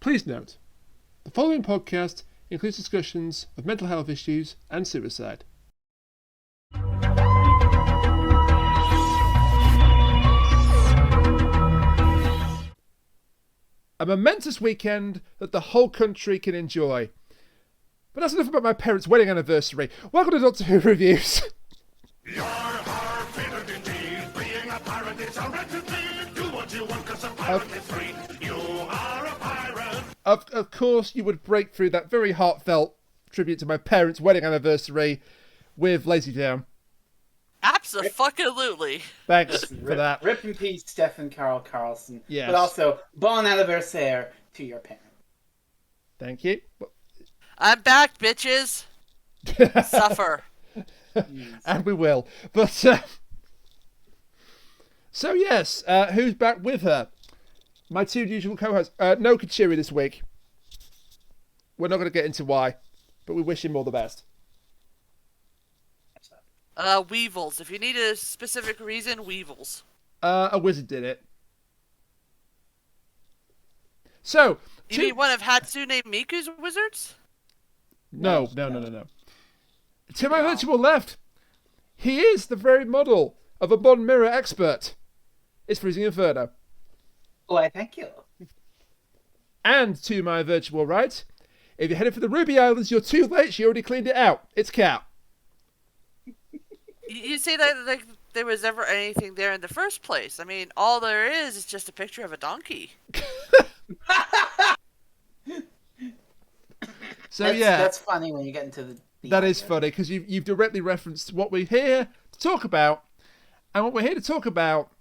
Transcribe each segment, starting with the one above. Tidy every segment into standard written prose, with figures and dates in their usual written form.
Please note, the following podcast includes discussions of mental health issues and suicide. A momentous weekend that the whole country can enjoy. But that's enough about my parents' wedding anniversary. Welcome to Doctor Who Reviews. You're forbidden indeed. Being a pirate is a recipe. Do what you want, 'cause a pirate is free. You are a pirate. Of course, you would break through that very heartfelt tribute to my parents' wedding anniversary with Lazy Town. Abso-fucking-lutely. Thanks for that. Rip in peace, Stefan Carl Carlson. Yes. But also, bon anniversaire to your parents. Thank you. I'm back, bitches. Suffer. And we will. But, so yes, who's back with her? My two usual co-hosts. No Kachiri this week. We're not going to get into why, but we wish him all the best. Weevils. If you need a specific reason, weevils. A wizard did it. So, You mean one of Hatsune Miku's wizards? No. To my virtual left, he is the very model of a Bond mirror expert. It's Freezing Inferno. Why, thank you. And to my virtual right, if you're headed for the Ruby Islands, you're too late. She already cleaned it out. It's Cat. You say that like there was ever anything there in the first place. I mean, all there is just a picture of a donkey. So that's funny when you get into the that is funny because you've directly referenced what we're here to talk about, and what we're here to talk about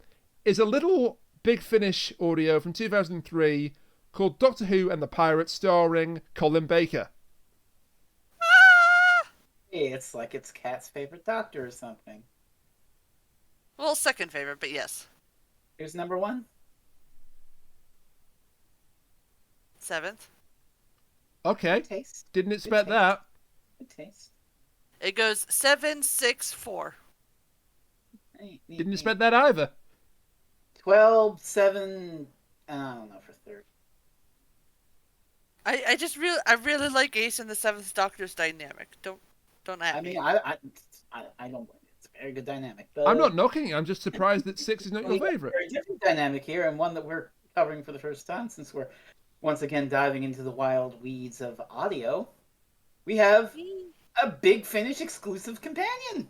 is a little Big Finish audio from 2003 called Doctor Who and the Pirates, starring Colin Baker. Hey, it's like it's Cat's favorite doctor or something. Well, second favorite, but yes. Here's number one. 7th. Okay, Good taste. didn't Good expect taste. that. Good taste. It goes 7, 6, 4. Didn't expect that either. 12, 7, I don't know, for 30. I really like Ace and the Seventh Doctor's dynamic. Don't at I me. mean, I don't blame it. It's a very good dynamic. But I'm not knocking it. I'm just surprised that 6 is not your favourite. Very different dynamic here, and one that we're covering for the first time since we're once again diving into the wild weeds of audio. We have a Big Finish exclusive companion.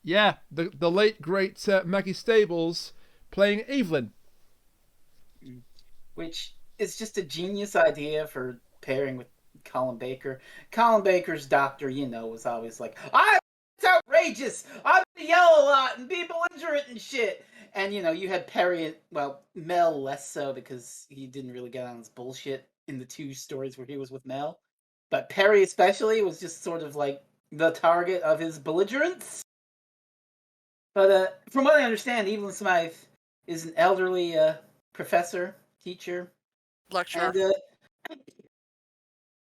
Yeah, the late great Maggie Stables playing Evelyn. Which is just a genius idea for pairing with Colin Baker. Colin Baker's doctor, was always like, it's outrageous! I'm gonna yell a lot and be belligerent and shit! And, you had Perry, Mel less so because he didn't really get on his bullshit in the two stories where he was with Mel. But Perry especially was just sort of like the target of his belligerence. But from what I understand, Evelyn Smythe is an elderly professor, teacher, Lecturer.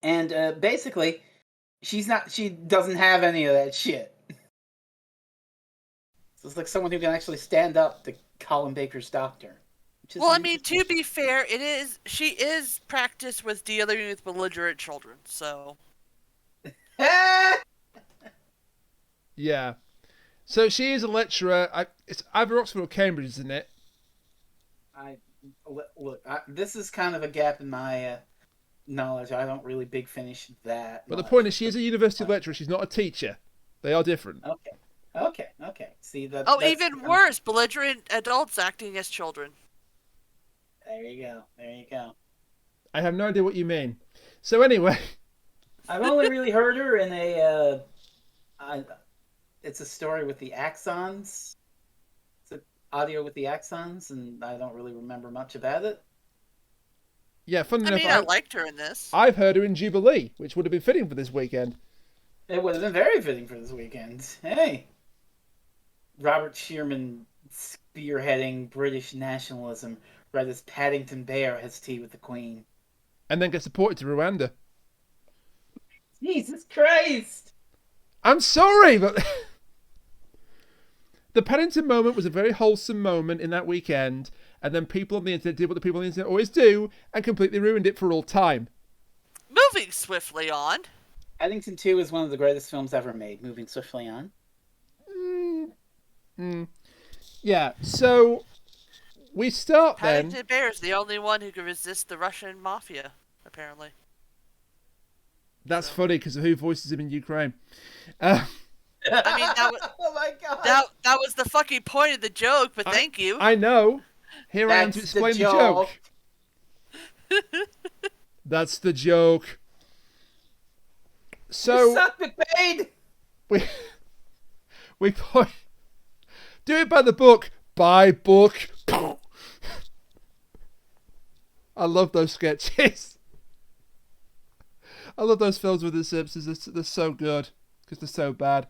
and basically, she doesn't have any of that shit. So it's like someone who can actually stand up to Colin Baker's doctor. Well, I mean, to be fair, she is practiced with dealing with belligerent children, so. Yeah. So she is a lecturer. It's either Oxford or Cambridge, isn't it? This is kind of a gap in my knowledge. I don't really Big Finish that But much. the point is, she is a university lecturer. She's not a teacher. They are different. Okay. See that? Oh, even worse, belligerent adults acting as children. There you go. I have no idea what you mean. So anyway. I've only really heard her in it's a story with the Axons. It's an audio with the Axons, and I don't really remember much about it. Yeah, funny I enough, mean, I liked her in this. I've heard her in Jubilee, which would have been fitting for this weekend. It would have been very fitting for this weekend. Hey! Robert Shearman spearheading British nationalism right as Paddington Bear has tea with the Queen. And then gets deported to Rwanda. Jesus Christ! I'm sorry, but the Paddington moment was a very wholesome moment in that weekend, and then people on the internet did what the people on the internet always do and completely ruined it for all time. Moving swiftly on. Paddington 2 is one of the greatest films ever made. Moving swiftly on. Yeah, so we start Paddington then. Bear's the only one who can resist the Russian mafia, apparently. That's funny because who voices him in Ukraine? I mean, that was, Oh my god. that was the fucking point of the joke, but thank you. I know. Here I am to That's the explain the joke. joke. That's the joke. You So suck, McBain! we point. Do it by the book. By book. I love those sketches. I love those films with the Simpsons. They're so good because they're so bad.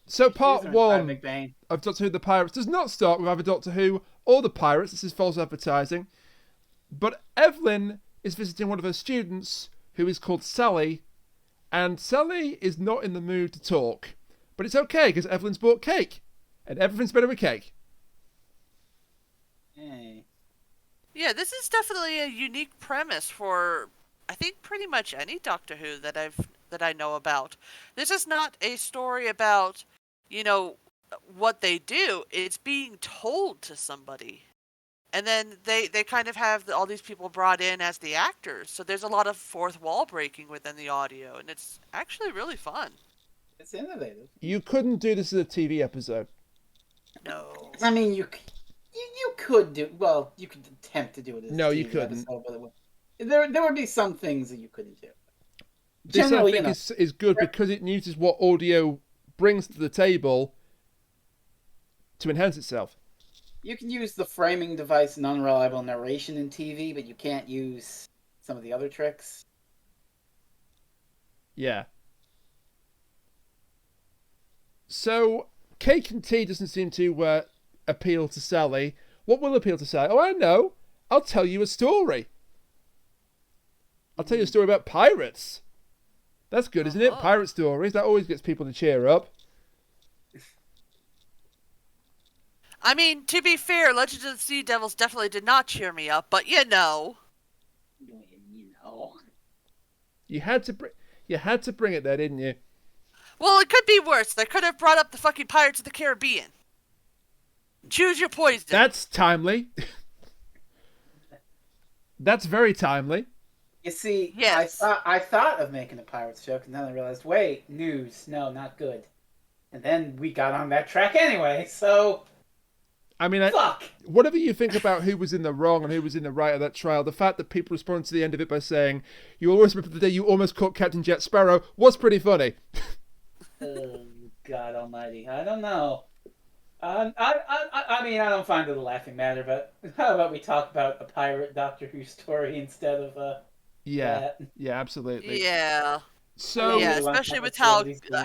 So part These are one McBain. of Doctor Who: The Pirates does not start with either Doctor Who or the Pirates. This is false advertising. But Evelyn is visiting one of her students who is called Sally, and Sally is not in the mood to talk. But it's okay because Evelyn's bought cake, and everything's better with cake. Hey. Yeah, this is definitely a unique premise for, I think, pretty much any Doctor Who that I know about. This is not a story about, what they do. It's being told to somebody. And then they kind of have all these people brought in as the actors. So there's a lot of fourth wall breaking within the audio, and it's actually really fun. It's innovative. You couldn't do this as a TV episode. No. I mean, you could do. Well, you could attempt to do it. As No, a you TV couldn't. episode, but there would be some things that you couldn't do. This I Generally, think is good because it uses what audio brings to the table to enhance itself. You can use the framing device and unreliable narration in TV, but you can't use some of the other tricks. Yeah. So, cake and tea doesn't seem to appeal to Sally. What will appeal to Sally? Oh, I know. I'll tell you a story. I'll tell you a story about pirates. That's good, isn't it? Uh-huh. Pirate stories. That always gets people to cheer up. I mean, to be fair, Legends of the Sea Devils definitely did not cheer me up, but You know. You had to bring it there, didn't you? Well, it could be worse. They could have brought up the fucking Pirates of the Caribbean. Choose your poison. That's timely. That's very timely. You see, Yes. I thought of making a Pirates joke, and then I realized, wait, news, no, not good. And then we got on that track anyway, so I mean, fuck. whatever you think about who was in the wrong and who was in the right of that trial, the fact that people responded to the end of it by saying, "You always remember the day you almost caught Captain Jack Sparrow," was pretty funny. Oh, God Almighty, I don't know. I mean, I don't find it a laughing matter, but how about we talk about a pirate Doctor Who story instead of Yeah, that? yeah, absolutely. Yeah. So, Yeah, really want especially with possibilities being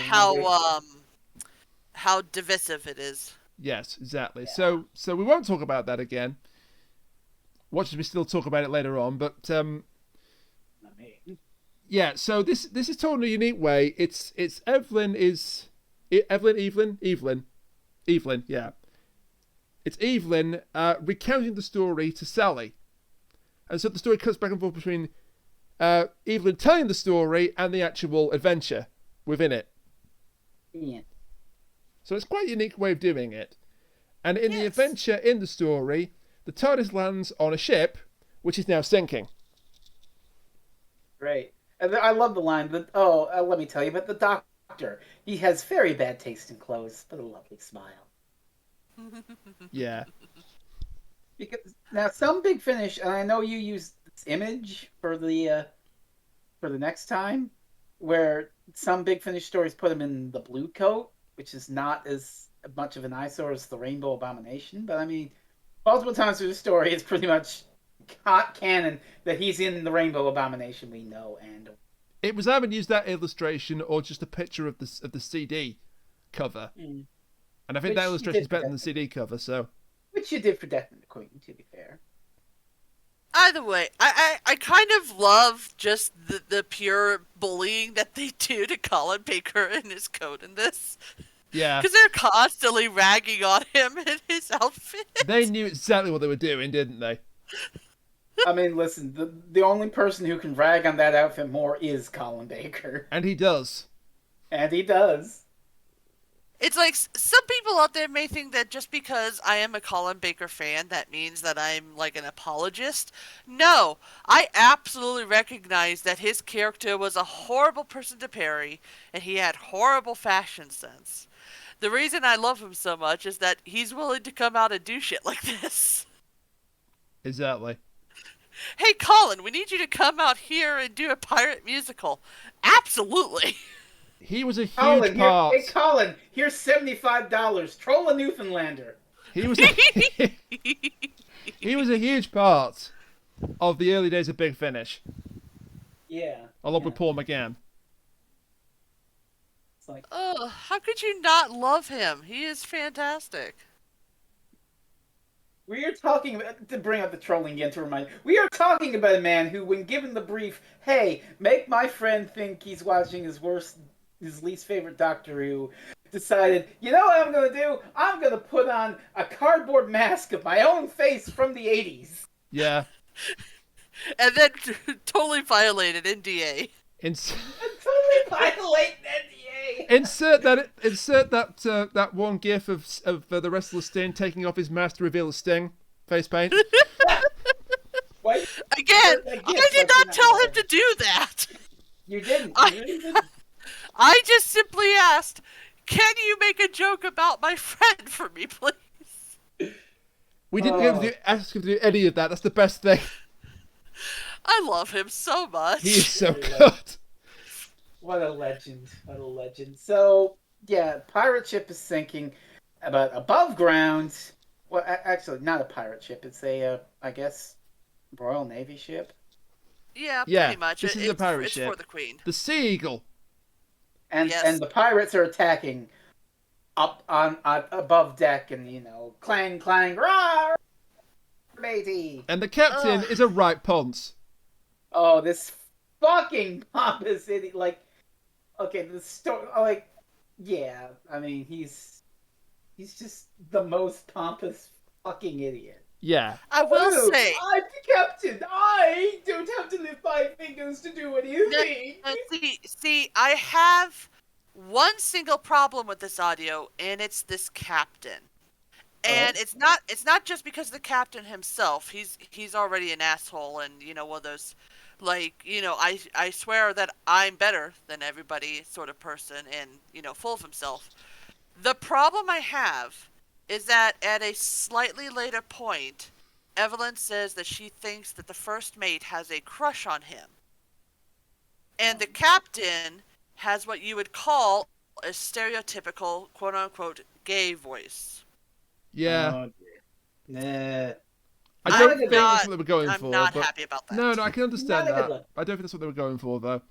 how divisive it is. yes, exactly. So we won't talk about that again. Watch as we still talk about it later on, but I mean, yeah. So this is told in a unique way. It's Evelyn. Yeah. It's Evelyn recounting the story to Sally, and so the story cuts back and forth between Evelyn telling the story and the actual adventure within it. yeah. So it's quite a unique way of doing it. And in the Yes. adventure in the story, the TARDIS lands on a ship, which is now sinking. Great. And I love the line, but let me tell you about the Doctor. He has very bad taste in clothes, but a lovely smile. Yeah. Because now some Big Finish, and I know you used this image for the next time, where some Big Finish stories put him in the blue coat, which is not as much of an eyesore as the Rainbow Abomination. But I mean, multiple times through the story, it's pretty much canon that he's in the Rainbow Abomination. We know, and It was either used that illustration or just a picture of the CD cover. Mm. And I think Which that you illustration is did better for than the CD cover, so. which you did for Death and the Queen, to be fair. Either way, I kind of love just the pure bullying that they do to Colin Baker and his coat in this. Yeah. Because they're constantly ragging on him in his outfit. They knew exactly what they were doing, didn't they? I mean, listen, the only person who can rag on that outfit more is Colin Baker. And he does. And he does. It's like some people out there may think that just because I am a Colin Baker fan, that means that I'm like an apologist. No, I absolutely recognize that his character was a horrible person to parry, and he had horrible fashion sense. The reason I love him so much is that he's willing to come out and do shit like this. Exactly. Hey, Colin, we need you to come out here and do a pirate musical. Absolutely. He was a huge Colin, part. hey Colin, here's $75. Troll a Newfoundlander. He was a, he was a huge part of the early days of Big Finish, Yeah. along with Paul McGann. It's like, Oh, how could you not love him? He is fantastic. we are talking about, to bring up the trolling again to remind, we are talking about a man who, when given the brief, hey, make my friend think he's watching his least favorite Doctor Who, decided, you know what I'm going to do? I'm going to put on a cardboard mask of my own face from the 80s. Yeah. And then totally violated NDA. Ins- Totally violate NDA. insert that one gif of the wrestler Sting taking off his mask to reveal the Sting face paint. Wait, Again, That I gift did was not not tell him there. to do that. you didn't. I- You really didn't. I just simply asked, can you make a joke about my friend for me, please? We didn't get to ask him to do any of that. That's the best thing. I love him so much. He is so good. What a legend. What a legend. So, yeah, pirate ship is sinking, but above ground, well, actually, not a pirate ship. It's a, I guess, Royal Navy ship. Yeah, Yeah, pretty much. this is a pirate it's ship. for the Queen. The Sea Eagle. And Yes. and the pirates are attacking up on above deck, and, you know, clang, clang, roar, matey. And the captain Ugh. is a right ponce. Oh, this fucking pompous idiot. Like, okay, the story, like, yeah, I mean, he's just the most pompous fucking idiot. Yeah. I will Oh, say, I'm the captain. I don't have to lift my fingers to do anything. see, I have one single problem with this audio, and it's this captain. And Oh. it's not just because of the captain himself. He's already an asshole, and you know, one of those, like, you know, I swear that I'm better than everybody sort of person, and you know, full of himself. The problem I have is that at a slightly later point, Evelyn says that she thinks that the first mate has a crush on him. And the captain has what you would call a stereotypical, quote-unquote, gay voice. Yeah. Oh, dear. Nah. I don't I'm think not- that's what they were going I'm for. not but... happy about that. No, I can understand Not a good that. look. I don't think that's what they were going for, though.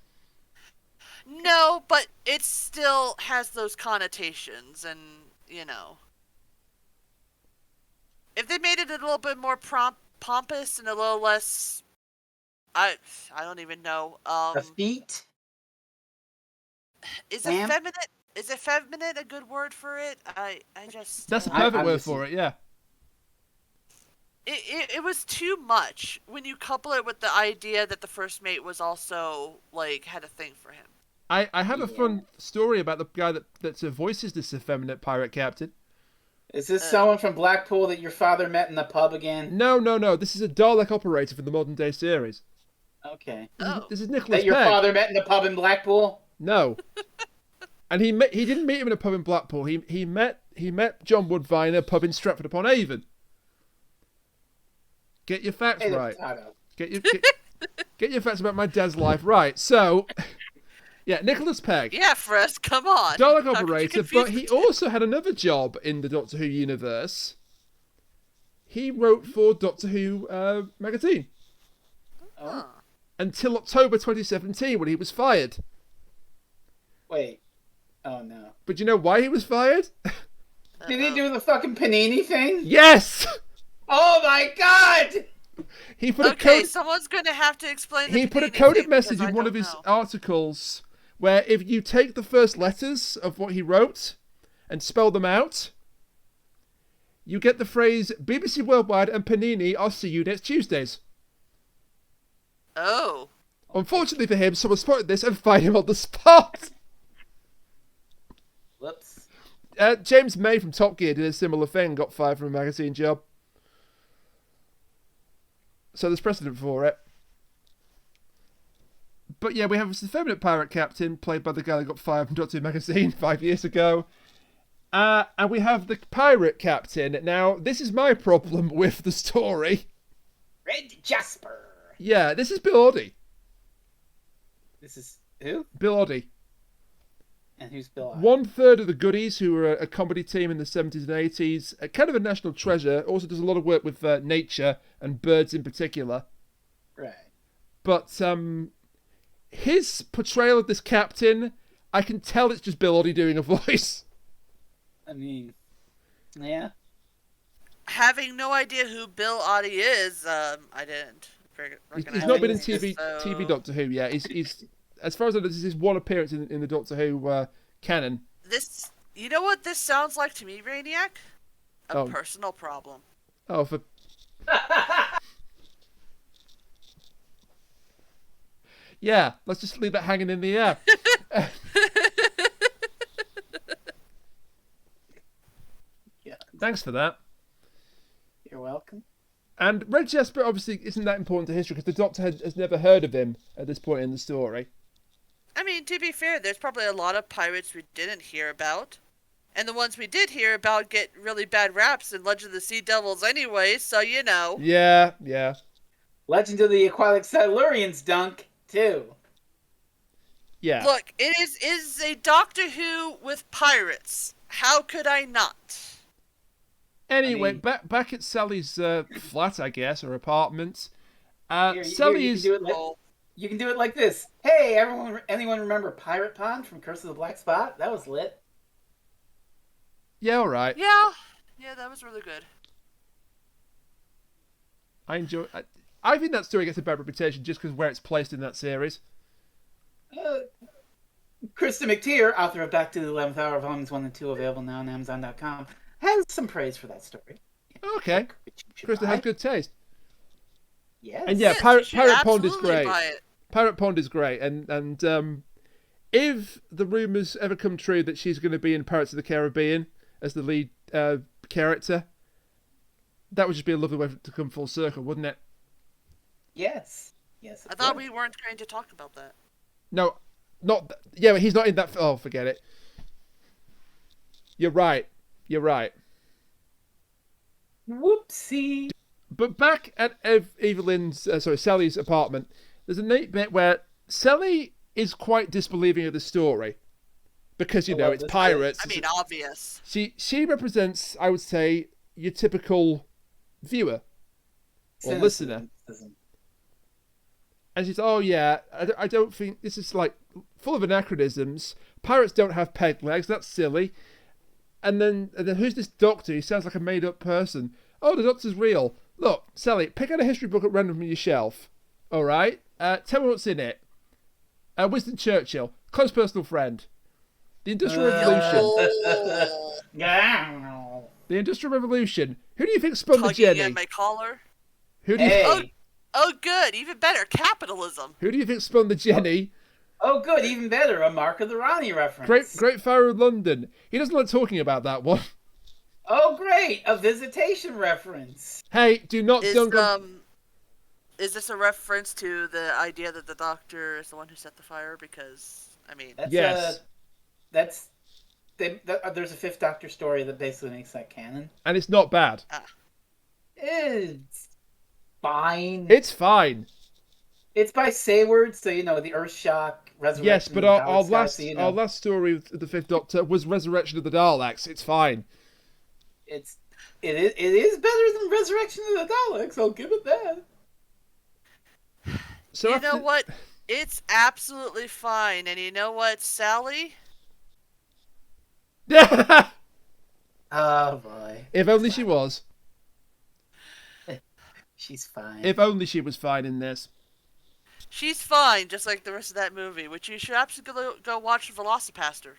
No, but it still has those connotations, and, you know. If they made it a little bit more pompous and a little less... I don't even know. The feet. Is Ma'am? effeminate? Is effeminate a good word for it? I just. That's the I- perfect I'm word just- for it, yeah. It was too much when you couple it with the idea that the first mate was also like had a thing for him. I have a Yeah. fun story about the guy that voices this effeminate pirate captain. Is this someone from Blackpool that your father met in the pub again? No. This is a Dalek operator from the modern day series. Okay. Oh, This is Nicholas That your Pegg. father met in the pub in Blackpool? No. And he didn't meet him in a pub in Blackpool. He met John Woodvine in a pub in Stratford upon Avon. Get your facts Hey, right. potato. Get your facts about my dad's life right. So, yeah, Nicholas Pegg, yeah, Frisk, come on. Dalek How could you operator, confuse but he the two? also had another job in the Doctor Who universe. He wrote for Doctor Who magazine Oh, Huh. until October 2017 when he was fired. wait. Oh, no. But you know why he was fired? Did he do the fucking panini thing? Yes! Oh, my God! He put a Okay, code. someoded going to have to explain. The He put a Panini coded thing, message because in I one of don't his know. articles where if you take the first letters of what he wrote and spell them out, you get the phrase BBC Worldwide and Panini, I'll see you next Tuesdays. Oh. Unfortunately for him, someone spotted this and fired him on the spot. Whoops. James May from Top Gear did a similar thing, got fired from a magazine job. So there's precedent for it. But yeah, we have a feminine pirate captain, played by the guy that got fired from Doctor Who magazine 5 years ago. And we have the pirate captain. Now, this is my problem with the story. Red Jasper. Yeah, this is Bill Oddie. This is who? Bill Oddie. And who's Bill? 1/3 of the Goodies, who were a comedy team in the 70s and 80s, kind of a national treasure, also does a lot of work with nature and birds in particular. Right. But his portrayal of this captain, I can tell it's just Bill Oddie doing a voice. I mean, yeah. Having no idea who Bill Oddie is, I didn't recognize He's not been in him, TV Doctor Who yet. He's as far as I know, this is his one appearance in the Doctor Who canon. This, you know what this sounds like to me, Rainiac? A Oh. personal problem. Oh, for... Yeah, let's just leave that hanging in the air. Yeah. Thanks for that. You're welcome. And Red Jasper obviously isn't that important to history because the Doctor has never heard of him at this point in the story. I mean, to be fair, there's probably a lot of pirates we didn't hear about. And the ones we did hear about get really bad raps in Legend of the Sea Devils anyway, so you know. Yeah. Legend of the Aquatic Silurians, Dunk, too. Yeah. Look, it is a Doctor Who with pirates. How could I not? Anyway, I mean- back at Sally's flat, I guess, or apartment. Here, Sally you is... can do it like, Oh, you can do it like this. Hey, anyone remember Pirate Pond from Curse of the Black Spot? That was lit. Yeah, all right. yeah, that was really good. I enjoy... I think that story gets a bad reputation just because where it's placed in that series. Krista McTeer, author of Back to the 11th Hour, Volumes 1 and 2, available now on Amazon.com, has some praise for that story. Okay. Which you should Krista buy. has good taste. Yes. And yeah, Yes, Pirate you should Pond is absolutely great. buy it. Pirate Pond is great, and if the rumours ever come true that she's going to be in Pirates of the Caribbean as the lead character, that would just be a lovely way to come full circle, wouldn't it? Yes. Yes. I thought we weren't going to talk about that. No, not... Yeah, but he's not in that... Oh, forget it. You're right. Whoopsie. But back at Sally's apartment, there's a neat bit where Sally is quite disbelieving of the story. Because, you I know, love it's this pirates. I mean, obvious. She represents, I would say, your typical viewer or listener. Cynicism. And she's, oh yeah, I don't think this is like full of anachronisms. Pirates don't have peg legs. That's silly. And then who's this doctor? He sounds like a made up person. Oh, the doctor's real. Look, Sally, pick out a history book at random from your shelf. All right. Tell me what's in it. Winston Churchill, close personal friend. The Industrial Revolution. Oh, The Industrial Revolution. Who do you think spun the tugging Jenny? at my collar. Who do you Hey. Oh, good. Even better. Capitalism. Who do you think spun the Jenny? Oh, good. Even better. A Mark of the Ronnie reference. Great Fire of London. He doesn't like talking about that one. Oh, great. A visitation reference. Hey, do not dunk on... Is this a reference to the idea that the Doctor is the one who set the fire? Because, I mean, That's Yes. There's a Fifth Doctor story that basically makes that canon. And it's not bad. It's fine. It's fine. It's by Sayward, so you know the Earth Shock, Resurrection. Yes, but of the our Daleks, last so, you know, our last story of the Fifth Doctor was Resurrection of the Daleks. It's fine. it is better than Resurrection of the Daleks. I'll give it that. So you after... know what? It's absolutely fine. And you know what, Sally? Oh boy, If only she was. she's fine. If only she was fine in this. She's fine, just like the rest of that movie, which you should absolutely go watch Velocipaster.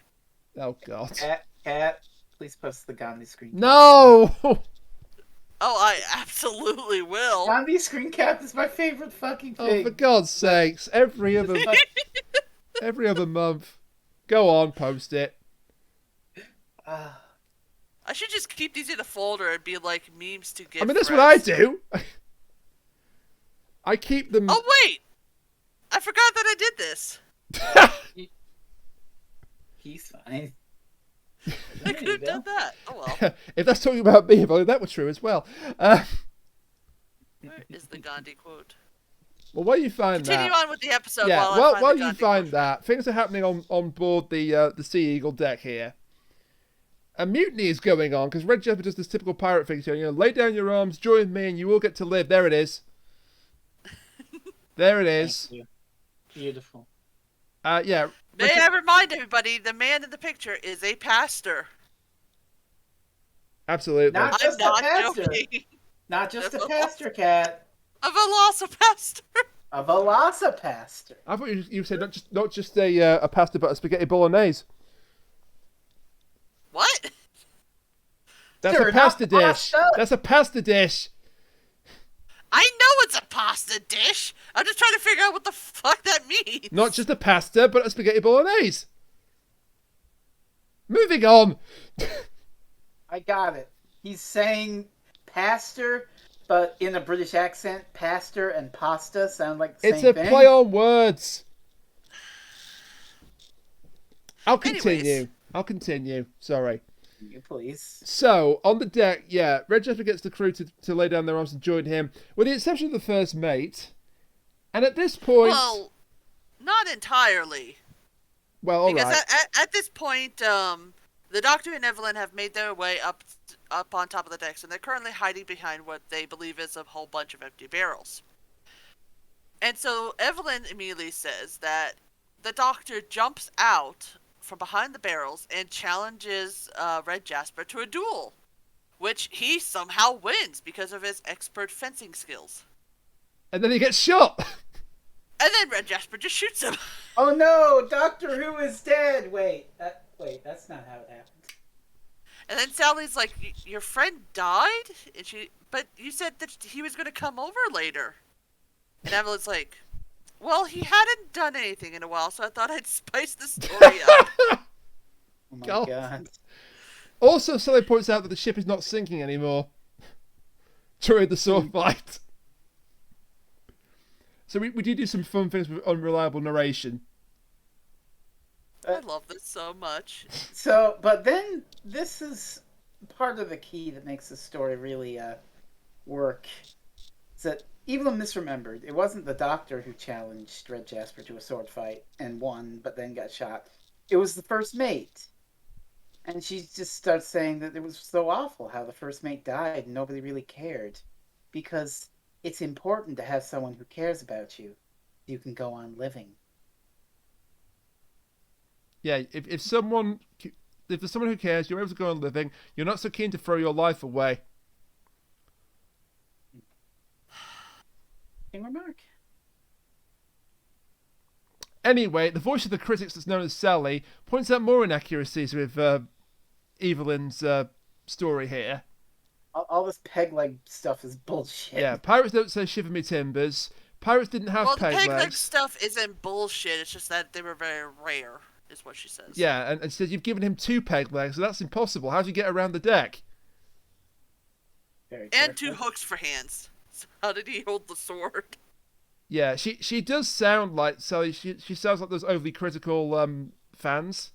Oh God. Cat, Please post the Gandhi screen. No! Oh, I absolutely will. Gandhi screen cap is my favorite fucking Oh, thing. for God's sakes. Every other month. Go on, post it. Ah, I should just keep these in a folder and be like memes to give. I mean, that's what I friends. do. I keep them... Oh wait, I forgot that I did this. he's fine. I There could you have go. done that. Oh well. If that's talking about me, if only that were true as well. Where is the Gandhi quote? Well, while you find Continue that... on with the episode Yeah, while I find while the you Gandhi find quote. that, things are happening on board the Sea Eagle deck here. A mutiny is going on because Red Jasper does this typical pirate thing. So, lay down your arms, join me, and you all get to live. There it is. There it is. Thank you. Beautiful. Yeah. May I remind everybody, the man in the picture is a pastor. Absolutely. Not I'm just a not pastor. joking. Not just a That's a pastor cat. A Velocipaster. A Velocipaster. I thought you said not just a pasta, but a spaghetti bolognese. What? That's Sir, a not pasta dish. pasta. That's a pasta dish. I know it's a pasta dish. I'm just trying to figure out what the fuck that means. Not just a pasta, but a spaghetti bolognese. Moving on. I got it. He's saying pastor, but in a British accent. Pastor and pasta sound like the It's same a thing. play on words. I'll continue. Anyways. I'll continue. Sorry. You please. So, on the deck, yeah, Red Jasper gets the crew to lay down their arms and join him, with the exception of the first mate. And at this point... Well, not entirely. Well, all Because right. at this point, the Doctor and Evelyn have made their way up on top of the decks, and they're currently hiding behind what they believe is a whole bunch of empty barrels. And so Evelyn immediately says that the Doctor jumps out from behind the barrels and challenges Red Jasper to a duel, which he somehow wins because of his expert fencing skills. And then he gets shot. And then Red Jasper just shoots him. Oh no, Doctor Who is dead. Wait, that's not how it happened. And then Sally's like, "Your friend died?" And but you said that he was going to come over later. And Evelyn's like, "Well, he hadn't done anything in a while, so I thought I'd spice the story up." Oh my God. god. Also, Sally points out that the ship is not sinking anymore during the sword fight. So we do some fun things with unreliable narration. I love this so much. So, but then this is part of the key that makes the story really work. Is that Evelyn misremembered. It wasn't the Doctor who challenged Red Jasper to a sword fight and won, but then got shot. It was the first mate. And she just starts saying that it was so awful how the first mate died and nobody really cared. Because it's important to have someone who cares about you. You can go on living. Yeah, if there's someone who cares, you're able to go on living. You're not so keen to throw your life away. Remark. Anyway, the voice of the critics that's known as Sally points out more inaccuracies with Evelyn's story here. All this peg leg stuff is bullshit. Yeah, pirates don't say shiver me timbers. Pirates didn't have Well, the peg peg leg legs. stuff isn't bullshit. It's just that they were very rare, is what she says. Yeah, and she says you've given him 2 peg legs, so that's impossible. How do you get around the deck? Very And 2 careful. hooks for hands. So how did he hold the sword? Yeah, she does sound like Sally. She sounds like those overly critical fans.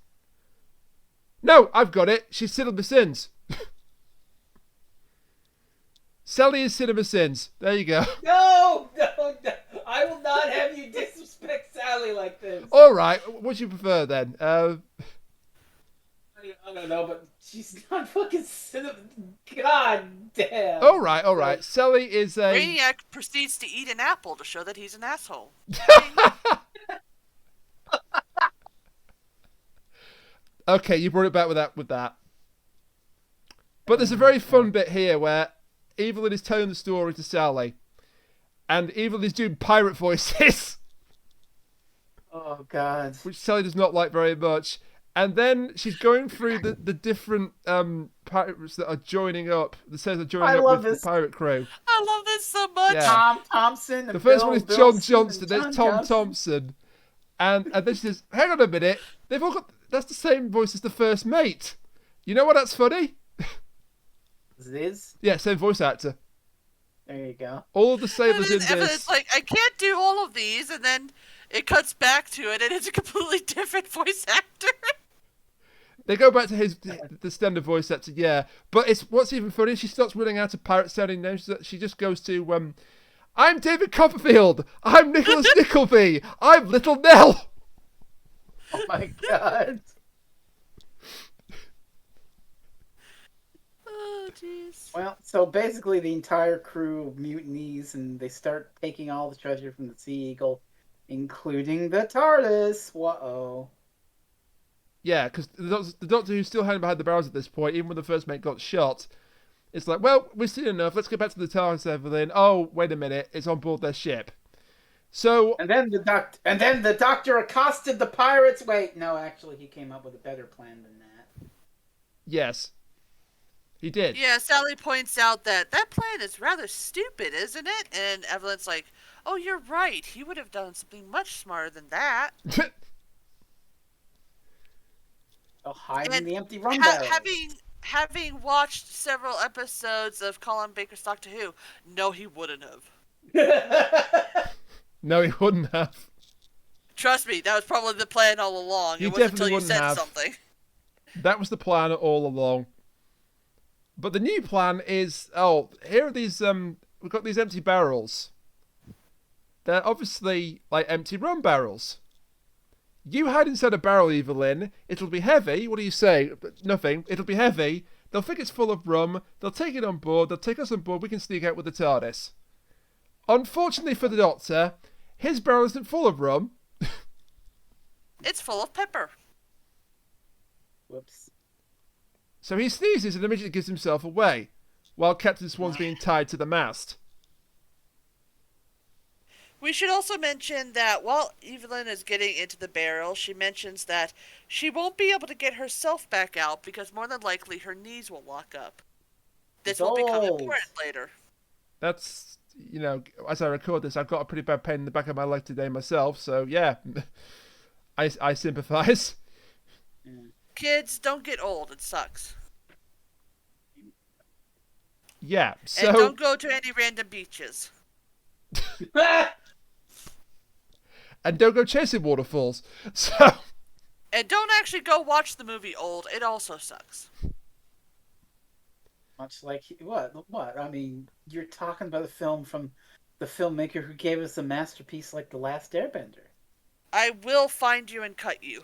No, I've got it. She's Cinema Sins. Sally is Cinema Sins. There you go. No, no, no! I will not have you disrespect Sally like this. All right, what do you prefer then? I don't know, but she's not fucking cinema. God damn. All right. Sally is a. Brainiac proceeds to eat an apple to show that he's an asshole. Okay, you brought it back with that. But there's a very fun bit here where Evelyn is telling the story to Sally, and Evelyn is doing pirate voices, Oh God. which Sally does not like very much. And then she's going through the different pirates that are joining up. The sailors are joining I up love with this. the pirate crew. I love this so much. Yeah. Tom Thompson. The And first Bill one is Bilson John and Johnston. There's John Tom Johnston. Thompson. And then she says, hang on a minute. They've all got... That's the same voice as the first mate. You know what? That's funny. It is. Yeah, same voice actor. There you go. All of the And sailors in then this. it's like, I can't do all of these, and then it cuts back to it, and it's a completely different voice actor. They go back to the standard voice actor, yeah. But it's what's even funny. She starts running out of pirate sounding names. She just goes to, I'm David Copperfield. I'm Nicholas Nickleby. I'm Little Nell. Oh my god. Oh, jeez. Well, so basically the entire crew mutinies and they start taking all the treasure from the Sea Eagle, including the TARDIS. Whoa. Yeah, because the Doctor who's still hiding behind the barrels at this point, even when the first mate got shot, it's like, well, we've seen enough. Let's get back to the TARDIS, Evelyn. Oh, wait a minute, it's on board their ship. So And then the doctor accosted the pirates. Wait, no, actually he came up with a better plan than that. yes, he did. Yeah, Sally points out that plan is rather stupid, isn't it? And Evelyn's like, oh, you're right. He would have done something much smarter than that. Oh, hide in And the empty rum barrel. Having watched several episodes of Colin Baker's Doctor Who, no, he wouldn't have. No, he wouldn't have. Trust me, that was probably the plan all along. He It wasn't definitely until you wouldn't said have. something. That was the plan all along. But the new plan is, here are these, we've got these empty barrels. They're obviously, like, empty rum barrels. You hide inside a barrel, Evelyn. It'll be heavy. What do you say? Nothing. It'll be heavy. They'll think it's full of rum. They'll take it on board. They'll take us on board. We can sneak out with the TARDIS. Unfortunately for the Doctor, his barrel isn't full of rum. It's full of pepper. Whoops. So he sneezes and immediately gives himself away, while Captain Swan's being tied to the mast. We should also mention that while Evelyn is getting into the barrel, she mentions that she won't be able to get herself back out because more than likely her knees will lock up. This will become Dolls. important later. That's, as I record this, I've got a pretty bad pain in the back of my leg today myself, so yeah, I sympathise. Kids, don't get old. It sucks. Yeah, so... And don't go to any random beaches. And don't go chasing waterfalls. So... And don't actually go watch the movie Old. It also sucks. Much like what? I mean, you're talking about a film from the filmmaker who gave us a masterpiece like The Last Airbender. I will find you and cut you.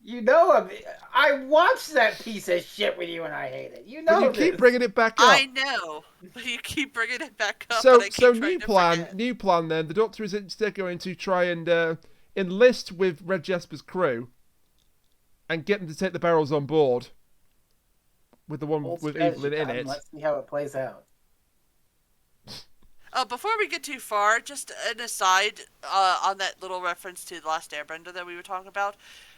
You know, I watched that piece of shit with you and I hate it. You know But you keep this. bringing it back up. I know. But you keep bringing it back up. So, and I keep so trying new to plan, forget. new plan. Then the Doctor is instead going to try and enlist with Red Jasper's crew, and get them to take the barrels on board. With the one Whole with strategy Evelyn in time. it. Let's see how it plays out. Before we get too far, just an aside on that little reference to The Last Airbender that we were talking about.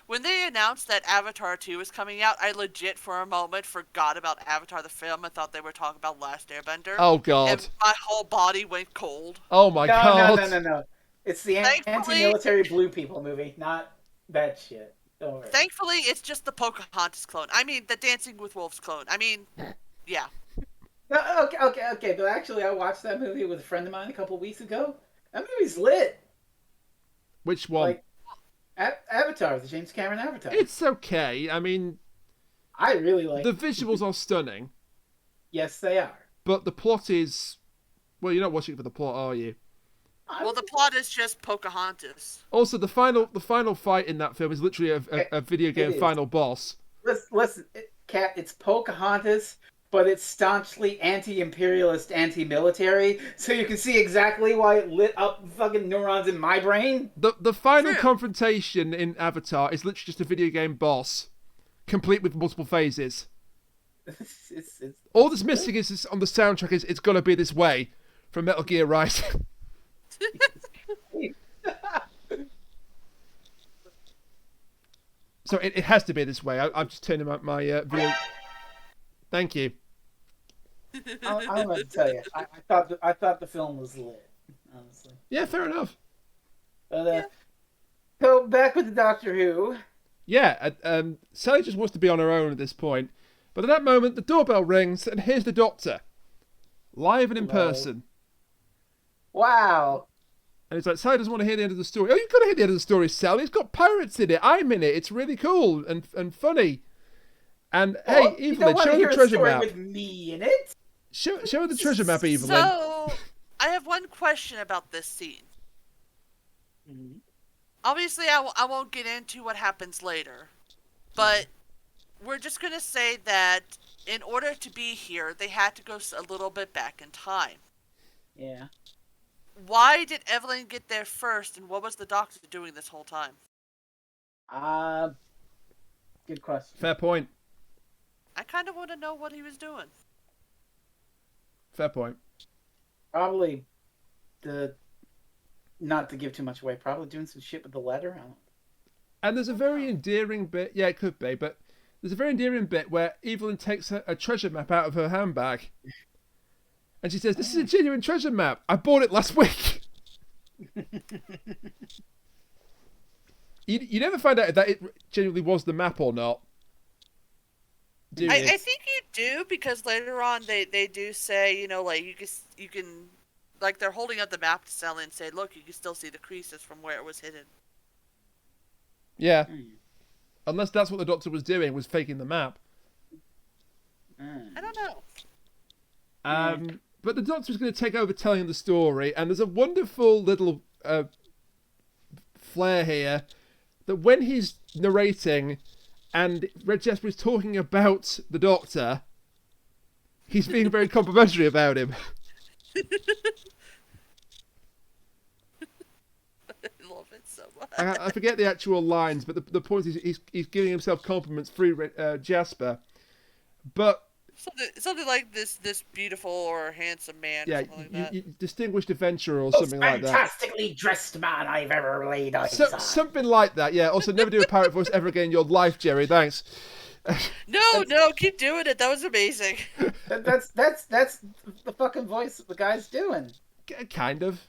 When they announced that Avatar 2 was coming out, I legit for a moment forgot about Avatar the film and thought they were talking about Last Airbender. Oh god. And my whole body went cold. Oh my god. No. It's the Thankfully- anti-military blue people movie, not that shit. Don't worry. Thankfully, it's just the Pocahontas clone. I mean, the Dancing with Wolves clone. I mean, yeah. No, okay. But actually, I watched that movie with a friend of mine a couple weeks ago. That movie's lit. Which one? Like Avatar, the James Cameron Avatar. It's okay. I mean, I really like. the visuals are stunning, Yes, they are. but the plot is... Well, you're not watching it for the plot, are you? Well, the plot is just Pocahontas. Also, the final fight in that film is literally a video game is. final boss. Listen, Kat, it's Pocahontas, but it's staunchly anti-imperialist, anti-military, so you can see exactly why it lit up fucking neurons in my brain. The final True. confrontation in Avatar is literally just a video game boss, complete with multiple phases. It's All that's missing is on the soundtrack is "It's Gonna Be This Way" from Metal Gear Rising. So it has to be this way. I'm just turning my video. Thank you. I don't know what to tell you. I thought the film was lit, honestly. Yeah, fair enough. But so back with the Doctor Who. Yeah, Sally just wants to be on her own at this point. But at that moment, the doorbell rings, and here's the Doctor. Live and in Hello. person. Wow. And it's like, Sally doesn't want to hear the end of the story. Oh, you've got to hear the end of the story, Sally. It's got pirates in it. I'm in it. It's really cool and funny. And, hey, You Evelyn, don't want show to her hear the a treasure story map. with me in it. Show her the treasure map, Evelyn. So, I have one question about this scene. Obviously, I won't get into what happens later, but we're just going to say that in order to be here, they had to go a little bit back in time. Yeah. Why did Evelyn get there first, and what was the Doctor doing this whole time? Good question. Fair point. I kind of want to know what he was doing. Fair point. Probably not to give too much away, probably doing some shit with the letter. I don't know. And there's a very endearing bit. Yeah, it could be, but there's a very endearing bit where Evelyn takes a treasure map out of her handbag. And she says, "This is a genuine treasure map. I bought it last week." You never find out if that it genuinely was the map or not. Do you? I think you do, because later on they do say, like you can like they're holding up the map to Sally and say, look, you can still see the creases from where it was hidden. Yeah. Unless that's what the Doctor was doing, was faking the map. I don't know. But the Doctor's going to take over telling the story, and there's a wonderful little flair here that when he's narrating and Red Jasper is talking about the Doctor, he's being very complimentary about him. I love it so much. I forget the actual lines, but the point is he's giving himself compliments through Jasper. But Something like this beautiful or handsome man. yeah, or something like that. you distinguished adventurer or something like that. Fantastically dressed man I've ever laid eyes on. Something like that, yeah. Also, never do a pirate voice ever again in your life, Jerry. Thanks. No, keep doing it. That was amazing. That's the fucking voice that the guy's doing. Kind of.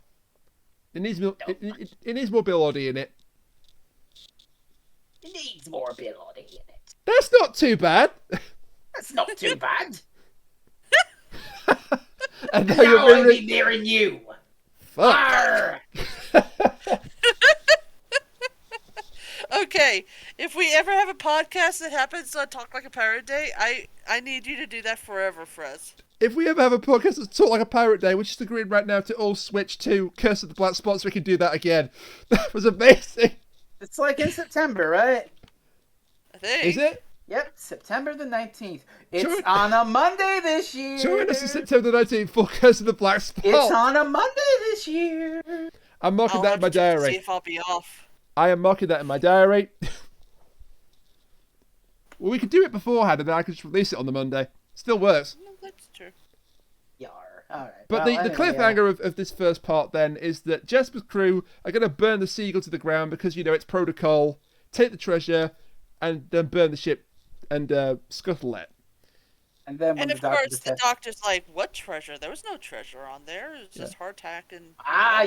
It needs it needs more Bill Oddie in it. It needs more Bill Oddie in it. That's not too bad. That's not too bad. And now Now you're I'll really be nearing you. fuck. Arr! Okay, if we ever have a podcast that happens on Talk Like a Pirate Day, I need you to do that forever, Frez. If we ever have a podcast that's Talk Like a Pirate Day, we're just agreeing right now to all switch to Curse of the Black Spot so we can do that again. That was amazing. It's like in September, right? I think. Is it? Yep, September the 19th. It's Join- on a Monday this year. Join us on September the 19th for Curse of the Black Spot. It's on a Monday this year. I'm marking I'll that have in my to check to diary. see if I'll be off. I am marking that in my diary. Well, we could do it beforehand and then I could just release it on the Monday. Still works. No, that's true. Yar. All right. But well, the anyway, cliffhanger of this first part then is that Jasper's crew are going to burn the Seagull to the ground because, it's protocol, take the treasure, and then burn the ship and scuttle it. And then when And the of doctor course, the says, Doctor's like, "What treasure? There was no treasure on there. It was just hardtack and."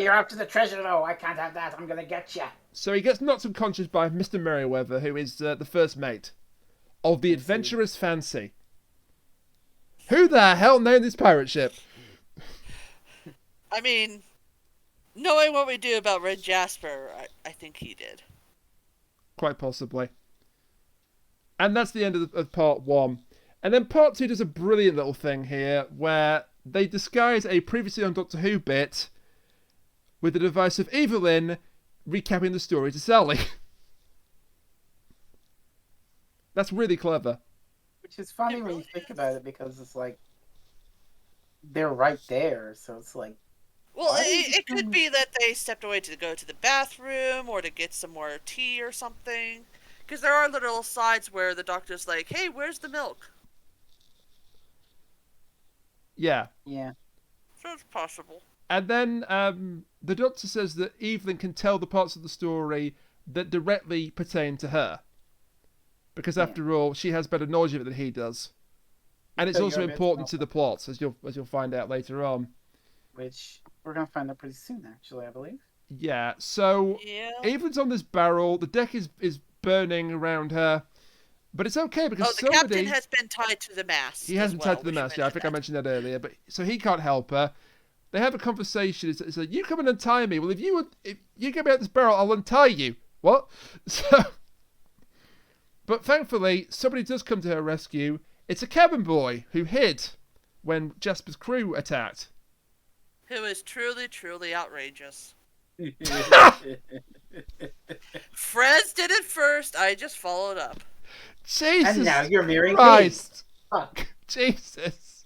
you're up to the treasure. No, I can't have that. I'm gonna get you. So he gets knocked unconscious by Mr. Merryweather, who is the first mate of the Adventurer's Fancy. Who the hell named this pirate ship? I mean, knowing what we do about Red Jasper, I think he did. Quite possibly. And that's the end of part one. And then part two does a brilliant little thing here where they disguise a previously on Doctor Who bit with the device of Evelyn recapping the story to Sally. That's really clever. Which is funny when you think about it because it's like they're right there. So it's like, Well, Why did you it could do- be that they stepped away to go to the bathroom or to get some more tea or something. Because there are little sides where the Doctor's like, "Hey, where's the milk?" Yeah. yeah. So it's possible. And then the Doctor says that Evelyn can tell the parts of the story that directly pertain to her. because Yeah. after all, she has better knowledge of it than he does, and it's So also you're a bit important to small. the plot, as you'll find out later on. Which we're gonna find out pretty soon, actually, I believe. Yeah. So Yeah. Evelyn's on this barrel. The deck is burning around her, but it's okay because Oh, the somebody. captain has been tied to the mast. He hasn't as well. tied to the We should mast. Yeah, I think I mention mentioned that earlier. But so he can't help her. They have a conversation. It's like, you come and untie me. Well, if you get me out this barrel, I'll untie you. What? So, but thankfully, somebody does come to her rescue. It's a cabin boy who hid when Jasper's crew attacked. that. Who is truly, truly outrageous. Frez did it first. I just followed up. Jesus And now you're mirroring me. Christ! Fuck. Jesus!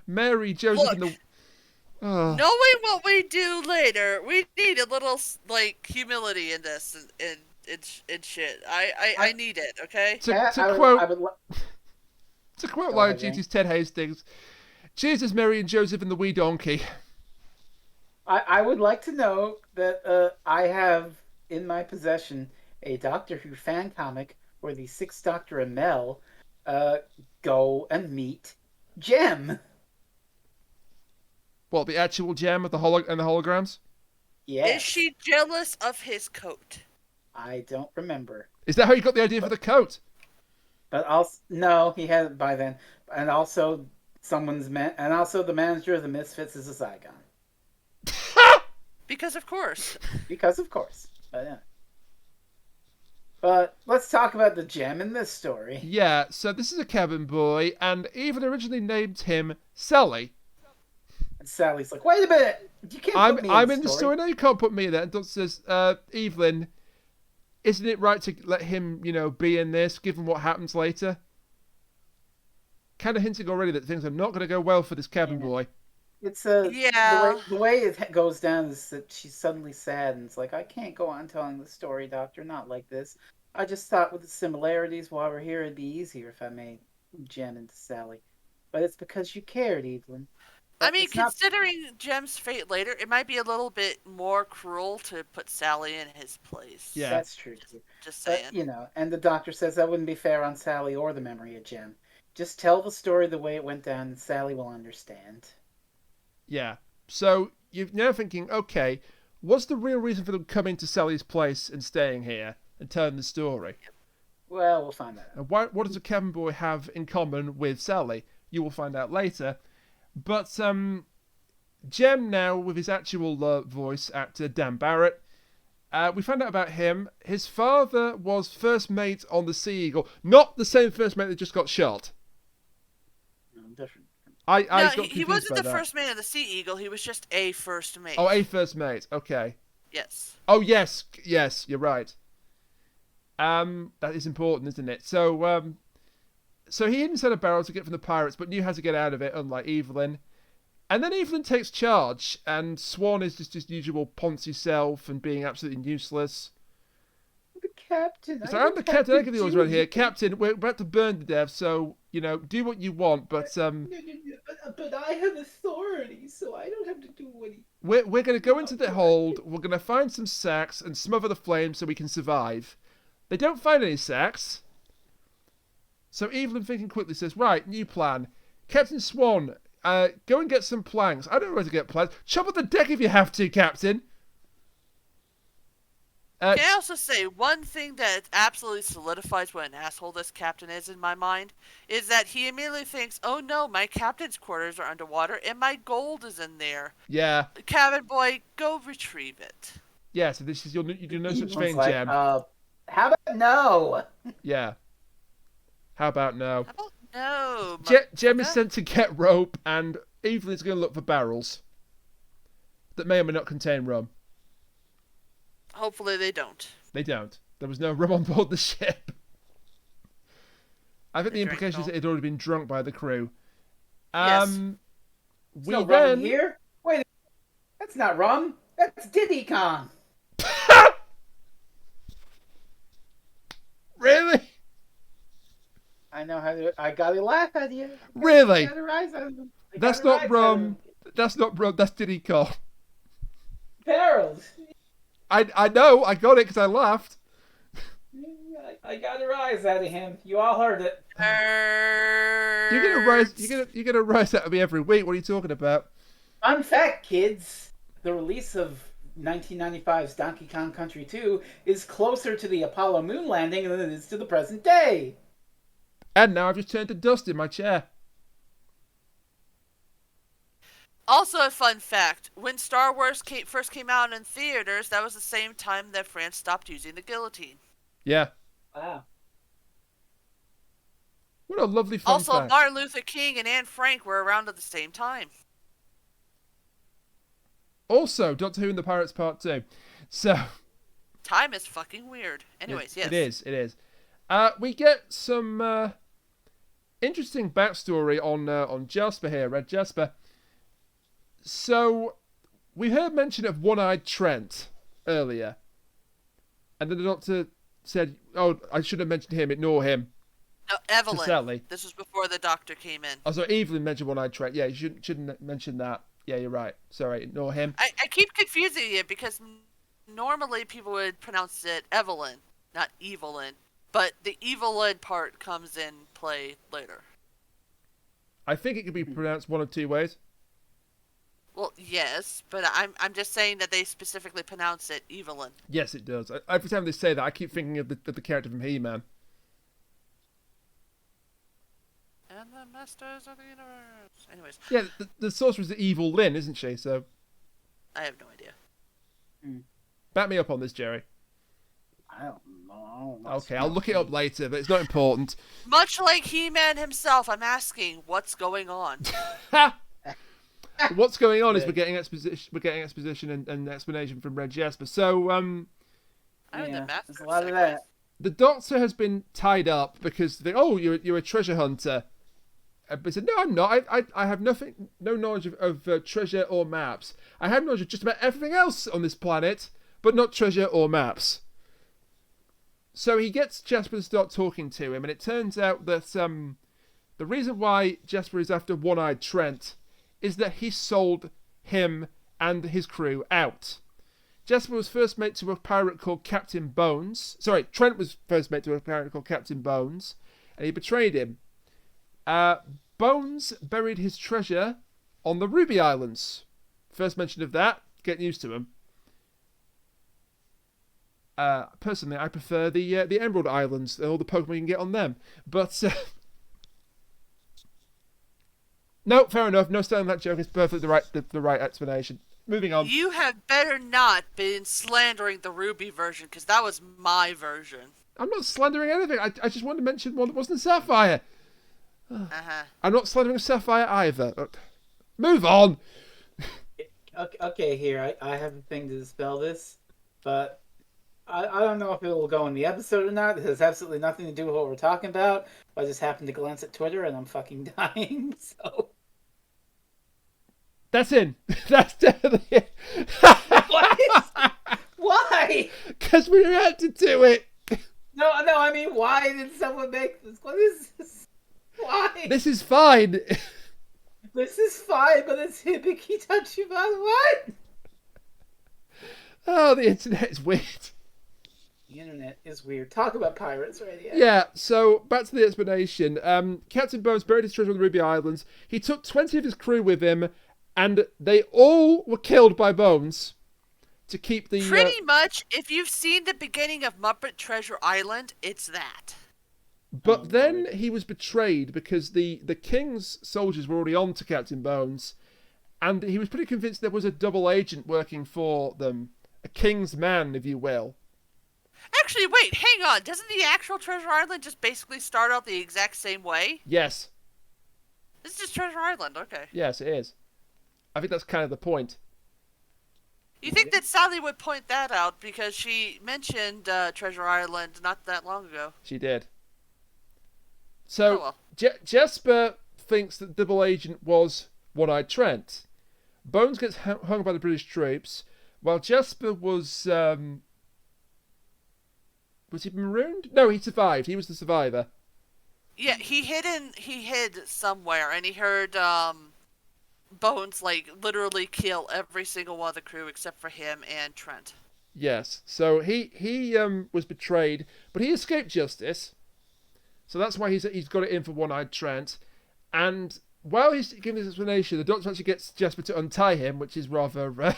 Mary, Joseph, and the. Oh. Knowing what we do later, we need a little like humility in this and shit. I need it. Okay. Yeah, To quote I would To quote Go Line of ahead, Jane. Duty's Ted Hastings, Jesus, Mary, and Joseph and the wee donkey. I would like to know that I have in my possession a Doctor Who fan comic where the Sixth Doctor and Mel go and meet Jem. What, the actual gem of the and the holograms? Yes. Is she jealous of his coat? I don't remember. Is that how you got the idea for the coat? But also, no, he had it by then. And also, and also the manager of the Misfits is a Zygon. Because of course. Because of course. But yeah. But let's talk about the gem in this story. Yeah, so this is a cabin boy, and Evelyn originally named him Sally. And Sally's like, wait a minute! You can't I'm put me in in the story. No, you can't put me in there. And Dot says, Evelyn, isn't it right to let him, be in this, given what happens later? Kind of hinting already that things are not going to go well for this cabin boy. It's Yeah. the way it goes down is that she's suddenly sad and it's like, I can't go on telling the story, Doctor, not like this. I just thought with the similarities while we're here it'd be easier if I made Jem into Sally. But it's because you cared, Evelyn. I mean, It's not- considering Jem's fate later, it might be a little bit more cruel to put Sally in his place. Yeah. That's true too. Just But saying. and the Doctor says that wouldn't be fair on Sally or the memory of Jem. Just tell the story the way it went down and Sally will understand. Yeah. So you're now thinking, okay, what's the real reason for them coming to Sally's place and staying here and telling the story? Well, we'll find that out. And what does a cabin boy have in common with Sally? You will find out later. But Jem now, with his actual voice actor, Dan Barrett, we found out about him. His father was first mate on the Sea Eagle. Not the same first mate that just got shot. No, different. I No, got he confused wasn't by the that. first mate of the Sea Eagle. He was just a first mate. Oh, a first mate. Okay. Yes. Oh, yes. Yes, you're right. That is important, isn't it? So, so he inside a barrel to get from the pirates, but knew how to get out of it, unlike Evelyn. And then Evelyn takes charge, and Swan is just his usual poncy self and being absolutely useless. The captain. So I'm the captain. I give the orders around here. Captain, we're about to burn to death, so, do what you want, but But I have authority, so I don't have to do what he... we're going to go into the hold, we're going to find some sacks and smother the flames so we can survive. They don't find any sacks. So Evelyn, thinking quickly, says, right, new plan. Captain Swan, go and get some planks. I don't know where to get planks. Chop up the deck if you have to, Captain. Can I also say one thing that absolutely solidifies what an asshole this captain is in my mind is that he immediately thinks, "Oh no, my captain's quarters are underwater and my gold is in there. Yeah. Cabin boy, go retrieve it." Yeah, so this is you do no such Evelyn's thing, like, Jem. how about no? Yeah. How about no? How about no? Jem is motherfucker? sent to get rope, and Evelyn's going to look for barrels that may or may not contain rum. Hopefully they don't. They don't. There was no rum on board the ship. I think the They drank implication is it that it had already been drunk by the crew. Yes. There's We no rum then in here? Wait, that's not rum. That's Diddy Kong. Really? I know how to... I gotta laugh at you. Really? I gotta rise out of them. I That's gotta not rise rum. That's not rum. That's Diddy Kong. Barrels. I know. I got it because I laughed. I got a rise out of him. You all heard it. You're gonna rise out of me every week. What are you talking about? Fun fact, kids. The release of 1995's Donkey Kong Country 2 is closer to the Apollo moon landing than it is to the present day. And now I've just turned to dust in my chair. Also, a fun fact: when Star Wars first came out in theaters, that was the same time that France stopped using the guillotine. Yeah. Wow. What a lovely fun Also, fact. Martin Luther King and Anne Frank were around at the same time. Also, Doctor Who and the Pirates Part 2. So... Time is fucking weird. Anyways, yes. It is. We get some interesting backstory on Jasper here, Red Jasper. So, we heard mention of One-Eyed Trent earlier. And then the Doctor said, oh, I should have mentioned him, ignore him. No, Evelyn. Sally. This was before the Doctor came in. Oh, so Evelyn mentioned One-Eyed Trent. Yeah, you shouldn't mention that. Yeah, you're right. Sorry, ignore him. I keep confusing it because normally people would pronounce it Evelyn, not Evelyn. But the Evelyn part comes in play later. I think it could be pronounced one of two ways. Well, yes, but I'm just saying that they specifically pronounce it Evelyn. Yes, it does. Every time they say that, I keep thinking of the character from He-Man. And the Masters of the Universe. Anyways, Yeah, the sorcerer's the evil Lynn, isn't she? So, I have no idea. back me up on this, Jerry. I don't know. Okay, I'll look it up later, but it's not important. Much like He-Man himself, I'm asking what's going on. What's going on is we're getting exposition and explanation from Red Jasper. So, I'm Yeah, the there's master a lot of of that. the Doctor has been tied up because you're a treasure hunter. But he said, no, I'm not. I have no knowledge of treasure or maps. I have knowledge of just about everything else on this planet, but not treasure or maps. So he gets Jasper to start talking to him, and it turns out that the reason why Jasper is after One-Eyed Trent is that he sold him and his crew out. Jasper was first mate to a pirate called Captain Bones. Sorry, Trent was first mate to a pirate called Captain Bones, and he betrayed him. Bones buried his treasure on the Ruby Islands. First mention of that. Get used to him. Personally, I prefer the Emerald Islands and all the Pokemon you can get on them. But no, fair enough. No stealing that joke. It's perfectly the right explanation. Moving on. You have better not been slandering the Ruby version, because that was my version. I'm not slandering anything. I just wanted to mention one that wasn't Sapphire. Uh-huh. I'm not slandering Sapphire either. Move on. Okay, here, I have a thing to dispel this, but I don't know if it will go in the episode or not. It has absolutely nothing to do with what we're talking about. I just happened to glance at Twitter and I'm fucking dying, so... That's in. That's definitely it. Why? Because we reacted to it. No, I mean, why did someone make this? What is this? Why? This is fine. This is fine, but it's Hibiki Tachibana. What? Oh, the internet is weird. The internet is weird. Talk about pirates radio. Yeah, so back to the explanation. Captain Bones buried his treasure on the Ruby Islands. He took 20 of his crew with him, and they all were killed by Bones to keep the... Pretty much, if you've seen the beginning of Muppet Treasure Island, it's that. But then he was betrayed because the king's soldiers were already on to Captain Bones, and he was pretty convinced there was a double agent working for them. A king's man, if you will. Actually, wait, hang on. Doesn't the actual Treasure Island just basically start out the exact same way? Yes. This is just Treasure Island, okay. Yes, it is. I think that's kind of the point. You think that Sally would point that out because she mentioned Treasure Island not that long ago. She did. So, Oh, well. Jasper thinks that double agent was One-Eyed Trent. Bones gets hung by the British troops, while Jasper was he marooned? No, he survived. He was the survivor. Yeah, he hid somewhere, and he heard Bones, like, literally kill every single one of the crew except for him and Trent. Yes. So he was betrayed, but he escaped justice. So that's why he's got it in for One-Eyed Trent. And while he's giving this explanation, the Doctor actually gets Jasper to untie him, which is rather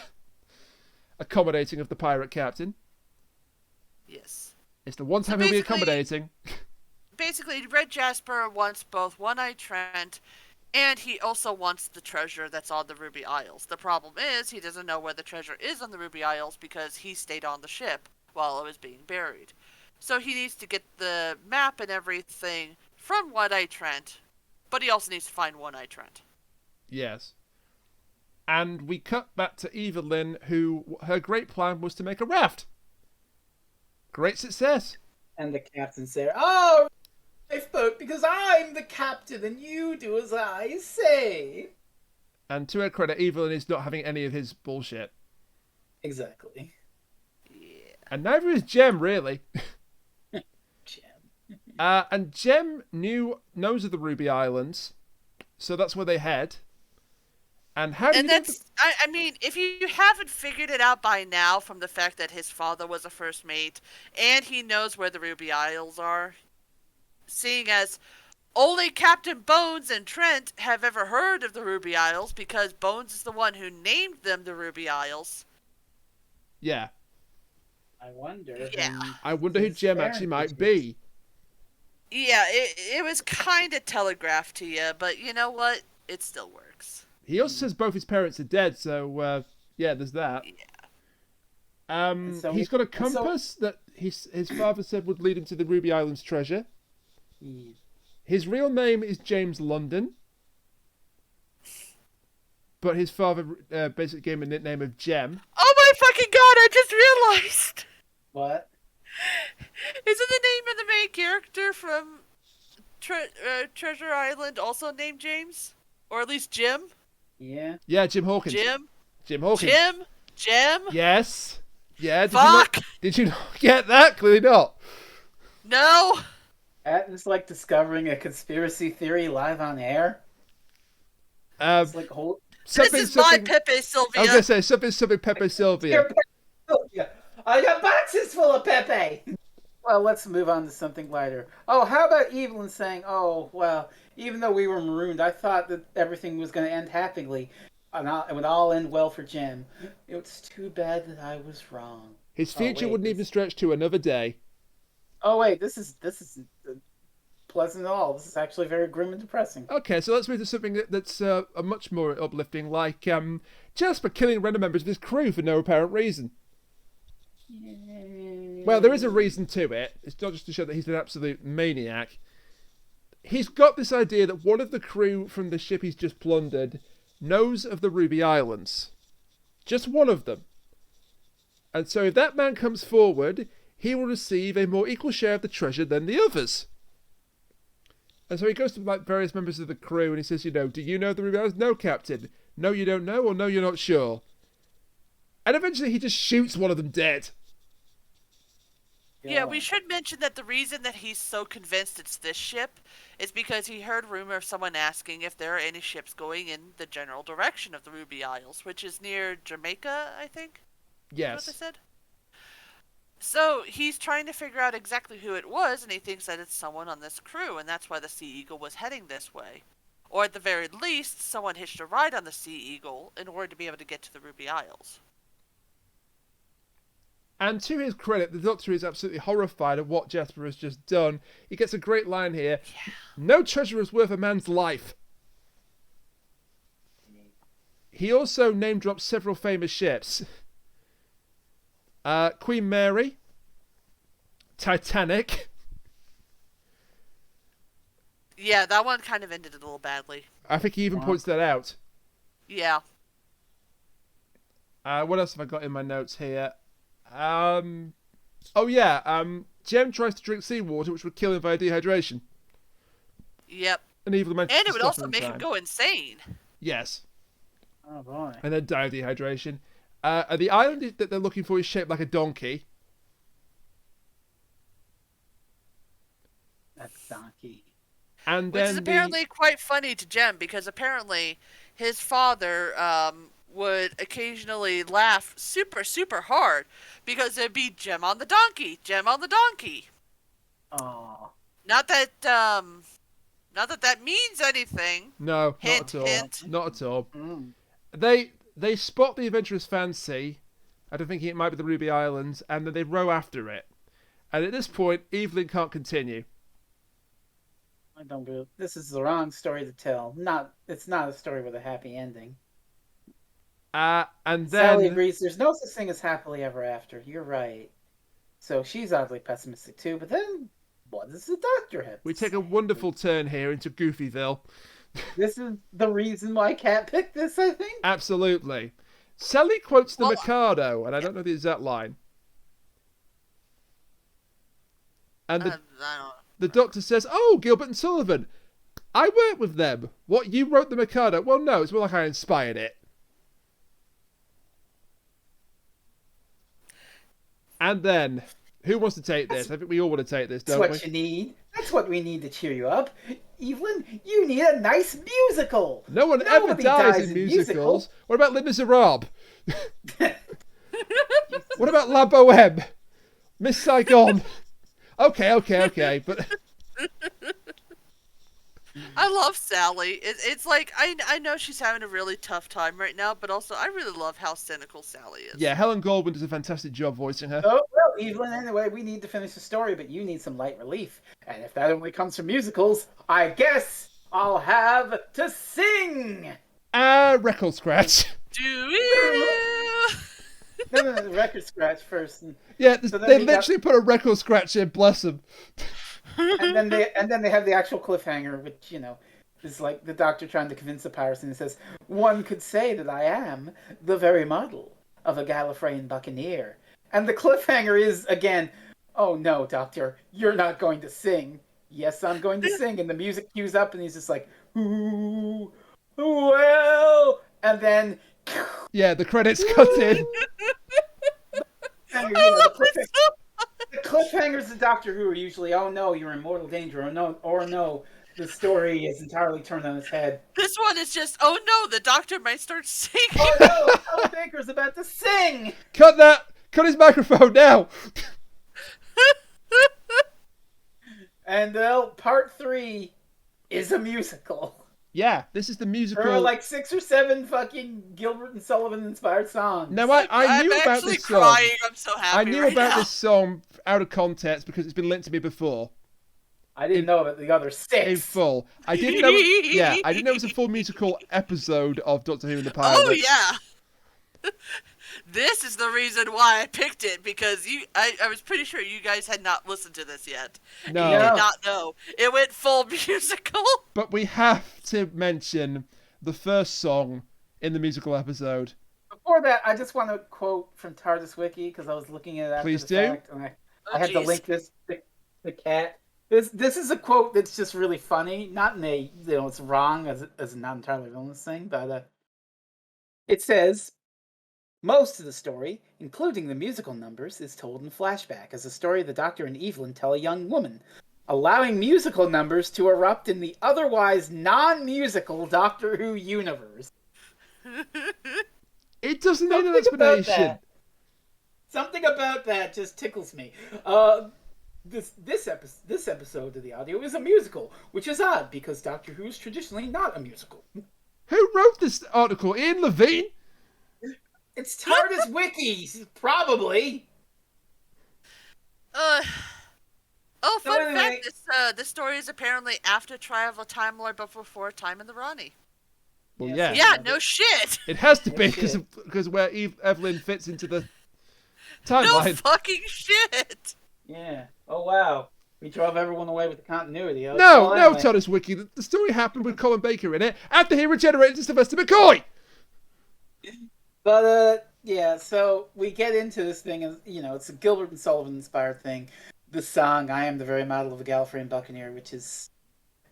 accommodating of the pirate captain. Yes. It's the one So time he'll be basically- accommodating. Basically, Red Jasper wants both One-Eyed Trent, and he also wants the treasure that's on the Ruby Isles. The problem is, he doesn't know where the treasure is on the Ruby Isles because he stayed on the ship while it was being buried. So he needs to get the map and everything from One-Eyed Trent, but he also needs to find One-Eyed Trent. Yes. And we cut back to Evelyn, who her great plan was to make a raft. Great success. And the captain said, "Oh, lifeboat, because I'm the captain and you do as I say." And to her credit, Evelyn is not having any of his bullshit. Exactly. Yeah. And neither is Jem, really. Jim. And Jem knows of the Ruby Islands, so that's where they head. And how do And you know that's, I mean, if you haven't figured it out by now from the fact that his father was a first mate, and he knows where the Ruby Isles are, seeing as only Captain Bones and Trent have ever heard of the Ruby Isles because Bones is the one who named them the Ruby Isles. Yeah. I wonder. Yeah. I wonder who his Jem parents actually was. might be. Yeah, it was kind of telegraphed to you, but you know what? It still works. He also says both his parents are dead, so yeah, there's that. So He's got a and so- compass that his father said would lead him to the Ruby Islands treasure. Yeah. His real name is James London, but his father basically gave him a nickname of Jem. Oh my fucking god, I just realized! What? Isn't the name of the main character from Treasure Island also named James? Or at least Jim? Yeah. Yeah, Jim Hawkins. Jim? Jim Hawkins. Jim? Yes. Yeah. Fuck! Did you not get that? Clearly not. No! That is like discovering a conspiracy theory live on air. It's like whole. This is my Pepe I was Sylvia! gonna say something Pepe Sylvia. I got boxes full of Pepe. Well, let's move on to something lighter. Oh, how about Evelyn saying, "Oh, well, even though we were marooned, I thought that everything was going to end happily, and it would all end well for Jem. It's too bad that I was wrong." His Oh, future wait, wouldn't this- even stretch to another day. Oh wait, this is pleasant at all. This is actually very grim and depressing. Okay, so let's move to something that's a much more uplifting, like Jasper killing random members of his crew for no apparent reason. Well, there is a reason to it. It's not just to show that he's an absolute maniac. He's got this idea that one of the crew from the ship he's just plundered knows of the Ruby Islands. Just one of them. And so if that man comes forward, he will receive a more equal share of the treasure than the others. And so he goes to like various members of the crew and he says, do you know the Ruby Islands? No, Captain. No, you don't know, or no, you're not sure. And eventually he just shoots one of them dead. Yeah, we should mention that the reason that he's so convinced it's this ship is because he heard rumor of someone asking if there are any ships going in the general direction of the Ruby Isles, which is near Jamaica, I think? Is that what they Yes. said? So he's trying to figure out exactly who it was, and he thinks that it's someone on this crew, and that's why the Sea Eagle was heading this way. Or at the very least, someone hitched a ride on the Sea Eagle in order to be able to get to the Ruby Isles. And to his credit, the Doctor is absolutely horrified at what Jasper has just done. He gets a great line here. No treasure is worth a man's life. He also name drops several famous ships. Queen Mary, Titanic. Yeah, that one kind of ended a little badly. I think he even points that out. Yeah. What else have I got in my notes here? Jem tries to drink seawater, which would kill him via dehydration. Yep. And Evelyn manages And to it would stop also in make him time. go insane. Yes. Oh boy. And then die of dehydration. The island that they're looking for is shaped like a donkey. That's donkey. And Which then is apparently quite funny to Jem, because apparently his father would occasionally laugh super, super hard because it'd be Gem on the donkey, Gem on the donkey. Oh. Not that that means anything. No, Hint, not at all. hint. Not at all. Mm. They spot the adventurous fancy. I don't think it might be the Ruby Islands, and then they row after it. And at this point, Evelyn can't continue. I don't believe this is the wrong story to tell. It's not a story with a happy ending. And then Sally agrees there's no such thing as happily ever after. You're right. So she's oddly pessimistic too, but then what does the doctor have? we to take a say? wonderful turn here into Goofyville. This is the reason why Cat picked this, I think. Absolutely. Sally quotes the Well, Mikado, and I don't know the exact line. And I don't. the doctor says, "Oh, Gilbert and Sullivan, I worked with them. What, you wrote the Mikado?" Well, no, it's more like I inspired it. And then, who wants to take this? I think we all want to take this, That's don't what we? you need. That's what we need to cheer you up. Evelyn, you need a nice musical. No one ever Nobody dies in musicals. What about Les Miserables? What about La Boheme? Miss Saigon? Okay, but I love Sally. It's like I know she's having a really tough time right now, but also I really love how cynical Sally is. yeah, Helen Goldwyn does a fantastic job voicing her. Oh, well, Evelyn, anyway, we need to finish the story, but you need some light relief. And if that only comes from musicals, I guess I'll have to sing. Record scratch. Do you? No, the record scratch first. Yeah, So then they we got- literally put a record scratch in, bless them. And then they have the actual cliffhanger, which, is like the doctor trying to convince the pirates, and it says, "One could say that I am the very model of a Gallifreyan buccaneer." And the cliffhanger is, again, "Oh no, Doctor, you're not going to sing." "Yes, I'm going to sing." And the music cues up, and he's just like, "Ooh, well," and then, Yeah, the credits cut in. and, the cliffhangers of Doctor Who are usually, "Oh no, you're in mortal danger," or no, the story is entirely turned on its head. This one is just, oh no, the doctor might start singing. "Oh no, Tom Baker's about to sing!" Cut that! Cut his microphone now! And part 3 is a musical. Yeah, this is the musical. There are like 6 or 7 fucking Gilbert and Sullivan inspired songs. Now, I I'm knew about actually this song. crying. I'm so happy. I knew right about now. this song out of context because it's been linked to me before. I didn't know about the other 6. In full. I didn't know. Yeah, I didn't know it was a full musical episode of Doctor Who and the Pirates. Oh yeah. This is the reason why I picked it, because I was pretty sure you guys had not listened to this yet. No. You No. did not know. It went full musical. But we have to mention the first song in the musical episode. Before that, I just want to quote from TARDIS Wiki, because I was looking at it after Please the do. fact, and I Oh, had to jeez. link this to the cat. This is a quote that's just really funny. Not in a, it's wrong as a not entirely villainous thing, but it says, "Most of the story, including the musical numbers, is told in flashback as a story the Doctor and Evelyn tell a young woman, allowing musical numbers to erupt in the otherwise non-musical Doctor Who universe." It doesn't need an Something about explanation. that. Something about that just tickles me. This episode of the audio is a musical, which is odd because Doctor Who is traditionally not a musical. Who wrote this article? Ian Levine? It's TARDIS Wiki, probably. Oh, So fun anyway- fact! This story is apparently after Trial of a Time Lord, but before Time in the Ronnie. Well, Yes. yeah. Yeah, no shit. It has to be No shit. because where Evelyn fits into the No timeline. fucking shit. Yeah. Oh wow. We drove everyone away with the continuity. No, Well, no, anyway. TARDIS Wiki. The story happened with Colin Baker in it after he regenerated to Sylvester McCoy. But yeah. So we get into this thing, and it's a Gilbert and Sullivan inspired thing. The song "I Am the Very Model of a Gallifreyan Buccaneer," which is,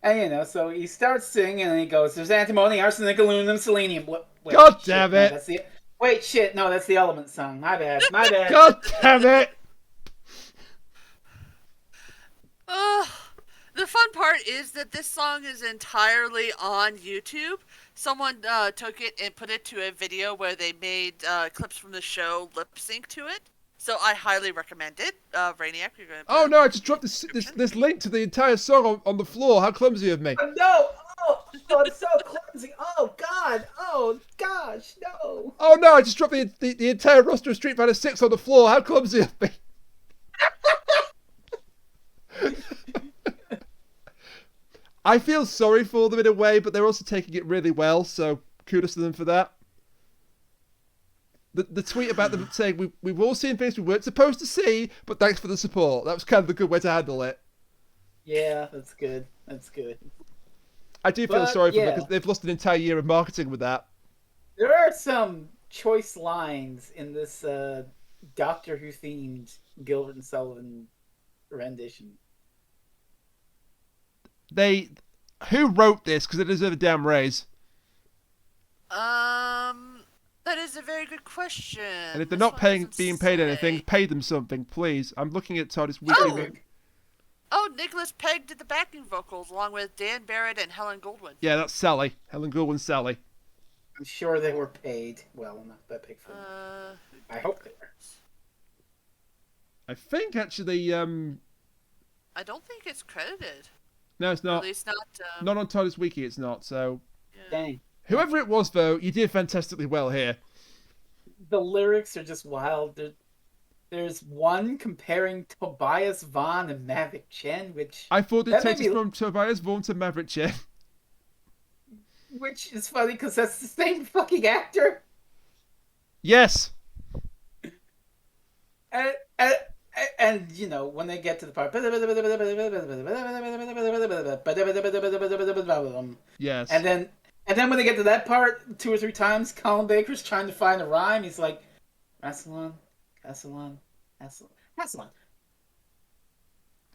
and so he starts singing, and he goes, "There's antimony, arsenic, aluminum, selenium." Wait, God shit, damn no, it. that's the wait, shit. No, that's the Element song. My bad. My bad. God damn it! The fun part is that this song is entirely on YouTube, someone took it and put it to a video where they made clips from the show lip sync to it. So I highly recommend it. Rainiac, you're going to. Oh no! I just dropped this link to the entire song on the floor. How clumsy of me! No! Oh, I'm so clumsy. Oh God! Oh gosh! No! Oh no! I just dropped the entire roster of Street Fighter 6 on the floor. How clumsy of me! I feel sorry for them in a way, but they're also taking it really well. So kudos to them for that. The tweet about them saying we've all seen things we weren't supposed to see, but thanks for the support. That was kind of a good way to handle it. Yeah, that's good. That's good. I do feel But, sorry for them yeah. because they've lost an entire year of marketing with that. There are some choice lines in this Doctor Who themed Gilbert and Sullivan rendition. Who wrote this? Because it deserves a damn raise. That is a very good question. And if they're This not one doesn't being paid say. anything, pay them something, please. I'm looking at Todd's weekly. Oh, Nicholas Pegg did the backing vocals along with Dan Barrett and Helen Goldwyn. Yeah, that's Sally. Helen Goldwyn, Sally. I'm sure they were paid well enough that big for them. I hope they were. I think actually, I don't think it's credited. no, it's At not. least not. Not on Todd's wiki, it's not. So, Yeah. Dang. whoever it was, though, you did fantastically well here. The lyrics are just wild. There's one comparing Tobias Vaughn and Mavic Chen, which I thought it That takes made us me- from Tobias Vaughn to Maverick Chen. is funny because that's the same fucking actor. Yes. And you know, when they get to the part, Yes. and then when they get to that part, 2 or 3 times, Colin Baker's trying to find a rhyme. He's like, Rassilon, Rassilon, Rassilon.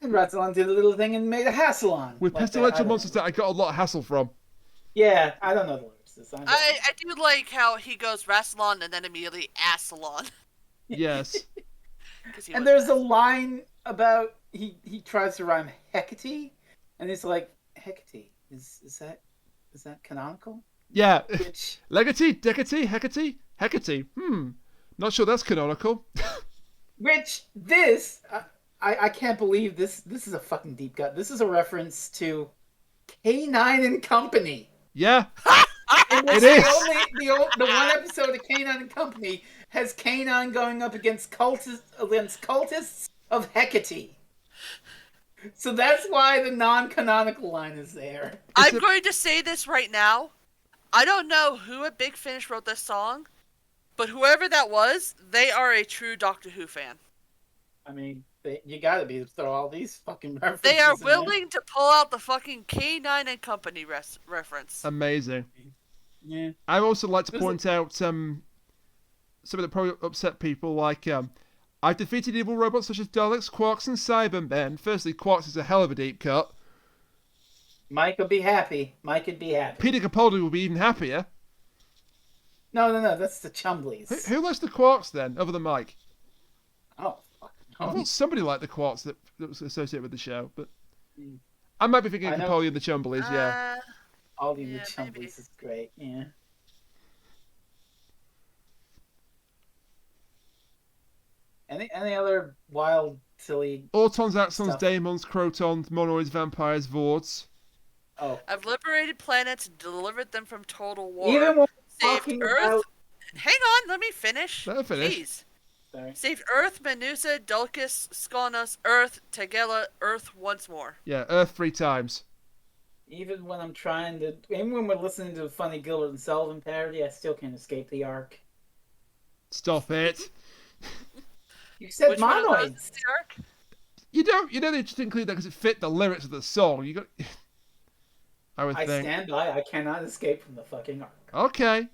And Rassilon did a little thing and made a Hassilon. With like that. I pestilential don't monsters know. that I got a lot of hassle from. Yeah, I don't know the lyrics. I do like how he goes Rassilon and then immediately Assalon. Yes. And there's a line about he tries to rhyme Hecate, and he's like, Hecate, is that canonical? Yeah. Which Legate, Decate, Hecate, Hecate. Not sure that's canonical. this I can't believe this is a fucking deep cut. This is a reference to K9 and Company. Yeah. In which It is. the one episode of K9 and Company has K9 going up against cultists of Hecate. So that's why the non-canonical line is there. I'm going to say this right now. I don't know who at Big Finish wrote this song, but whoever that was, they are a true Doctor Who fan. I mean, you gotta be to throw all these fucking references. They are in there. willing to pull out the fucking K9 and Company reference. Amazing. Yeah. I also like to There's point out some of the probably upset people, like I've defeated evil robots such as Daleks, Quarks, and Cybermen. Firstly, Quarks is a hell of a deep cut. Mike would be happy. Mike would be happy. Peter Capaldi will be even happier. No, that's the Chumbleys. Who likes the Quarks then, other than Mike? Oh, fuck. I No. thought somebody liked the Quarks that was associated with the show, but I might be thinking I know. Capaldi and the Chumblies, yeah. All the Yeah, Chumblies maybe. is great. Yeah. Any other wild, silly? Autons, Axons, Stuff. Daemons, Crotons, Monoids, Vampires, Vords. Oh, I've liberated planets and delivered them from total war. even when we're Saved talking Earth. about. Hang on, let me finish. Let her finish. Please. Sorry. Saved Earth, Menusa, Dulcus, Skonos, Earth, Tegela, Earth once more. Yeah, Earth 3 times. Even when I'm trying to, even when we're listening to a funny Gilbert and Sullivan parody, I still can't escape the arc. Stop it. You said Which one of those monoids. is the arc? You know they just include that because it fit the lyrics of the song. You got. I would I think. stand by. I cannot escape from the fucking arc. Okay.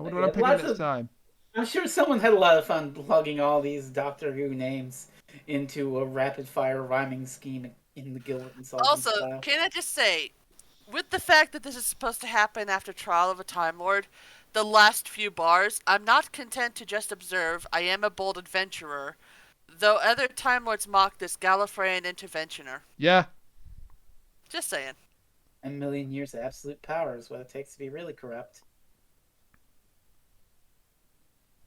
I wonder what I'm Yeah, picking lots next of- time. I'm sure someone had a lot of fun plugging all these Doctor Who names into a rapid fire rhyming scheme in the Gilbert and Sullivan Also, style. can I just say, with the fact that this is supposed to happen after Trial of a Time Lord, the last few bars, I'm not content to just observe, I am a bold adventurer, though other Time Lords mock this Gallifreyan interventioner. Yeah. Just saying. A million years of absolute power is what it takes to be really corrupt.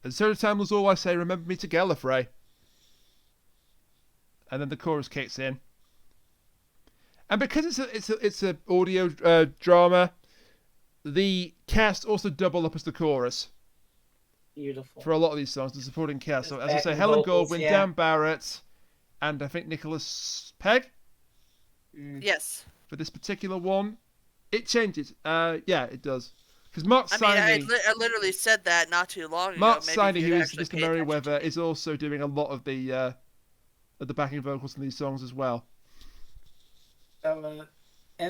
And so time was all I say, remember me to Gallifrey. And then the chorus kicks in. And because it's a audio drama, the cast also double up as the chorus Beautiful. for a lot of these songs, the supporting cast. So as I Backing say, Helen vocals, Goldwyn, yeah. Dan Barrett, and I think Nicholas Pegg Yes. for this particular one. It changes. Yeah, it does. Because Mark I mean, Siney, I literally said that not too long ago. Mark Maybe if Siney, you'd who is actually Mr. paid attention Merriweather, to is also doing a lot of the backing vocals in these songs as well. Any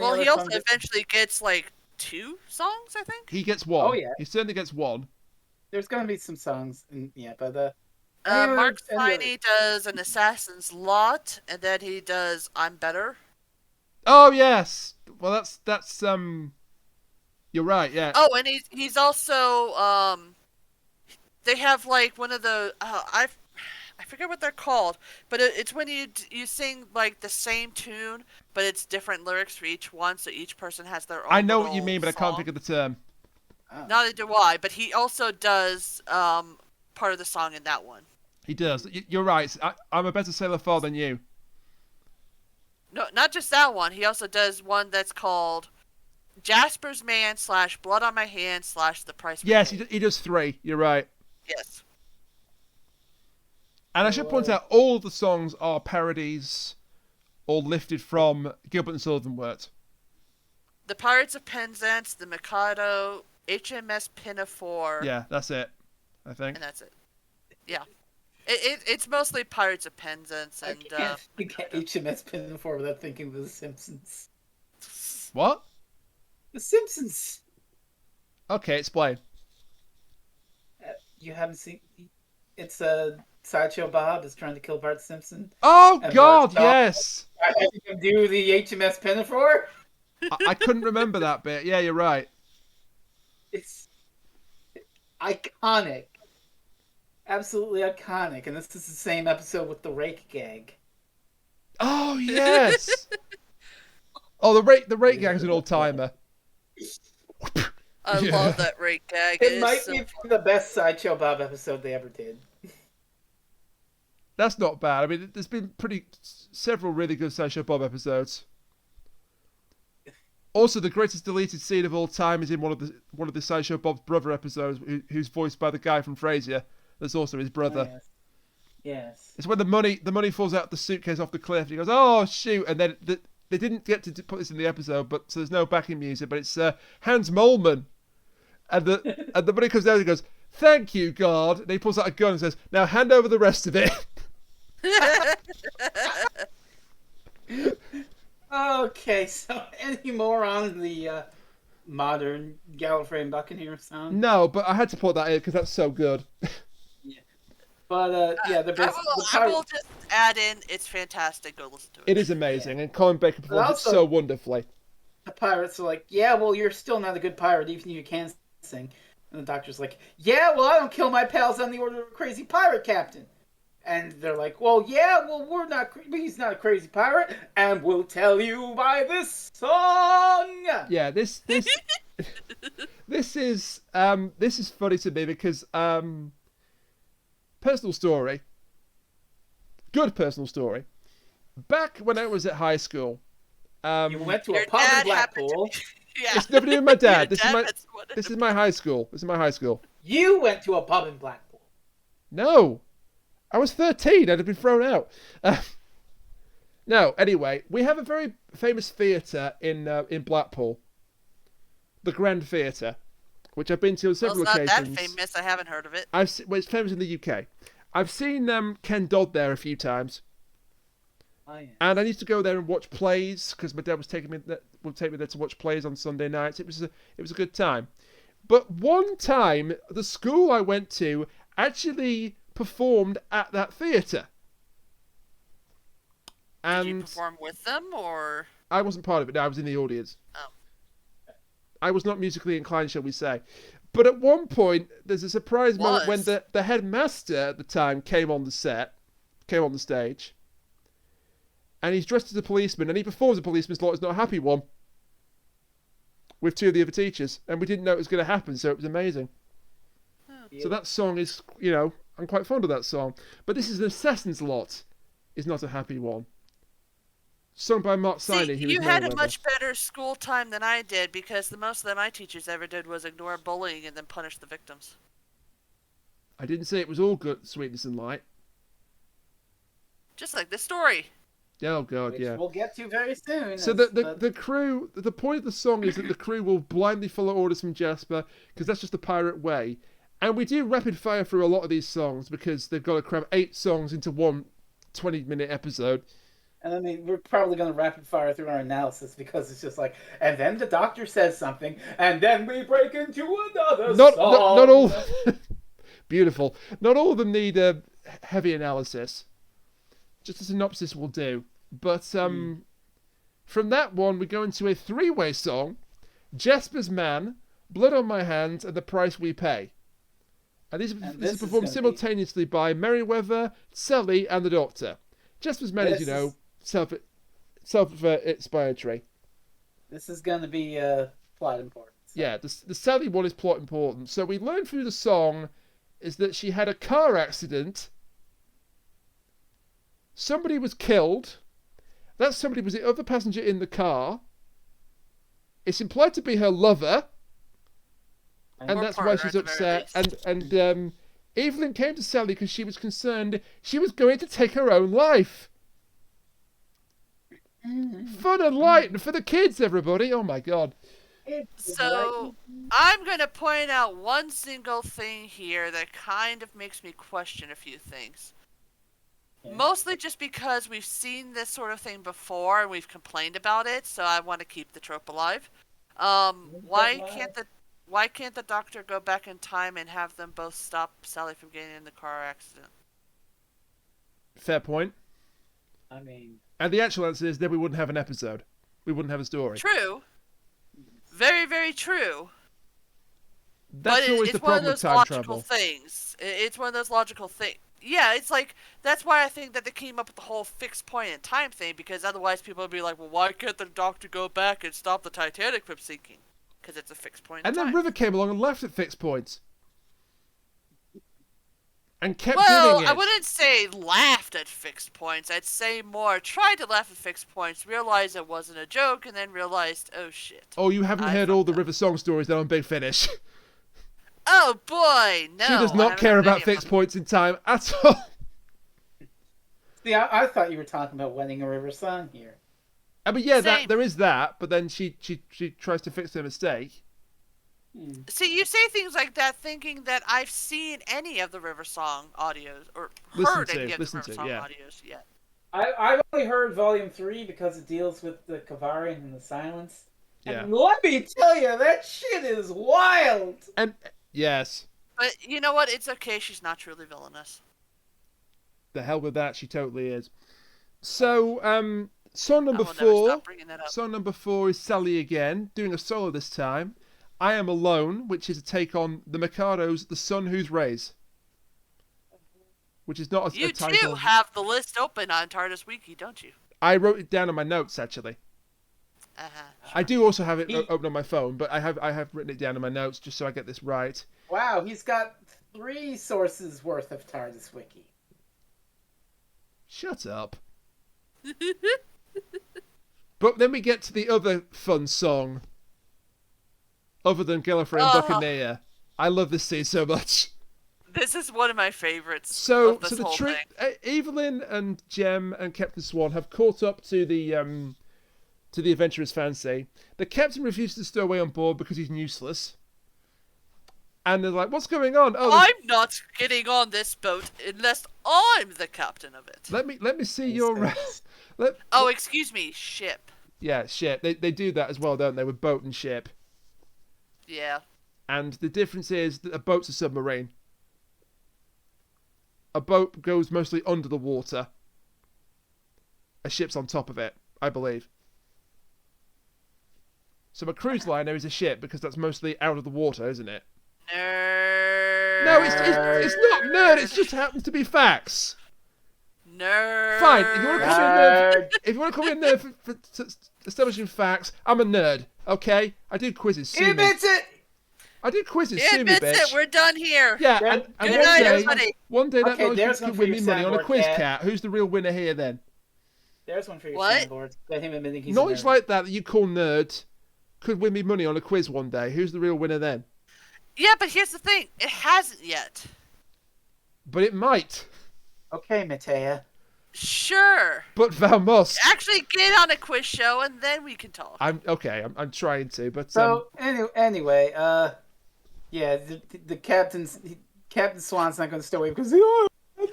Well, other he also songs that- eventually gets like 2 songs, I think. He gets one. Oh, yeah. He certainly gets one. There's gonna be some songs, but any Mark other- any other- Siney does an Assassin's Lot, and then he does I'm Better. Oh yes. Well, that's You're right. Yeah. Oh, and he's also they have like one of the I forget what they're called, but it's when you sing like the same tune, but it's different lyrics for each one, so each person has their own. I know what you little mean, but I can't song. think of the term. Oh. Neither do I, but he also does part of the song in that one. He does. You're right. I'm a better sailor far than you. No, not just that one. He also does one that's called Jasper's Man / Blood on My Hands / The Price. We Yes, Paid. he does 3. You're right. Yes. And I should point out, all of the songs are parodies or lifted from Gilbert and Sullivan works. The Pirates of Penzance, The Mikado, HMS Pinafore, Yeah, that's it. I think. and that's it. Yeah. It's mostly Pirates of Penzance I and can't think of HMS Pinafore without thinking of The Simpsons. What? The Simpsons. Okay, explain. You haven't seen? It's Sideshow Bob is trying to kill Bart Simpson. Oh And God, Bart yes. I had to do the HMS Pinafore. I couldn't remember that bit. Yeah, you're right. It's iconic. Absolutely iconic. And this is the same episode with the rake gag. Oh yes. Oh, the rate gag's an old timer. I Yeah. love that rate gag. It is might so be the best Sideshow Bob episode they ever did. That's not bad. I mean, there's been several really good Sideshow Bob episodes. Also, the greatest deleted scene of all time is in one of the Sideshow Bob's brother episodes, who's voiced by the guy from Frasier. That's also his brother. Oh, yes. Yes. It's when the money falls out the suitcase off the cliff. And he goes, "Oh shoot!" And then they didn't get to put this in the episode, but so there's no backing music. But it's Hans Moleman, and the money comes down and he goes, "Thank you, God." And he pulls out a gun and says, "Now hand over the rest of it." Okay, so any more on the modern Gallifrey and Buccaneer song? No, but I had to put that in because that's so good. But yeah, the best. I will just add in, it's fantastic. Go listen to it. It is amazing, and Colin Baker performs it also- so wonderfully. The pirates are like, yeah, well, you're still not a good pirate, even if you can sing. And the doctor's like, yeah, well, I don't kill my pals on the order of a crazy pirate captain. And they're like, well, yeah, well, he's not a crazy pirate, and we'll tell you by this song. Yeah, this this is funny to me because personal story, good personal story. Back when I was at high school, You went to Your a pub dad in happened to Blackpool. be- Yeah. it's nothing to do with my dad. Your This dad is my was one of this is my high school. This is my high school. You went to a pub in Blackpool. No, I was 13. I'd have been thrown out. No, anyway, we have a very famous theatre in Blackpool, the Grand Theatre, which I've been to on Well, several it's not occasions. that famous. I haven't heard of it. Well, it's famous in the UK. I've seen Ken Dodd there a few times, Oh, yeah. and I used to go there and watch plays because my dad would take me there to watch plays on Sunday nights. It was a good time. But one time, the school I went to actually performed at that theatre. Did you And perform with them, or I wasn't part of it. No, I was in the audience. Oh. I was not musically inclined, shall we say. But at one point, there's a surprise moment when Was. the headmaster at the time came on the stage. And he's dressed as a policeman, and he performs a policeman's lot. It's not a happy one. with 2 of the other teachers, and we didn't know it was going to happen, so it was amazing. So that song is, I'm quite fond of that song. But this is an Assassin's Lot, is not a happy one. Sung by Mark See, Siney, who you is had a Merriweather. much better school time than I did because the most that my teachers ever did was ignore bullying and then punish the victims. I didn't say it was all good, sweetness and light. Just like this story. Oh God, Which yeah. we'll get to very soon. So the crew, the point of the song is that the crew will blindly follow orders from Jasper because that's just the pirate way. And we do rapid fire through a lot of these songs because they've got to cram 8 songs into one 20-minute episode. And I mean, we're probably going to rapid fire through our analysis because it's just like, and then the doctor says something, and then we break into another Not song. all. Beautiful. Not all of them need a heavy analysis. Just a synopsis will do. But from that one, we go into a 3-way song: Jasper's Man, Blood on My Hands, and The Price We Pay. And this is performed simultaneously by Merriweather, Sally, and the Doctor. Jasper's Man is, self-explanatory. This is going to be plot important. So. Yeah, the Sally one is plot important. So we learn through the song is that she had a car accident. Somebody was killed. That somebody was the other passenger in the car. It's implied to be her lover. And that's why she's upset. And Evelyn came to Sally because she was concerned she was going to take her own life. Fun and light for the kids, everybody. Oh my God. So, I'm going to point out one single thing here that kind of makes me question a few things. Yeah. Mostly just because we've seen this sort of thing before and we've complained about it, so I want to keep the trope alive. Why can't the doctor go back in time and have them both stop Sally from getting in the car accident? Fair point. I mean... And the actual answer is then we wouldn't have an episode. We wouldn't have a story. True. Very, very true. That's always the problem with time travel. It's one of those logical things. Yeah, it's like, that's why I think that they came up with the whole fixed point in time thing, because otherwise people would be like, well, why can't the doctor go back and stop the Titanic from sinking? Because it's a fixed point in time. And then River came along and left at fixed points. And kept doing it. I wouldn't say laughed at fixed points. I'd say more tried to laugh at fixed points, realized it wasn't a joke, and then realized, oh shit. Oh, you haven't heard all the River song stories then on Big Finish. Oh boy, no. She does not care about fixed points in time at all. See, I thought you were talking about Wedding a River Song here. I mean, yeah, there is that, but then she tries to fix her mistake. See, you say things like that thinking that I've seen any of the River Song audios, or heard any of the River Song audios yet. I've only heard Volume 3 because it deals with the Kavarian and the Silence. Yeah. And let me tell you, that shit is wild! And, yes. But you know what? It's okay, she's not truly villainous. The hell with that, she totally is. So, song number 4. Song number 4 is Sally again, doing a solo this time. I Am Alone, which is a take on the Mikado's The Sun Whose Rays. Which is not a title. You too have the list open on TARDIS Wiki, don't you? I wrote it down on my notes, actually. Sure. I do also have it open on my phone, but I have written it down in my notes just so I get this right. Wow, he's got 3 sources worth of TARDIS Wiki. Shut up. But then we get to the other fun song. Other than Gallifrey and Buccaneer. I love this scene so much. This is one of my favorites. So of this the whole thing. Evelyn and Jem and Captain Swan have caught up to the adventurer's fancy. The captain refuses to stow away on board because he's useless. And they're like, "What's going on?" Oh, I'm not getting on this boat unless I'm the captain of it. Let me see your. Excuse me, ship. Yeah, ship. They do that as well, don't they? With boat and ship. Yeah. And the difference is that a boat's a submarine. A boat goes mostly under the water. A ship's on top of it, I believe. So a cruise liner is a ship because that's mostly out of the water, isn't it? Nerd. No, it's not nerd. It just happens to be facts. Nerd. Fine. If you want to call me a nerd for establishing facts, I'm a nerd. Okay, I do quizzes. He Sue me. admits it. I do quizzes. He Sue me, admits bitch. it. We're done here. Yeah, There- and Good there's- night, one day, everybody. one day that Okay, knowledge there's could one for win your me money on a soundboard, quiz Cat. cat. Who's the real winner here then? There's one for your What? soundboard. Let him admitting he's Knowledge a nerd. like that you call nerd could win me money on a quiz one day. Who's the real winner then? Yeah, but here's the thing. It hasn't yet. But it might. Okay, Matea. Sure. But thou must. Actually, get on a quiz show and then we can talk. I'm okay. I'm trying to, but So anyway, yeah, the Captain Swan's not going to stay away because I'm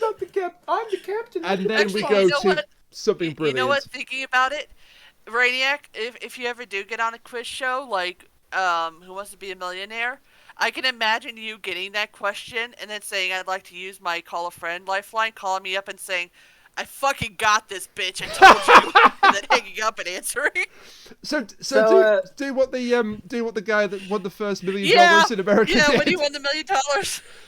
not the captain. I'm the captain. and then Actually, we go you know to what? something You brilliant. know what? Thinking about it, Rainiac, if you ever do get on a quiz show like Who Wants to Be a Millionaire, I can imagine you getting that question and then saying, "I'd like to use my call a friend lifeline," calling me up and saying, "I fucking got this, bitch! I told you," and then hanging up and answering. So So, do what the guy that won the first $1 million Yeah, in America yeah. did. When you won the $1 million.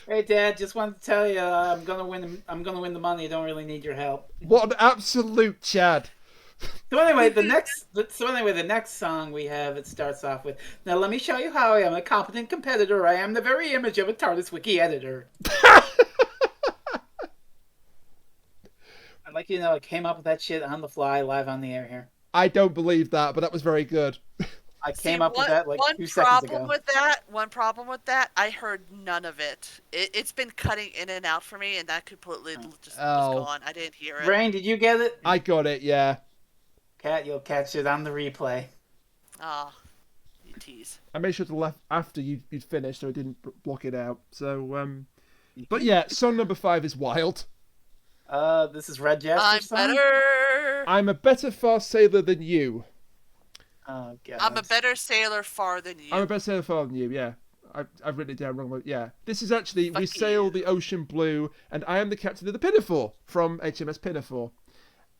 Hey, Dad, just wanted to tell you, I'm gonna win. I'm gonna win the money. I don't really need your help. What an absolute Chad. So anyway, the next song we have, it starts off with, "Now let me show you how I am a competent competitor. I am the very image of a TARDIS wiki editor." I'd like you to know I came up with that shit on the fly, live on the air here. I don't believe that, but that was very good. I came up with that like one 2 seconds ago. One problem with that, I heard none of it. It's been cutting in and out for me, and that completely just was gone. I didn't hear it. Rain, did you get it? I got it, yeah. Cat, you'll catch it on the replay. Ah, you tease. I made sure to left after you'd finished, so I didn't block it out. So, but yeah, song number 5 is wild. This is Red I'm Jasper's song? better. I'm a better far sailor than you. Oh, God. I'm a better sailor far than you. I'm a better sailor far than you, yeah. I've written it down wrong, but yeah. This is actually, Fuck we sail you. the ocean blue, and I am the captain of the Pinafore from HMS Pinafore.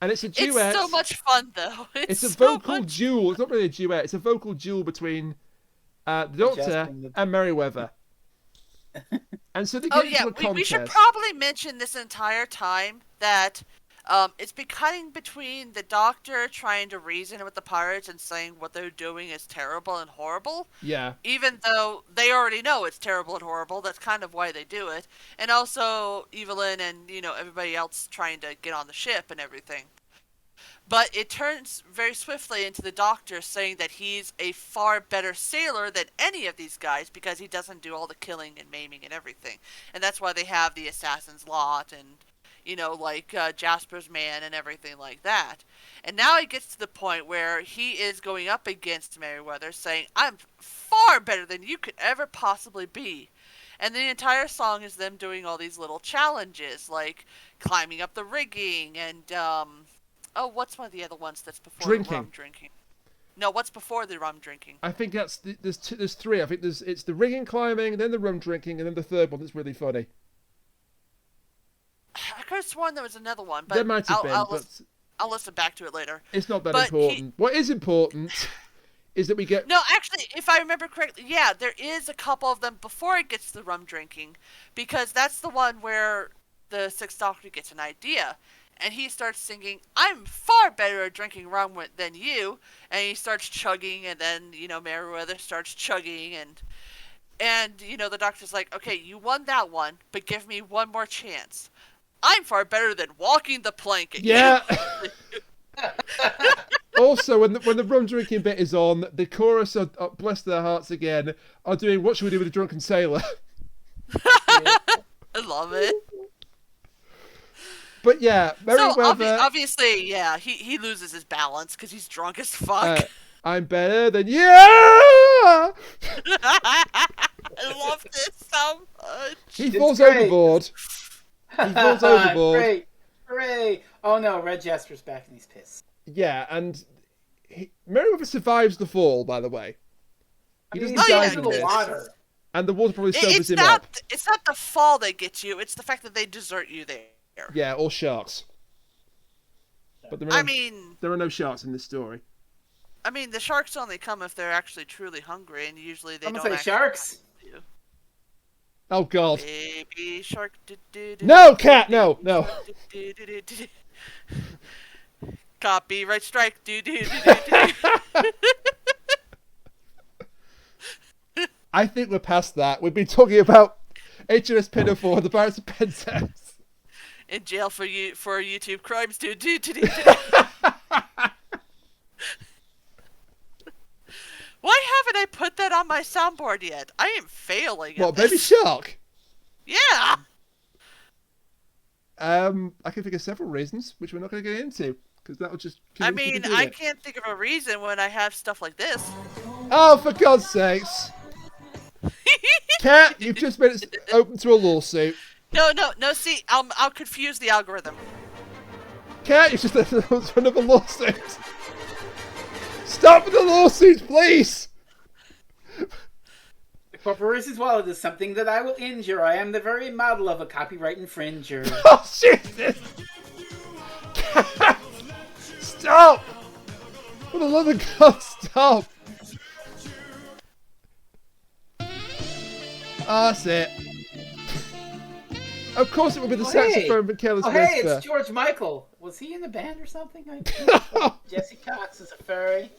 And it's a duet. It's so much fun, though. It's a so vocal much- duel. It's not really a duet. It's a vocal duel between the Doctor Adjusting the- and Merryweather. And so they Oh get yeah, into a contest. we should probably mention this entire time that it's been cutting between the Doctor trying to reason with the pirates and saying what they're doing is terrible and horrible, Yeah. even though they already know it's terrible and horrible. That's kind of why they do it. And also Evelyn and everybody else trying to get on the ship and everything. But it turns very swiftly into the Doctor saying that he's a far better sailor than any of these guys because he doesn't do all the killing and maiming and everything. And that's why they have the Assassin's Lot and, Jasper's Man and everything like that. And now he gets to the point where he is going up against Merryweather saying, "I'm far better than you could ever possibly be." And the entire song is them doing all these little challenges, like climbing up the rigging and, what's one of the other ones that's before Drinking. the rum drinking? No, what's before the rum drinking? I think there's 3. I think it's the rigging climbing, then the rum drinking, and then the third one that's really funny. I could have sworn there was another one, but There might have been, I'll but listen back to it later. it's not that But important. What is important is that we get No, actually, if I remember correctly, yeah, there is a couple of them before it gets to the rum drinking, because that's the one where the Sixth Doctor gets an idea, and he starts singing, "I'm far better at drinking rum than you," and he starts chugging, and then, Merryweather starts chugging, and the Doctor's like, "Okay, you won that one, but give me one more chance. I'm far better than walking the plank again." Yeah. Also, when the rum drinking bit is on, the chorus are bless their hearts again, are doing "What Should We Do with a Drunken Sailor?" I love it. But yeah, So, Merryweather, obviously, yeah, he loses his balance because he's drunk as fuck. I'm better than you. I love this so much. He It's falls great. overboard. He falls overboard. Great. Hooray. Oh no, Red Jasper's back and he's pissed. Yeah, and Merryweather survives the fall, by the way. He doesn't Oh, die yeah, from the this. water. And the water probably sobers It's him up. not the fall that gets you. It's the fact that they desert you there. Yeah, or sharks. But there are, I no, mean, there are no sharks in this story. the sharks only come if they're actually truly hungry, and usually they I'm don't. gonna say actually sharks. come to you. Oh, God. Baby shark. No, cat, no, no. Copyright strike. I think we're past that. We've been talking about HMS Pinafore, the Pirates of Penzance. In jail for YouTube crimes, dude. Why haven't I put that on my soundboard yet? I am failing at What, Baby this. Shark? Yeah. I can think of several reasons, which we're not going to get into, because that will just... I convince you mean, to do I it. can't think of a reason when I have stuff like this. Oh, for God's sakes! Cat, you've just made it open to a lawsuit. No. See, I'll confuse the algorithm. Cat, you've just left it open to another lawsuit. Stop with the lawsuits, please! Corporations Wallet is something that I will injure. I am the very model of a copyright infringer. Oh, Jesus! Cat! Stop! For the love of God, stop! Oh, that's it. Of course it will be the saxophone from Careless Oh, hey, Whisper. it's George Michael. Was he in the band or something? Jesse Cox is a furry.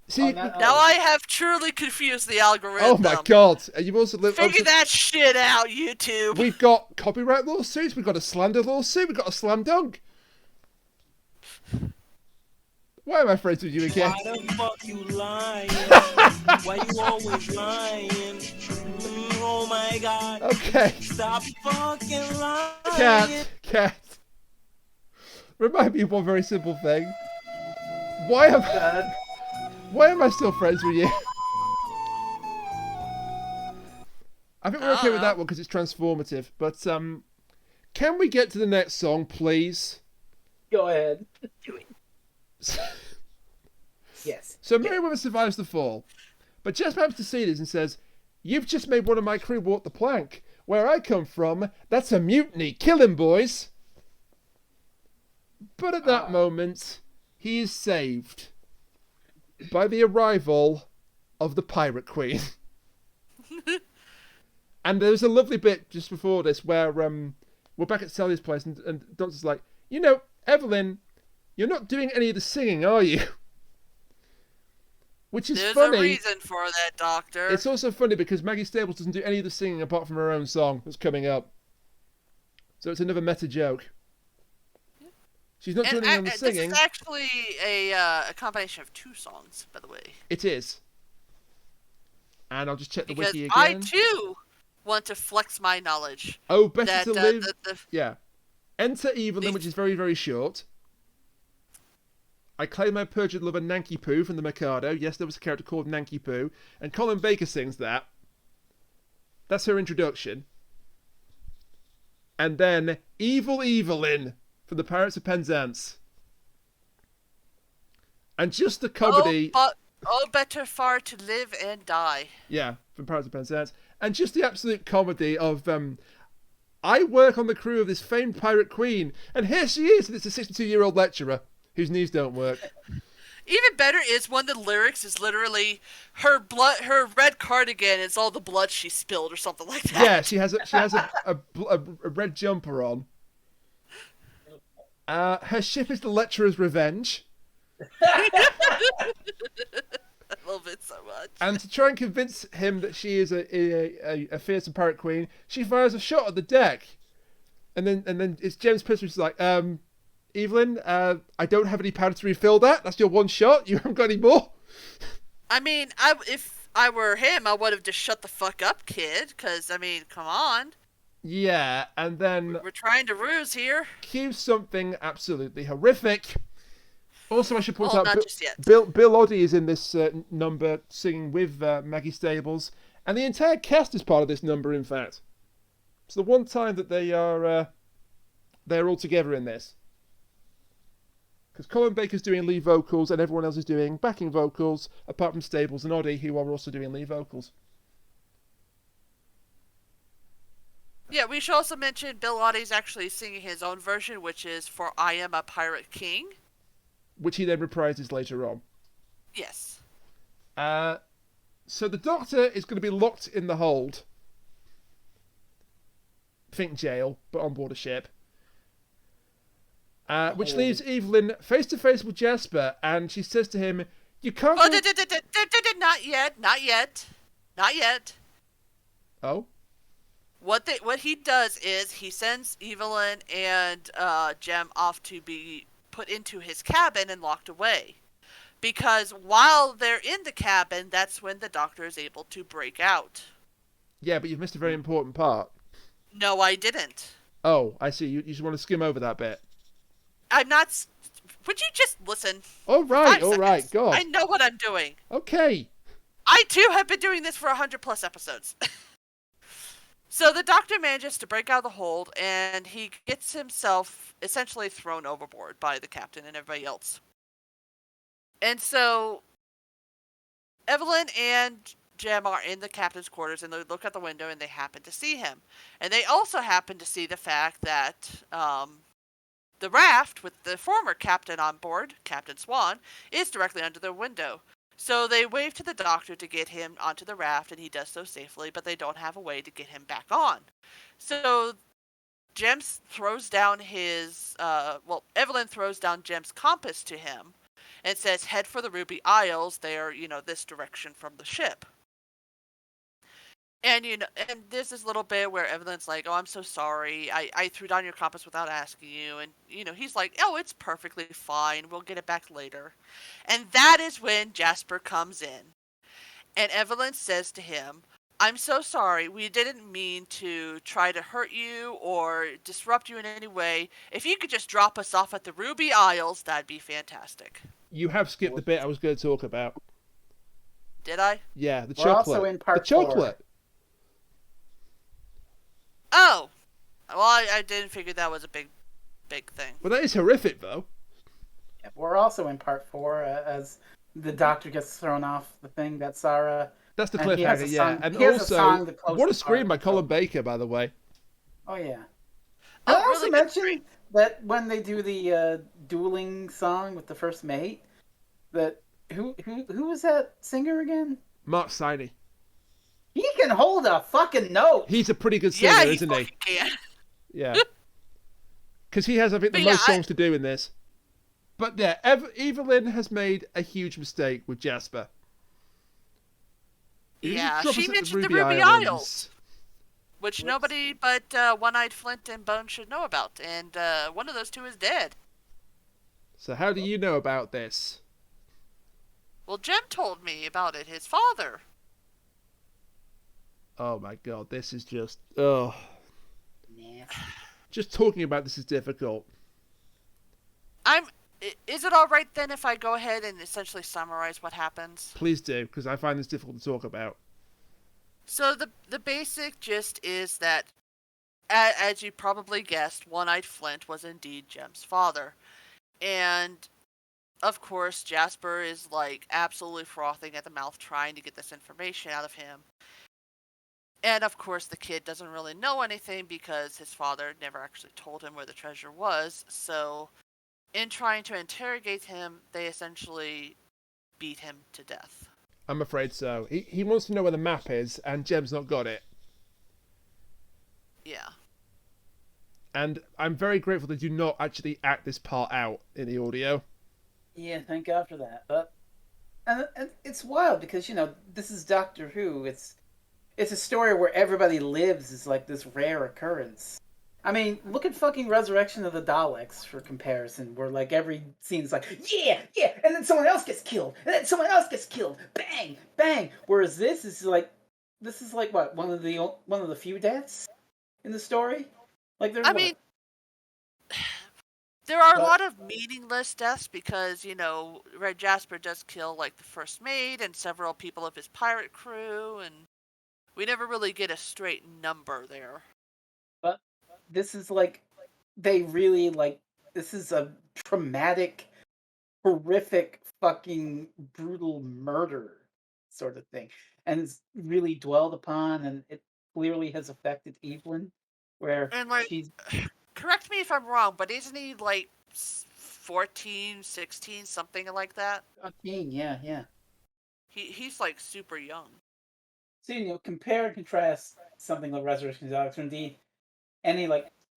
See, no. Now I have truly confused the algorithm. oh my God! And you've also lived. Figure that shit out, YouTube. We've got copyright lawsuits. We've got a slander lawsuit. We've got a slam dunk. Why am I friends with you again? Why the fuck you lying? Why you always lying? Oh my God. Okay, Stop fucking lying. cat. Remind me of one very simple thing. Why am I still friends with you? I think we're okay with that one because it's transformative. But can we get to the next song, please? Go ahead. Do it. Yes. So Merryweather survives the fall, but Jasper happens to see this and says, "You've just made one of my crew walk the plank. Where I come from, that's a mutiny. Kill him, boys." But at that moment, he is saved by the arrival of the Pirate Queen. And there's a lovely bit just before this where we're back at Sally's place and Doctor's like, "You know, Evelyn, you're not doing any of the singing, are you?" Which is There's funny. a reason for that, Doctor. It's also funny because Maggie Stables doesn't do any of the singing apart from her own song that's coming up. So it's another meta joke. She's not doing any of the singing. This is actually a combination of two songs, by the way. It is. And I'll just check the Because wiki I, again. too, want to flex my knowledge. Oh, better That, to live. the Yeah. Enter Evelyn, which is very, very short. I claim my perjured lover Nanky Poo from the Mikado. Yes, there was a character called Nanky Poo. And Colin Baker sings that. That's her introduction. And then Evil Evelyn from the Pirates of Penzance. And just the comedy... better far to live and die. Yeah, from Pirates of Penzance. And just the absolute comedy of... I work on the crew of this famed pirate queen, and here she is, and it's a 62-year-old lecturer whose knees don't work. Even better is when the lyrics is literally her red cardigan is all the blood she spilled or something like that. Yeah, she has a red jumper on. Her ship is the lecturer's revenge. I love it so much. And to try and convince him that she is a fearsome pirate queen, she fires a shot at the deck. And then it's James Pierce who's like, Evelyn, I don't have any powder to refill that. That's your one shot. You haven't got any more. I mean, if I were him, I would have just shut the fuck up, kid. Because, I mean, come on. Yeah, and then We're trying to ruse here. cue something absolutely horrific. Also, I should point out, not just yet. Bill Oddie is in this number singing with Maggie Stables, and the entire cast is part of this number. In fact, it's the one time that they're all together in this. Because Colin Baker's doing lead vocals, and everyone else is doing backing vocals, apart from Stables and Oddie, who are also doing lead vocals. Yeah, we should also mention Bill Oddie's actually singing his own version, which is for I Am a Pirate King. Which he then reprises later on. Yes. So the Doctor is going to be locked in the hold. Think jail, but on board a ship. Which leaves Evelyn face to face with Jasper, and she says to him, "You can't." Oh, go-" not yet, not yet. Not yet. Oh, What he does is he sends Evelyn and Jem off to be put into his cabin and locked away. Because while they're in the cabin, that's when the Doctor is able to break out. yeah, but you've missed a very important part. No, I didn't. Oh, I see. You just want to skim over that bit. I'm not. Would you just listen? All right, all right, God. God. I know what I'm doing. Okay. I too have been doing this for 100+ episodes. So the Doctor manages to break out of the hold, and he gets himself essentially thrown overboard by the captain and everybody else. And so Evelyn and Jem are in the captain's quarters, and they look out the window, and they happen to see him. And they also happen to see the fact that the raft with the former captain on board, Captain Swan, is directly under their window. So they wave to the Doctor to get him onto the raft, and he does so safely, but they don't have a way to get him back on. So Jem throws down his, Evelyn throws down Jem's compass to him and says, head for the Ruby Isles. They are, this direction from the ship. And, and there's this little bit where Evelyn's like, oh, I'm so sorry. I threw down your compass without asking you. And, he's like, oh, it's perfectly fine. We'll get it back later. And that is when Jasper comes in. And Evelyn says to him, I'm so sorry. We didn't mean to try to hurt you or disrupt you in any way. If you could just drop us off at the Ruby Isles, that'd be fantastic. You have skipped the bit I was going to talk about. Did I? Yeah, the We're chocolate. also in part the chocolate. Oh. Well, I didn't figure that was a big thing. Well, that is horrific, though. Yeah, we're also in part 4 as the Doctor gets thrown off the thing that Sarah. That's the And he has cliffhanger, a yeah. song- And he has a also, song that closes what a the scream by part. Colin Baker, by the way. Oh yeah. Oh, Did I also really good mention scream. that when they do the dueling song with the first mate, that who was that singer again? Mark Siney. He can hold a fucking note. He's a pretty good singer, Yeah, he isn't he? fucking can. Yeah. Because he has, I think, the But yeah, most songs to do in this. But yeah, Evelyn has made a huge mistake with Jasper. He Yeah, dropped she us at mentioned the Ruby Isles. Which nobody but One-Eyed Flint and Bone should know about. And one of those two is dead. So how do you know about this? Well, Jem told me about it, his father. Oh my god, this is just... Oh. Nah. Just talking about this is difficult. Is it alright then if I go ahead and essentially summarize what happens? Please do, because I find this difficult to talk about. So the basic gist is that, as you probably guessed, One-Eyed Flint was indeed Jem's father. And, of course, Jasper is, absolutely frothing at the mouth trying to get this information out of him. And, of course, the kid doesn't really know anything because his father never actually told him where the treasure was. So, in trying to interrogate him, they essentially beat him to death. I'm afraid so. He wants to know where the map is, and Jem's not got it. Yeah. And I'm very grateful they do not actually act this part out in the audio. Yeah, thank God for that. But and it's wild because this is Doctor Who. It's a story where everybody lives is like this rare occurrence. I mean, look at fucking Resurrection of the Daleks for comparison, where every scene's like, yeah, and then someone else gets killed, and then someone else gets killed, bang, bang. Whereas this is like what, one of the few deaths in the story. I mean, there are a lot of meaningless deaths because, Red Jasper does kill, the first mate and several people of his pirate crew, and we never really get a straight number there. But this is they really this is a traumatic, horrific, fucking brutal murder sort of thing. And it's really dwelled upon, and it clearly has affected Evelyn, where And, she's... correct me if I'm wrong, but isn't he, 14, 16, something like that? Yeah. He's, super young. So, compare and contrast something like Resurrection of the Daleks, or indeed any,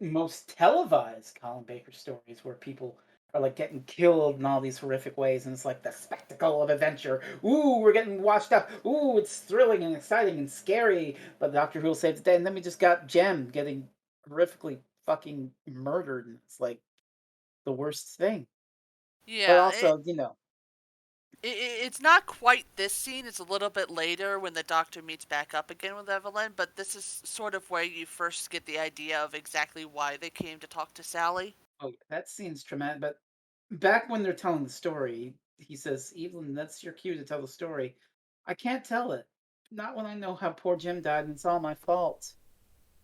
most televised Colin Baker stories where people are like getting killed in all these horrific ways, and it's like the spectacle of adventure. Ooh, we're getting washed up. Ooh, it's thrilling and exciting and scary. But Doctor Who will save the day, and then we just got Jem getting horrifically fucking murdered, and it's like the worst thing. But Yeah, also, it's not quite this scene. It's a little bit later when the Doctor meets back up again with Evelyn, but this is sort of where you first get the idea of exactly why they came to talk to Sally. oh, that scene's traumatic. But back when they're telling the story, he says, "Evelyn, that's your cue to tell the story." I can't tell it. Not when I know how poor Jim died, and it's all my fault.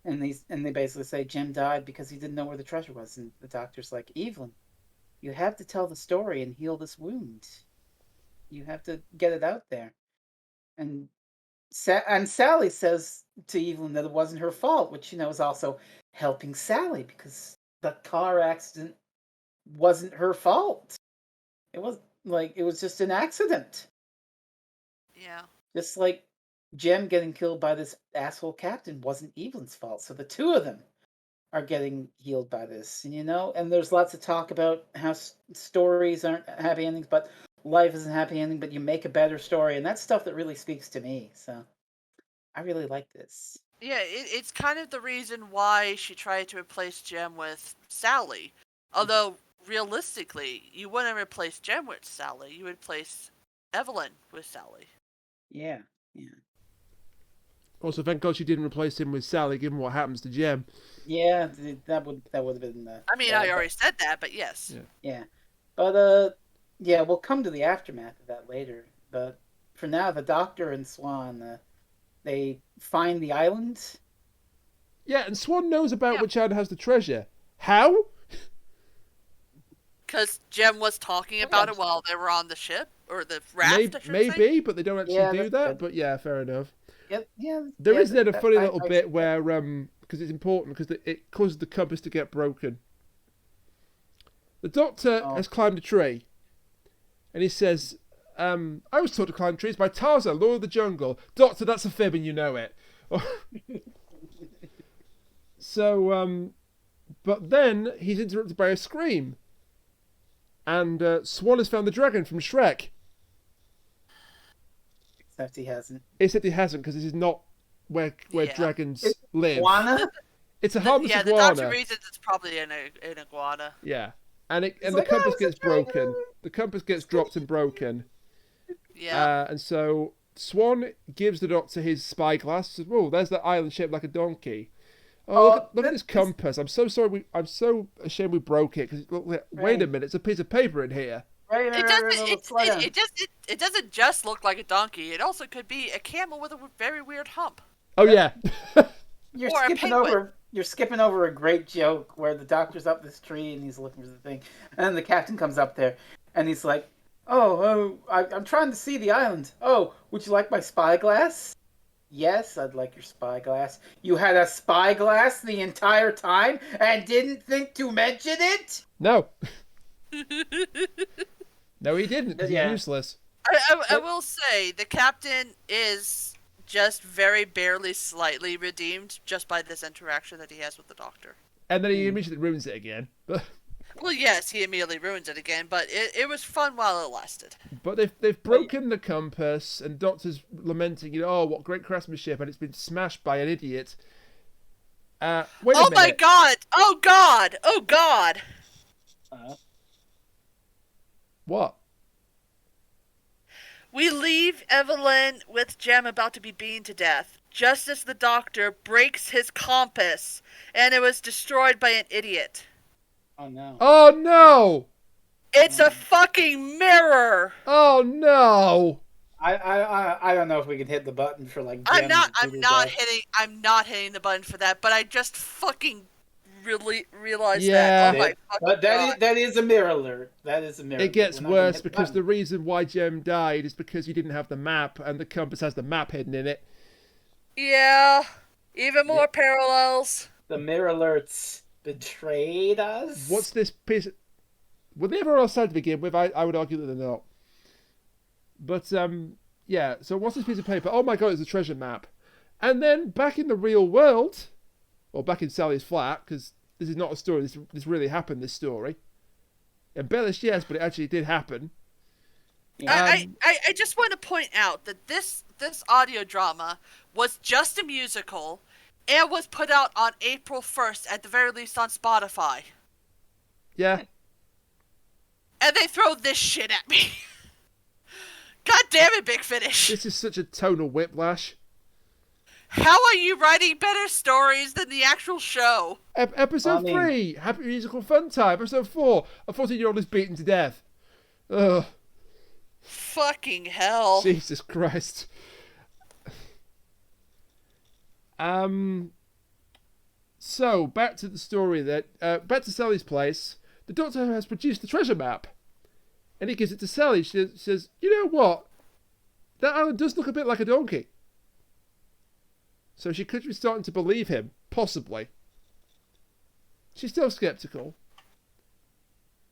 And they basically say Jim died because he didn't know where the treasure was, and the Doctor's like, "Evelyn, you have to tell the story and heal this wound. You have to get it out there." And and Sally says to Evelyn that it wasn't her fault, which is also helping Sally because the car accident wasn't her fault. It was just an accident. Yeah. Just like Jem getting killed by this asshole captain wasn't Evelyn's fault. So the two of them are getting healed by this, and there's lots of talk about how stories aren't happy endings, but life isn't a happy ending, but you make a better story, and that's stuff that really speaks to me. So I really like this. Yeah, it's kind of the reason why she tried to replace Jem with Sally. Although, realistically, you wouldn't replace Jem with Sally. You would replace Evelyn with Sally. Yeah. Also, thank God she didn't replace him with Sally, given what happens to Jem. Yeah, that would have been. I mean, I already said that, but yes. Yeah, but yeah, we'll come to the aftermath of that later. But for now, the Doctor and Swan, they find the island. Yeah, and Swan knows about which island has the treasure. How? Because Jem was talking about it while they were on the ship, or the raft, Maybe, but they don't actually do that. Good. But yeah, fair enough. Yeah. There is then a funny little bit where, because it's important, because it causes the compass to get broken. The Doctor has climbed a tree, and he says, "I was taught to climb trees by Tarzan, Lord of the Jungle." Doctor, that's a fib, and you know it. So, but then he's interrupted by a scream, and Swan has found the dragon from Shrek. Except he hasn't. Except he hasn't, because this is not where dragons live. Iguana? It's a harmless the iguana. Doctor reasons it's probably an iguana. Yeah, and the compass gets broken. The compass gets dropped and broken. Yeah. And so Swan gives the Doctor his spyglass. Says, "Whoa, there's that island shaped like a donkey." Oh, look at this compass. I'm so sorry. I'm so ashamed we broke it. Because wait a minute, it's a piece of paper in here. It doesn't just look like a donkey. It also could be a camel with a very weird hump. Oh yeah. You're Or a skipping penguin. over. You're skipping over a great joke where the Doctor's up this tree and he's looking for the thing, and then the captain comes up there, and he's like, I'm trying to see the island. Oh, would you like my spyglass?" "Yes, I'd like your spyglass." "You had a spyglass the entire time and didn't think to mention it?" No. No, he didn't. 'Cause Yeah. he's useless. I will say the captain is just very barely, slightly redeemed just by this interaction that he has with the Doctor. And then he immediately ruins it again. Well, yes, he immediately ruins it again, but it was fun while it lasted. But they've broken the compass, and Doctor's lamenting, "Oh, what great craftsmanship," and it's been smashed by an idiot. Wait a minute. Oh my God! Oh God! Oh God! What? We leave Evelyn with Jem about to be beaten to death, just as the Doctor breaks his compass, and it was destroyed by an idiot. Oh no. Oh no! It's a fucking mirror! Oh no! I don't know if we can hit the button for like. I'm not hitting. hitting the button for that, but I just fucking really realized Yeah. that. Oh my fucking But God. that is a mirror alert. That is a mirror. It gets We're not gonna worse hit the because button. the reason why Jem died is because you didn't have the map, and the compass has the map hidden in it. Yeah, even more parallels. The mirror alerts betrayed us. What's this piece? Were they ever on our side to begin with? I would argue that they're not. But yeah. So what's this piece of paper? Oh my God, it's a treasure map. And then back in the real world, or back in Sally's flat, because this is not a story. This really happened. This story. Embellished, yes, but it actually did happen. I just want to point out that this audio drama was just a musical and was put out on April 1st, at the very least on Spotify. Yeah. And they throw this shit at me. God damn it, Big Finish. This is such a tonal whiplash. How are you writing better stories than the actual show? Episode 3, Happy Musical Fun Time. Episode 4, a 14-year-old is beaten to death. Ugh. Fucking hell. Jesus Christ. So, back to the story back to Sally's place. The Doctor has produced the treasure map. And he gives it to Sally. She says, you know what? That island does look a bit like a donkey. So she could be starting to believe him. Possibly. She's still sceptical.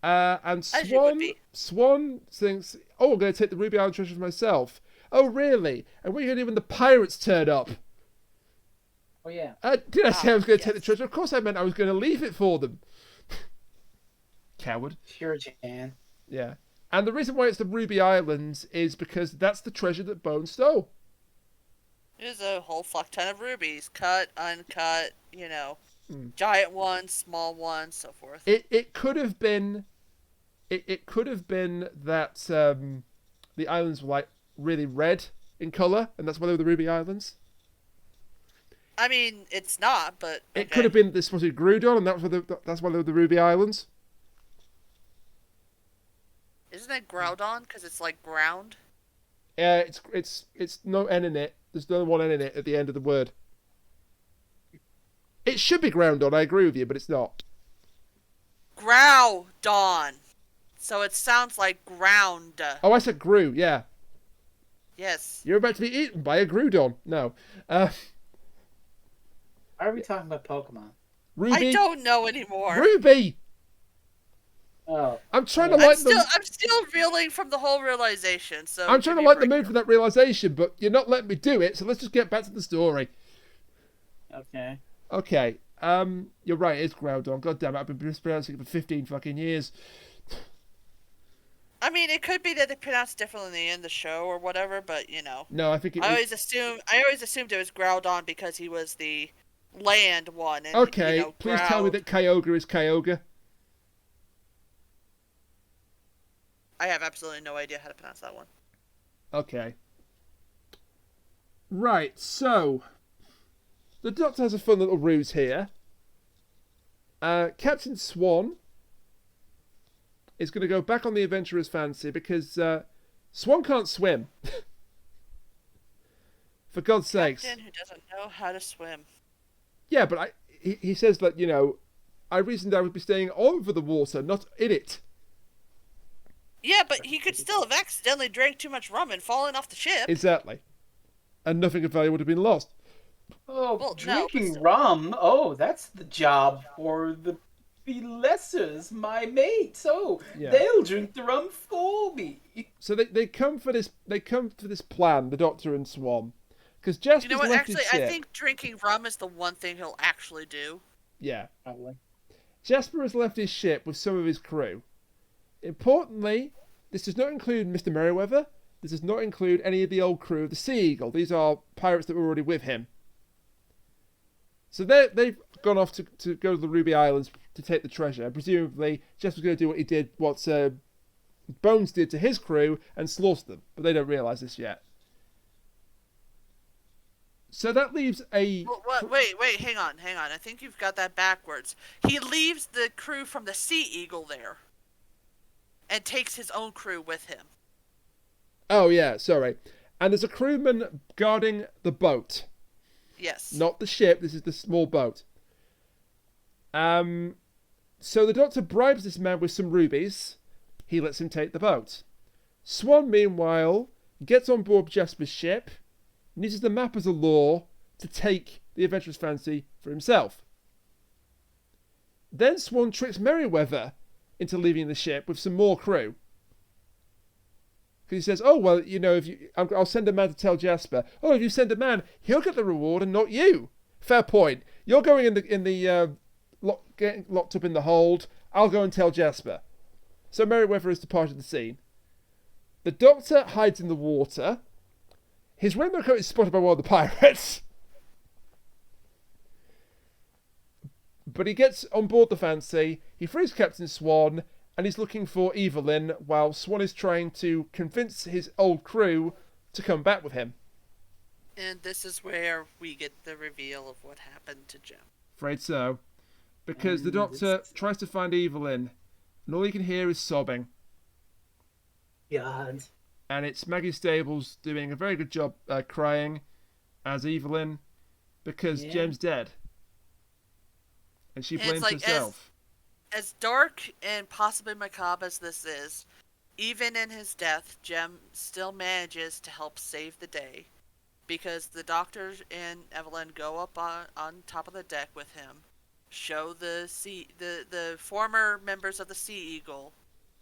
And As you would be. Swan thinks, oh, I'm going to take the Ruby Island treasure for myself. Oh, really? And what are you going to do when the pirates turn up? Oh, yeah. Did I say I was going to take the yes. treasure? Of course I meant I was going to leave it for them. Coward. Sure, Jan. Yeah. And the reason why it's the Ruby Islands is because that's the treasure that Bone stole. There's a whole fuck ton of rubies. Cut, uncut, giant ones, small ones, so forth. It could have been... It could have been that the islands were like really red in colour, and that's why they were the Ruby Islands. I mean, it's not, but It okay. could have been this supposed to be Groudon, and that's why they were the Ruby Islands. Isn't it Groudon? Because it's like ground. It's no N in it. There's no one N in it at the end of the word. It should be Groundon, I agree with you, but it's not. Groudon. So it sounds like ground. Oh, I said Gru, yeah. Yes. You're about to be eaten by a Groudon. No. Why are we talking about Pokemon? Ruby. I don't know anymore. Ruby! Oh. I'm trying to I'm lighten the... still reeling from the whole realization. So I'm trying to lighten the mood for that realization, but you're not letting me do it, so let's just get back to the story. Okay. Okay. You're right, it is Groudon. God damn it, I've been mispronouncing it for 15 fucking years. I mean, it could be that they pronounced differently in the show or whatever, but No, I think it I was... always assumed it was Groudon because he was the land one. And, Okay, please tell me that Kyogre is Kyogre. I have absolutely no idea how to pronounce that one. Okay. Right, so... The Doctor has a fun little ruse here. Captain Swan is going to go back on the Adventurer's Fancy because Swan can't swim. For God's sakes. Captain who doesn't know how to swim. Yeah, but he says that, I reasoned I would be staying over the water, not in it. Yeah, but he could still have accidentally drank too much rum and fallen off the ship. Exactly. And nothing of value would have been lost. Oh, Well, no, drinking but still. rum. Oh, that's the job for the Lessers, my mates. Oh, Yeah. they'll drink the rum for me. So they come for this plan, the Doctor and Swan. Because Jasper's You know what? left Actually, his ship. I think drinking rum is the one thing he'll actually do. Yeah. Probably. Jasper has left his ship with some of his crew. Importantly, this does not include Mr. Merryweather. This does not include any of the old crew of the Sea Eagle. These are pirates that were already with him. So they've gone off to go to the Ruby Islands to take the treasure. And presumably, Jasper's going to do what Bones did to his crew and slaughter them. But they don't realise this yet. So that leaves a... Wait, hang on. I think you've got that backwards. He leaves the crew from the Sea Eagle there. And takes his own crew with him. Oh, yeah, sorry. And there's a crewman guarding the boat. Yes. Not the ship, this is the small boat. So the Doctor bribes this man with some rubies. He lets him take the boat. Swan, meanwhile, gets on board Jasper's ship, and uses the map as a lure to take the Adventurer's Fancy for himself. Then Swan tricks Merryweather into leaving the ship with some more crew. Because he says, oh, well, I'll send a man to tell Jasper. Oh, if you send a man, he'll get the reward and not you. Fair point. You're going getting locked up in the hold. I'll go and tell Jasper. So Merryweather has departed the scene. The Doctor hides in the water. His rainbow coat is spotted by one of the pirates. But he gets on board the Fancy, he frees Captain Swan, and he's looking for Evelyn while Swan is trying to convince his old crew to come back with him. And this is where we get the reveal of what happened to Jem. Afraid so. Because the Doctor tries to find Evelyn, and all he can hear is sobbing. God. And it's Maggie Stables doing a very good job crying as Evelyn, because Jem's dead. And she blames herself. As dark and possibly macabre as this is, even in his death, Jem still manages to help save the day. Because the Doctor and Evelyn go up on top of the deck with him, show the former members of the Sea Eagle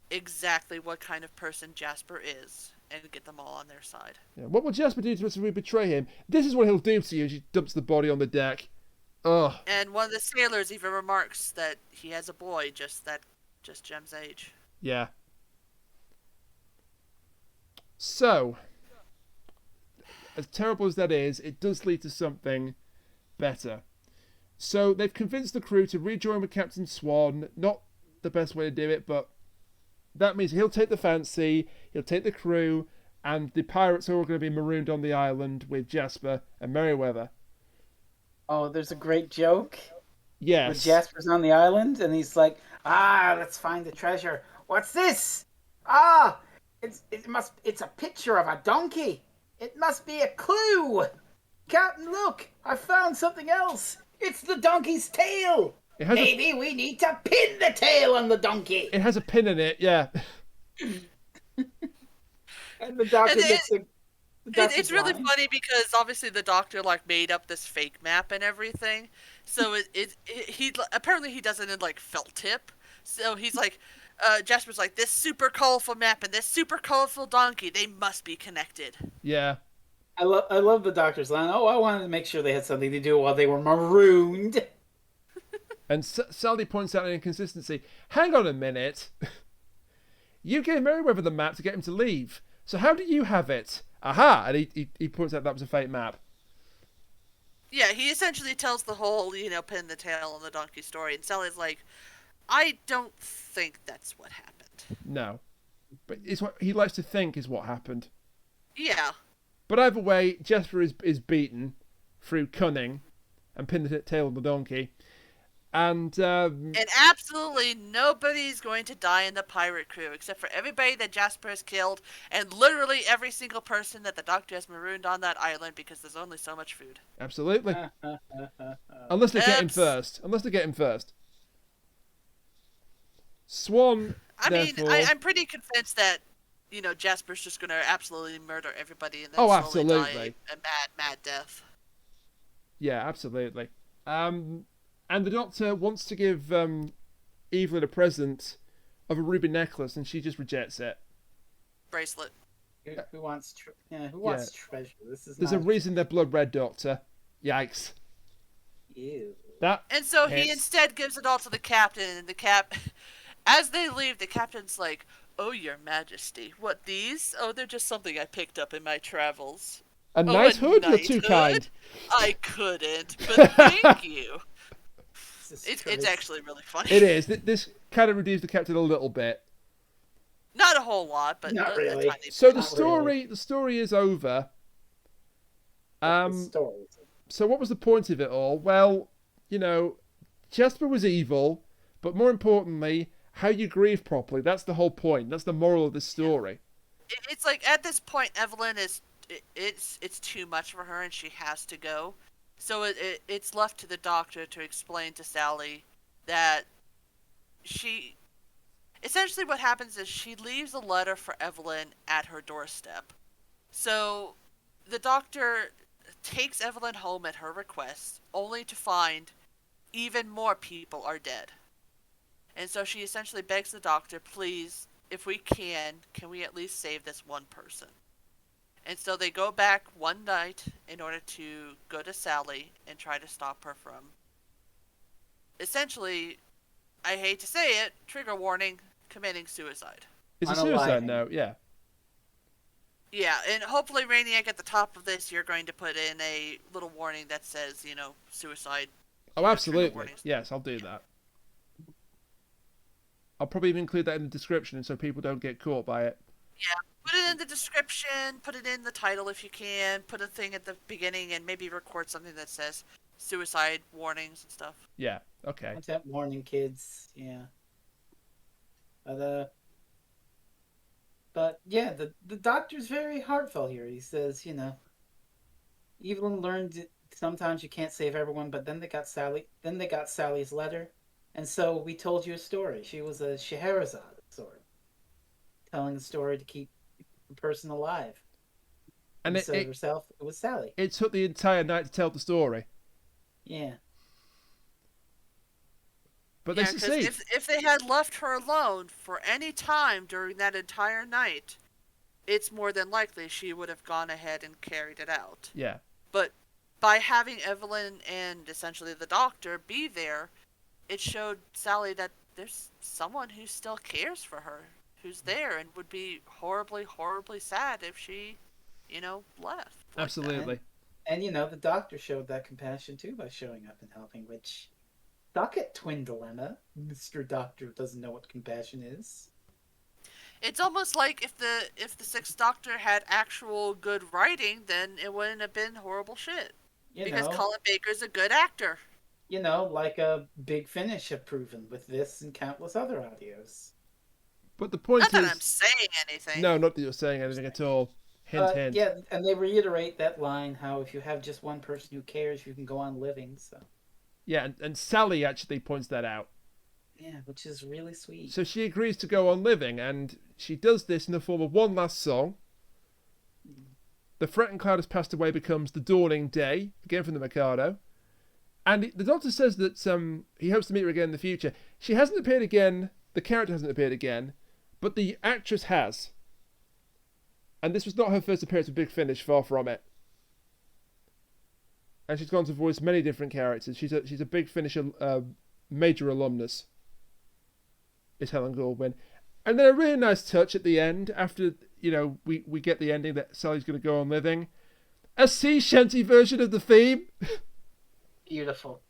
exactly what kind of person Jasper is, and get them all on their side. Yeah. What will Jasper do to us if we betray him? This is what he'll do to you. She dumps the body on the deck. Ugh. And one of the sailors even remarks that he has a boy just Jem's age. Yeah. So, as terrible as that is, it does lead to something better. So they've convinced the crew to rejoin with Captain Swan. Not the best way to do it, but that means he'll take the Fancy, he'll take the crew, and the pirates are all going to be marooned on the island with Jasper and Merryweather. Oh, there's a great joke. Yes. When Jasper's on the island, and he's like, let's find the treasure. What's this? It's a picture of a donkey. It must be a clue. Captain, look, I found something else. It's the donkey's tail. Maybe we need to pin the tail on the donkey. It has a pin in it, yeah. And the Doctor gets a... It's really funny because obviously the Doctor made up this fake map and everything. So he apparently he does it in felt tip. So he's Jasper's this super colorful map and this super colorful donkey, they must be connected. Yeah. I love the Doctor's line. I wanted to make sure they had something to do while they were marooned. And Sally points out an inconsistency. Hang on a minute. You gave Merryweather the map to get him to leave. So how do you have it? Aha! And he points out that was a fake map. Yeah, he essentially tells the whole, pin the tail on the donkey story. And Sally's like, I don't think that's what happened. No. But it's what he likes to think is what happened. Yeah. But either way, Jasper is beaten through cunning and pinned the tail on the donkey. And absolutely nobody's going to die in the pirate crew except for everybody that Jasper has killed and literally every single person that the Doctor has marooned on that island because there's only so much food. Absolutely. Unless they get him first. Swan, I'm pretty convinced that, Jasper's just going to absolutely murder everybody and then absolutely. Die a mad death. Yeah, absolutely. And the Doctor wants to give Evelyn a present of a ruby necklace, and she just rejects it. Bracelet. Who wants treasure? There's a reason they're blood red, Doctor. Yikes. Ew. And so he instead gives it all to the captain, and as they leave, the captain's like, "Oh, your majesty, what these? Oh, they're just something I picked up in my travels." A knighthood? You're too kind. I couldn't, but thank you. It's actually really funny. It is. This kind of redeems the captain a little bit. Not a whole lot, but not really. A tiny So bit. the story is over. So what was the point of it all? Well, Jasper was evil, but more importantly, how you grieve properly. That's the whole point. That's the moral of this story. It's at this point, Evelyn it's too much for her and she has to go. So it's left to the Doctor to explain to Sally that essentially what happens is she leaves a letter for Evelyn at her doorstep. So the Doctor takes Evelyn home at her request, only to find even more people are dead. And so she essentially begs the Doctor, please, if we can we at least save this one person? And so they go back one night in order to go to Sally and try to stop her from... Essentially, I hate to say it, trigger warning, committing suicide. It's a Unaliving. suicide note, yeah. Yeah, and hopefully, Rainiac, at the top of this, you're going to put in a little warning that says, suicide. Oh, trigger absolutely. warnings. Yes, I'll do that. I'll probably even include that in the description so people don't get caught by it. Yeah, put it in the description, put it in the title if you can, put a thing at the beginning, and maybe record something that says suicide warnings and stuff. Yeah, okay. Content warning, kids. Yeah. But yeah, the doctor's very heartfelt here. He says, Evelyn learned sometimes you can't save everyone, but then they got Sally. Then they got Sally's letter, and so we told you a story. She was a Scheherazade sword, telling the story to keep the person alive. And Instead of herself, it was Sally. it took the entire night to tell the story. Yeah. But Yeah, they 'cause succeed. if they had left her alone for any time during that entire night, it's more than likely she would have gone ahead and carried it out. Yeah. But by having Evelyn and essentially the doctor be there, it showed Sally that there's someone who still cares for her, who's there, and would be horribly, horribly sad if she, left. like that. Absolutely. And the doctor showed that compassion too by showing up and helping, which suck it, twin dilemma. Mr. Doctor doesn't know what compassion is. It's almost like if the Sixth Doctor had actual good writing, then it wouldn't have been horrible shit. Because Colin Baker's a good actor. Like a Big Finish have proven with this and countless other audios. But the point Not is... that I'm saying anything. No, not that you're saying anything at all. Hint, hint. Yeah, and they reiterate that line, how if you have just one person who cares, you can go on living, so... Yeah, and Sally actually points that out. Yeah, which is really sweet. So she agrees to go on living, and she does this in the form of one last song. The threatened cloud has passed away becomes The Dawning Day, again from the Mikado. And the Doctor says that he hopes to meet her again in the future. She hasn't appeared again, the character hasn't appeared again, but the actress has. And this was not her first appearance with Big Finish, far from it. And she's gone to voice many different characters. She's a Big Finish major alumnus, is Helen Goldwyn. And then a really nice touch at the end, after, we get the ending that Sally's going to go on living. A sea shanty version of the theme. Beautiful.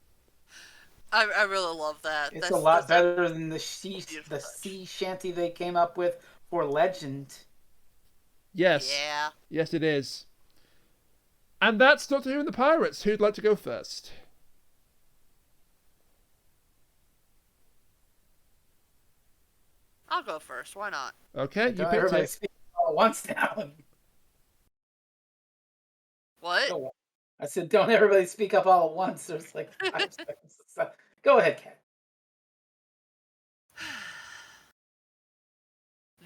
I really love that. It's a lot better than the sea shanty they came up with for Legend. Yes. Yeah. Yes, it is. And that's Doctor Who and the Pirates. Who'd like to go first? I'll go first. Why not? Okay, you picked Everybody it. speak all at once now. What? I said, don't everybody speak up all at once. There's like 5 seconds. So, go ahead, Kat.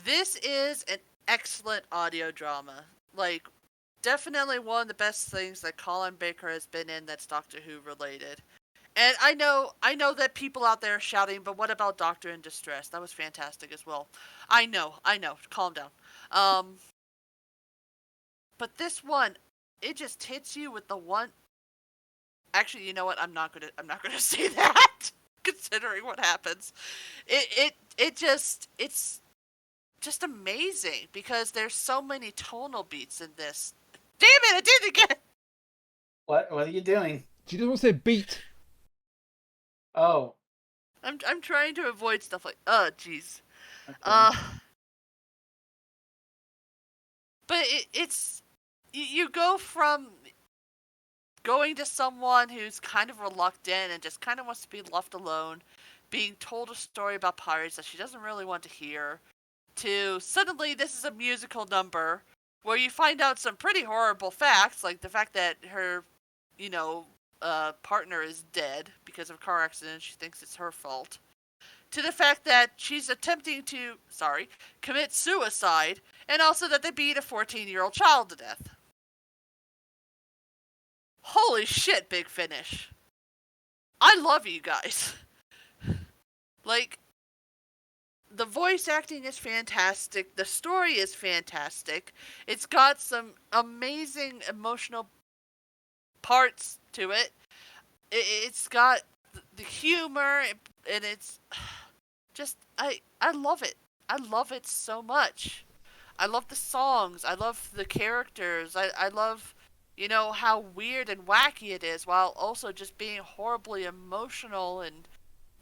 This is an excellent audio drama. Like, definitely one of the best things that Colin Baker has been in that's Doctor Who related. And I know that people out there are shouting, but what about Doctor in Distress? That was fantastic as well. I know. Calm down. But this one, it just hits you with the one. Actually, you know what? I'm not gonna say that. Considering what happens, it's just amazing because there's so many tonal beats in this. Damn it! I did it again. What are you doing? She doesn't want to say beat. Oh. I'm trying to avoid stuff like jeez. Okay. But it's you go from going to someone who's kind of reluctant and just kind of wants to be left alone, being told a story about pirates that she doesn't really want to hear, to suddenly this is a musical number where you find out some pretty horrible facts, like the fact that her, partner is dead because of a car accident. She thinks it's her fault. To the fact that she's attempting to, commit suicide, and also that they beat a 14-year-old child to death. Holy shit, Big Finish. I love you guys. Like, the voice acting is fantastic. The story is fantastic. It's got some amazing emotional parts to it. It's got the humor, and just I love it. I love it so much. I love the songs. I love the characters. I love, how weird and wacky it is, while also just being horribly emotional and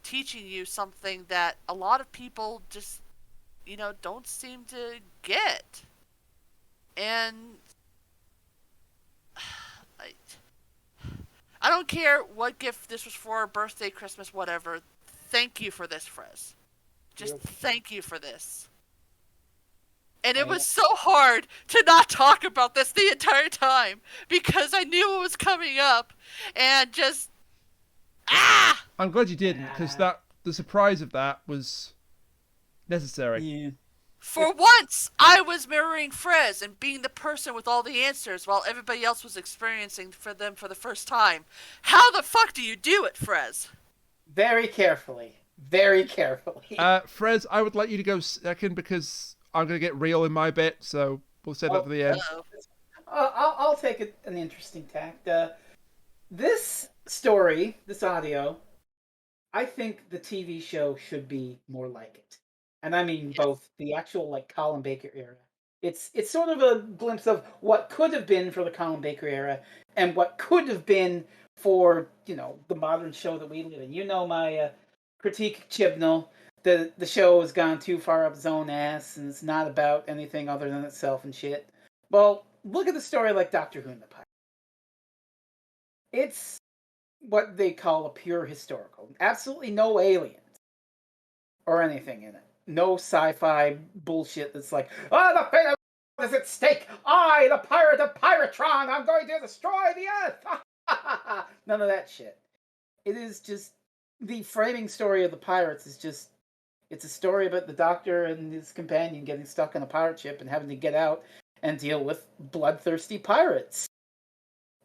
teaching you something that a lot of people just, don't seem to get. And I, I don't care what gift this was for, birthday, Christmas, whatever. Thank you for this, Frez. Just thank you for this. And it was so hard to not talk about this the entire time because I knew it was coming up, and just I'm glad you didn't, because the surprise of that was necessary. Yeah. For once, I was mirroring Frez and being the person with all the answers while everybody else was experiencing for them for the first time. How the fuck do you do it, Frez? Very carefully. Very carefully. Frez, I would like you to go second because I'm going to get real in my bit, so we'll save that for the end. I'll take an interesting tact. This story, this audio, I think the TV show should be more like it. And I mean both the actual Colin Baker era. It's sort of a glimpse of what could have been for the Colin Baker era and what could have been for, the modern show that we live in. My critique Chibnall. The show has gone too far up its own ass and it's not about anything other than itself and shit. Well, look at the story like Doctor Who and the Pirate. It's what they call a pure historical. Absolutely no aliens or anything in it. No sci-fi bullshit that's like, the fate of the is at stake. I, the pirate of Piratron, I'm going to destroy the Earth. None of that shit. It is just the framing story of the pirates is just. It's a story about the Doctor and his companion getting stuck on a pirate ship and having to get out and deal with bloodthirsty pirates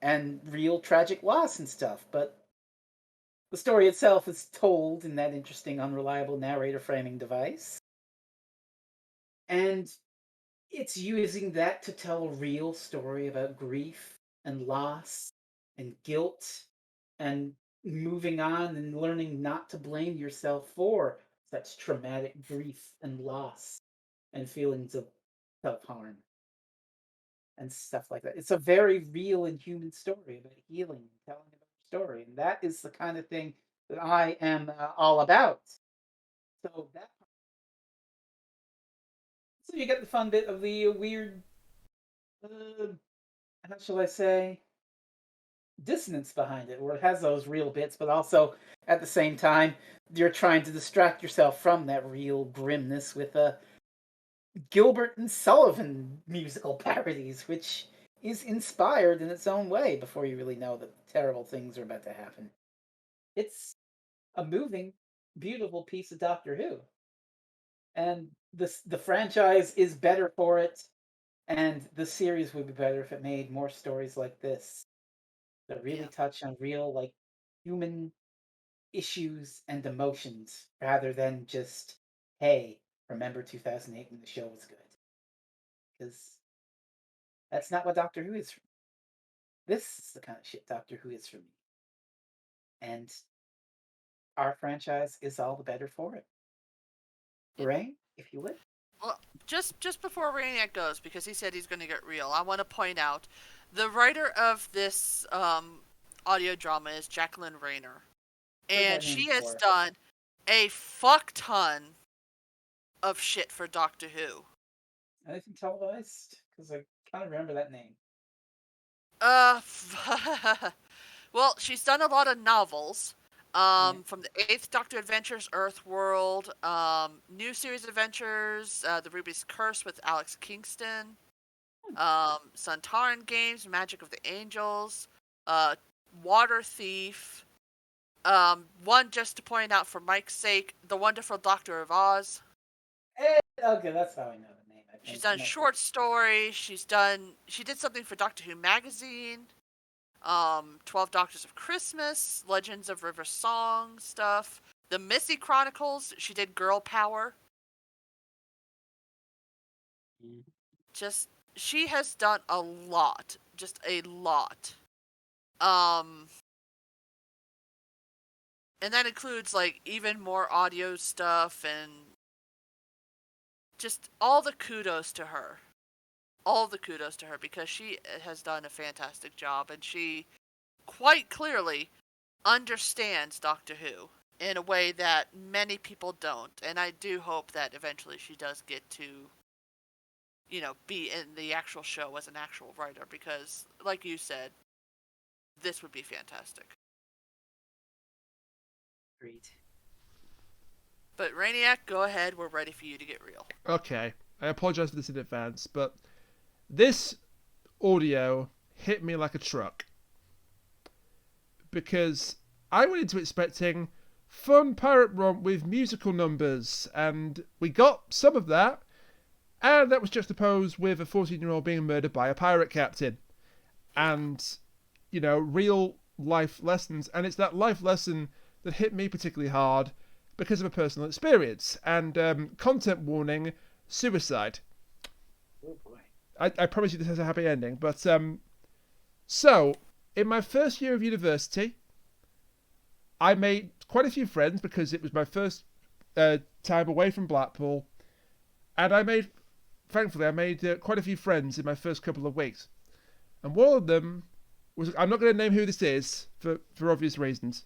and real tragic loss and stuff. But the story itself is told in that interesting, unreliable narrator framing device. And it's using that to tell a real story about grief and loss and guilt and moving on and learning not to blame yourself for such traumatic grief and loss and feelings of self-harm and stuff like that. It's a very real and human story about healing and telling about a story. And that is the kind of thing that I am all about. So you get the fun bit of the weird, how shall I say, dissonance behind it, where it has those real bits, but also at the same time you're trying to distract yourself from that real grimness with Gilbert and Sullivan musical parodies, which is inspired in its own way before you really know that terrible things are about to happen. It's a moving, beautiful piece of Doctor Who, and the franchise is better for it, and the series would be better if it made more stories like this that really touch on real, human issues and emotions rather than just, hey, remember 2008 when the show was good? Because that's not what Doctor Who is for me. This is the kind of shit Doctor Who is for me. And our franchise is all the better for it. Rain, if you would. Well, just before Rainiac goes, because he said he's going to get real, I want to point out the writer of this audio drama is Jacqueline Rayner, and she has done a fuck ton of shit for Doctor Who. Anything televised? Because I kind of remember that name. Well, she's done a lot of novels. From the 8th Doctor Adventures, Earthworld, new series adventures, The Ruby's Curse with Alex Kingston, Suntaran Games, Magic of the Angels, Water Thief, one just to point out for Mike's sake, The Wonderful Doctor of Oz. Okay, that's how I know the name. She's done short stories. She did something for Doctor Who magazine. 12 Doctors of Christmas, Legends of River Song stuff. The Missy Chronicles, she did Girl Power. Just, she has done a lot. Just a lot. And that includes like even more audio stuff and just all the kudos to her. All the kudos to her because she has done a fantastic job and she quite clearly understands Doctor Who in a way that many people don't. And I do hope that eventually she does get to, you know, be in the actual show as an actual writer because, like you said, this would be fantastic. Great. But Rainiac, go ahead. We're ready for you to get real. Okay, I apologize for this in advance, but this audio hit me like a truck. Because I went into expecting fun pirate romp with musical numbers, and we got some of that, and that was juxtaposed with a 14-year-old being murdered by a pirate captain. And, you know, real life lessons, and it's that life lesson that hit me particularly hard because of a personal experience. And content warning, suicide. Oh boy. I promise you this has a happy ending, but so in my first year of university, I made quite a few friends because it was my first time away from Blackpool, and thankfully I made quite a few friends in my first couple of weeks, and one of them was, I'm not going to name who this is for obvious reasons,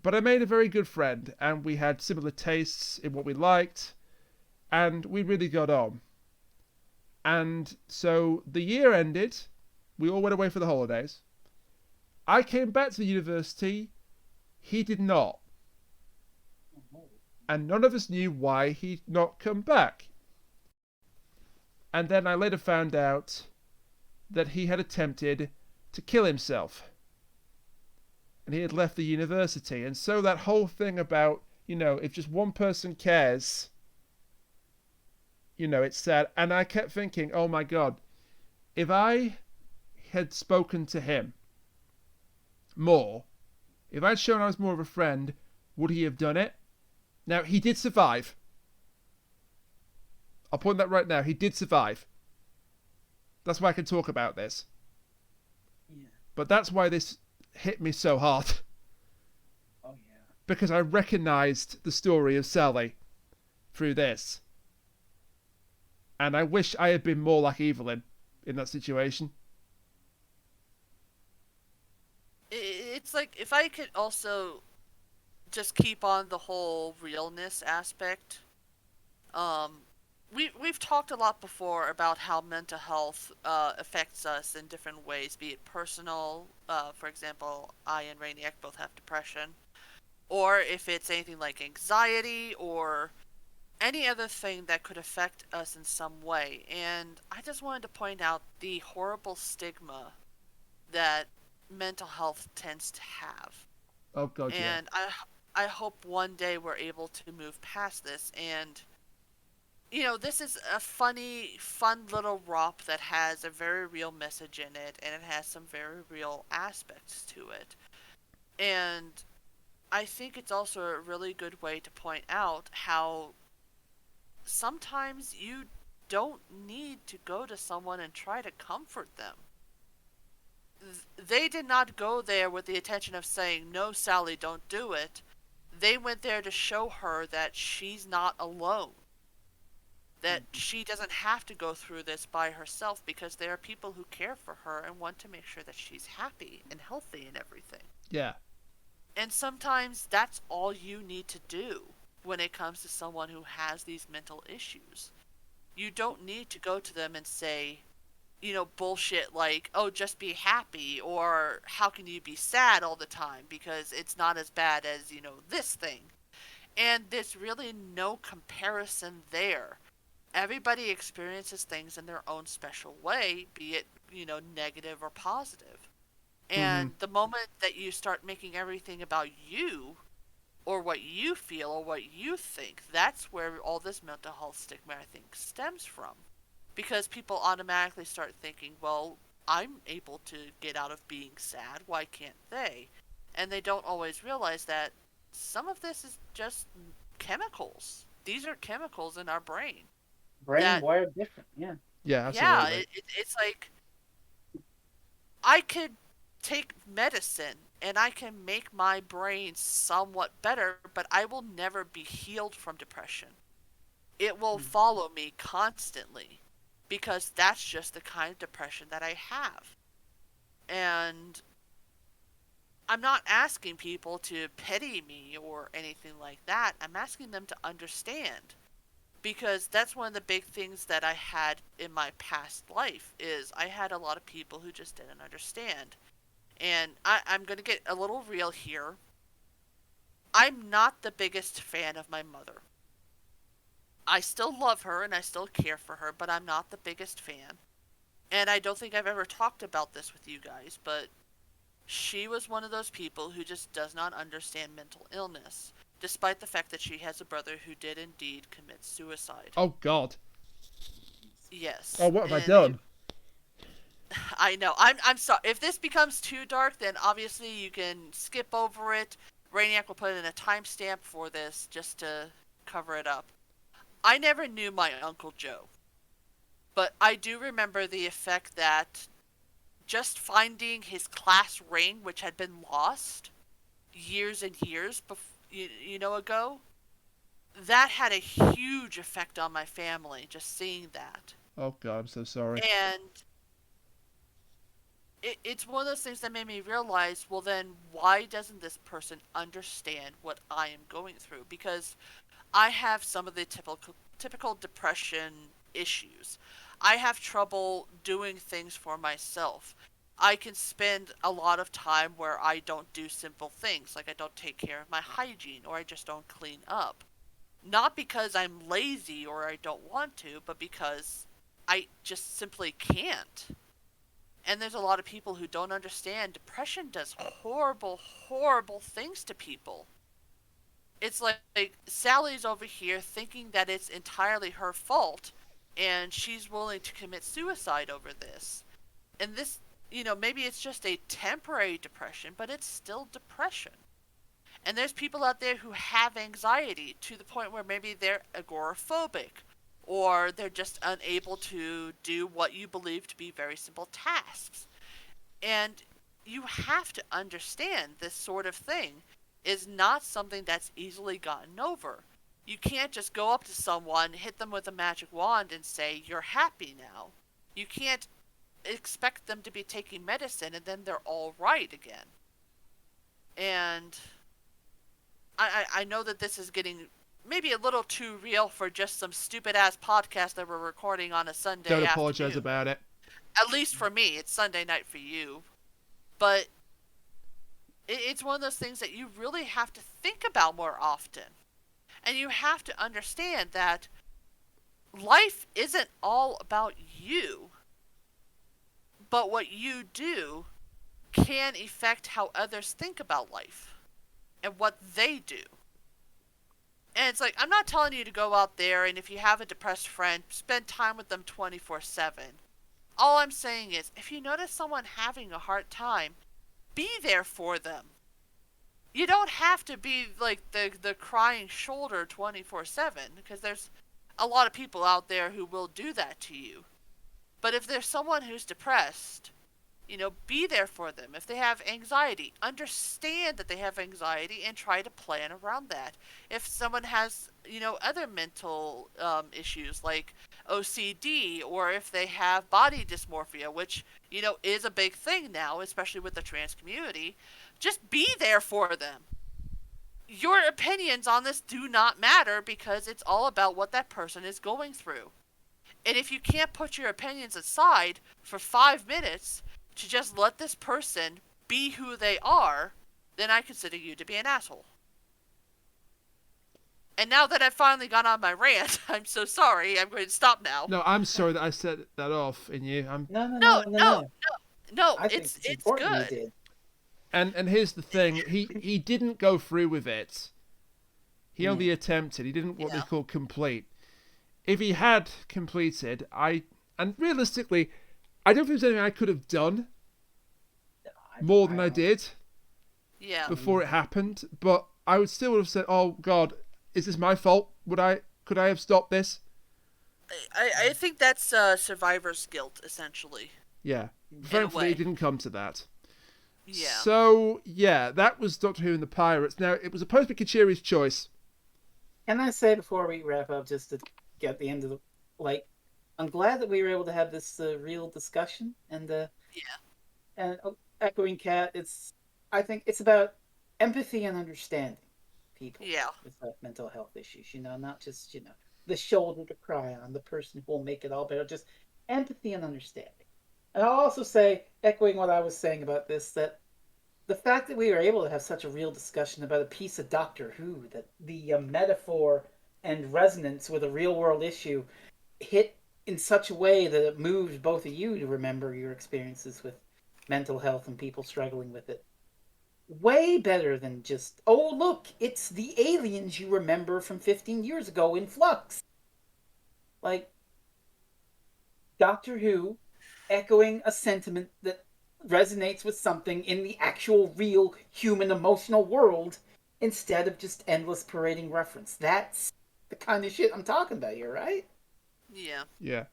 but I made a very good friend, and we had similar tastes in what we liked, and we really got on. And so the year ended, we all went away for the holidays. I came back to the university, he did not. And none of us knew why he'd not come back. And then I later found out that he had attempted to kill himself. And he had left the university. And so that whole thing about, you know, if just one person cares, you know, it's sad. And I kept thinking, oh my God, if I had spoken to him more, if I'd shown I was more of a friend, would he have done it? Now, he did survive. I'll point that right now. He did survive. That's why I can talk about this. Yeah. But that's why this hit me so hard. Oh yeah. Because I recognised the story of Sally through this. And I wish I had been more like Evelyn in that situation. It's like, if I could also just keep on the whole realness aspect. We've talked a lot before about how mental health affects us in different ways, be it personal, for example, I and Rainiac both have depression, or if it's anything like anxiety or any other thing that could affect us in some way. And I just wanted to point out the horrible stigma that mental health tends to have. Oh God, yeah. And I hope one day we're able to move past this. And, you know, this is a fun little romp that has a very real message in it, and it has some very real aspects to it. And I think it's also a really good way to point out how sometimes you don't need to go to someone and try to comfort them. They did not go there with the intention of saying, no, Sally, don't do it. They went there to show her that she's not alone. That she doesn't have to go through this by herself, because there are people who care for her and want to make sure that she's happy and healthy and everything. Yeah. And sometimes that's all you need to do when it comes to someone who has these mental issues. You don't need to go to them and say, you know, bullshit like, oh, just be happy, or how can you be sad all the time because it's not as bad as, you know, this thing. And there's really no comparison there. Everybody experiences things in their own special way, be it, you know, negative or positive. And the moment that you start making everything about you, or what you feel, or what you think, that's where all this mental health stigma, I think, stems from. Because people automatically start thinking, well, I'm able to get out of being sad, why can't they? And they don't always realize that some of this is just chemicals. These are chemicals in our brain. Brain wired different, yeah. Yeah, absolutely. Yeah, it's like, I could take medicine and I can make my brain somewhat better, but I will never be healed from depression. It will follow me constantly because that's just the kind of depression that I have. And I'm not asking people to pity me or anything like that. I'm asking them to understand. Because that's one of the big things that I had in my past life is I had a lot of people who just didn't understand. And I'm going to get a little real here. I'm not the biggest fan of my mother. I still love her and I still care for her, but I'm not the biggest fan. And I don't think I've ever talked about this with you guys, but she was one of those people who just does not understand mental illness, despite the fact that she has a brother who did indeed commit suicide. Oh, God. Yes. Oh, what have I And done? I know. I'm sorry. If this becomes too dark, then obviously you can skip over it. Rainiac will put in a timestamp for this just to cover it up. I never knew my Uncle Joe. But I do remember the effect that just finding his class ring, which had been lost years and years ago, that had a huge effect on my family, just seeing that. Oh, God, I'm so sorry. And it's one of those things that made me realize, well then, why doesn't this person understand what I am going through? Because I have some of the typical depression issues. I have trouble doing things for myself. I can spend a lot of time where I don't do simple things, like I don't take care of my hygiene, or I just don't clean up. Not because I'm lazy or I don't want to, but because I just simply can't. And there's a lot of people who don't understand depression does horrible, horrible things to people. It's like Sally's over here thinking that it's entirely her fault, and she's willing to commit suicide over this. And this, maybe it's just a temporary depression, but it's still depression. And there's people out there who have anxiety to the point where maybe they're agoraphobic, or they're just unable to do what you believe to be very simple tasks. And you have to understand this sort of thing is not something that's easily gotten over. You can't just go up to someone, hit them with a magic wand, and say, you're happy now. You can't expect them to be taking medicine and then they're all right again. And I know that this is getting maybe a little too real for just some stupid-ass podcast that we're recording on a Sunday Don't afternoon. apologize about it. At least for me, it's Sunday night for you. But it's one of those things that you really have to think about more often. And you have to understand that life isn't all about you. But what you do can affect how others think about life and what they do. And it's like, I'm not telling you to go out there and if you have a depressed friend, spend time with them 24/7. All I'm saying is, if you notice someone having a hard time, be there for them. You don't have to be like the crying shoulder 24/7, because there's a lot of people out there who will do that to you. But if there's someone who's depressed, be there for them. If they have anxiety, understand that they have anxiety and try to plan around that. If someone has, other mental issues like OCD, or if they have body dysmorphia, which, is a big thing now, especially with the trans community, just be there for them. Your opinions on this do not matter because it's all about what that person is going through. And if you can't put your opinions aside for 5 minutes to just let this person be who they are, then I consider you to be an asshole. And now that I've finally gone on my rant, I'm so sorry. I'm going to stop now. No, I'm sorry that I set that off in you. No, I think it's important good. you did. And here's the thing: he didn't go through with it. He only attempted. He didn't what they call complete. If he had completed, and realistically, I don't think there's anything I could have done more than I did Yeah. before it happened. But I would still have said, "Oh God, is this my fault? Could I have stopped this?" I think that's survivor's guilt, essentially. Yeah. a Thankfully, way. it didn't come to that. Yeah. So, yeah, that was Doctor Who and the Pirates. Now, it was supposed to be Kachiri's choice. Can I say before we wrap up, just to get the end of the I'm glad that we were able to have this real discussion, and echoing Cat, I think it's about empathy and understanding people Yeah. with mental health issues. Not just the shoulder to cry on, the person who will make it all better. Just empathy and understanding. And I'll also say, echoing what I was saying about this, that the fact that we were able to have such a real discussion about a piece of Doctor Who, that the metaphor and resonance with a real world issue hit in such a way that it moved both of you to remember your experiences with mental health and people struggling with it. Way better than just, oh, look, it's the aliens you remember from 15 years ago in Flux. Doctor Who echoing a sentiment that resonates with something in the actual, real, human, emotional world instead of just endless parading reference. That's the kind of shit I'm talking about here, right? Yeah. Yeah.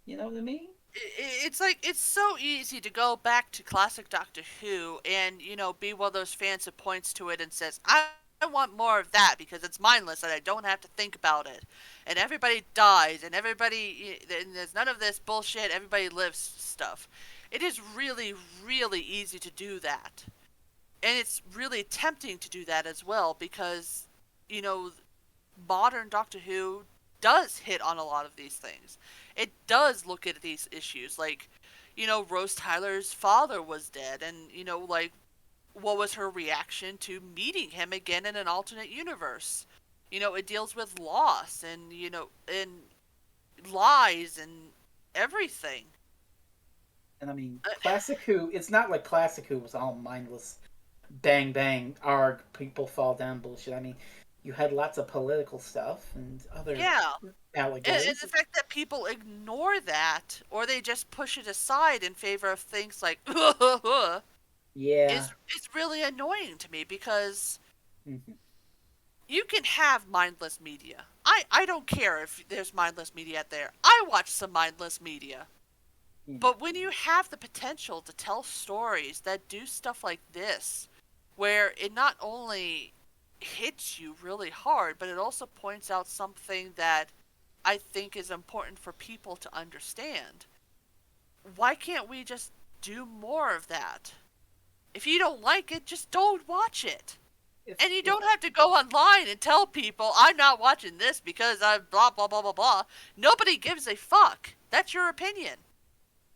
You know what I mean? It's like, it's so easy to go back to classic Doctor Who and, be one of those fans that points to it and says, I want more of that because it's mindless and I don't have to think about it. And everybody dies and and there's none of this bullshit, everybody lives stuff. It is really, really easy to do that. And it's really tempting to do that as well because, modern Doctor Who does hit on a lot of these things. It does look at these issues, like, Rose Tyler's father was dead, and, what was her reaction to meeting him again in an alternate universe? It deals with loss and, and lies and everything. And I mean, Classic Who, it's not like Classic Who was all mindless, bang, bang, arg, people fall down bullshit. I mean, you had lots of political stuff and other allegories. And the fact that people ignore that, or they just push it aside in favor of things like, is really annoying to me because you can have mindless media. I don't care if there's mindless media out there. I watch some mindless media. But when you have the potential to tell stories that do stuff like this, where it not only hits you really hard, but it also points out something that I think is important for people to understand. Why can't we just do more of that? If you don't like it, just don't watch it. And you don't have to go online and tell people, I'm not watching this because I'm blah, blah, blah, blah, blah. Nobody gives a fuck. That's your opinion.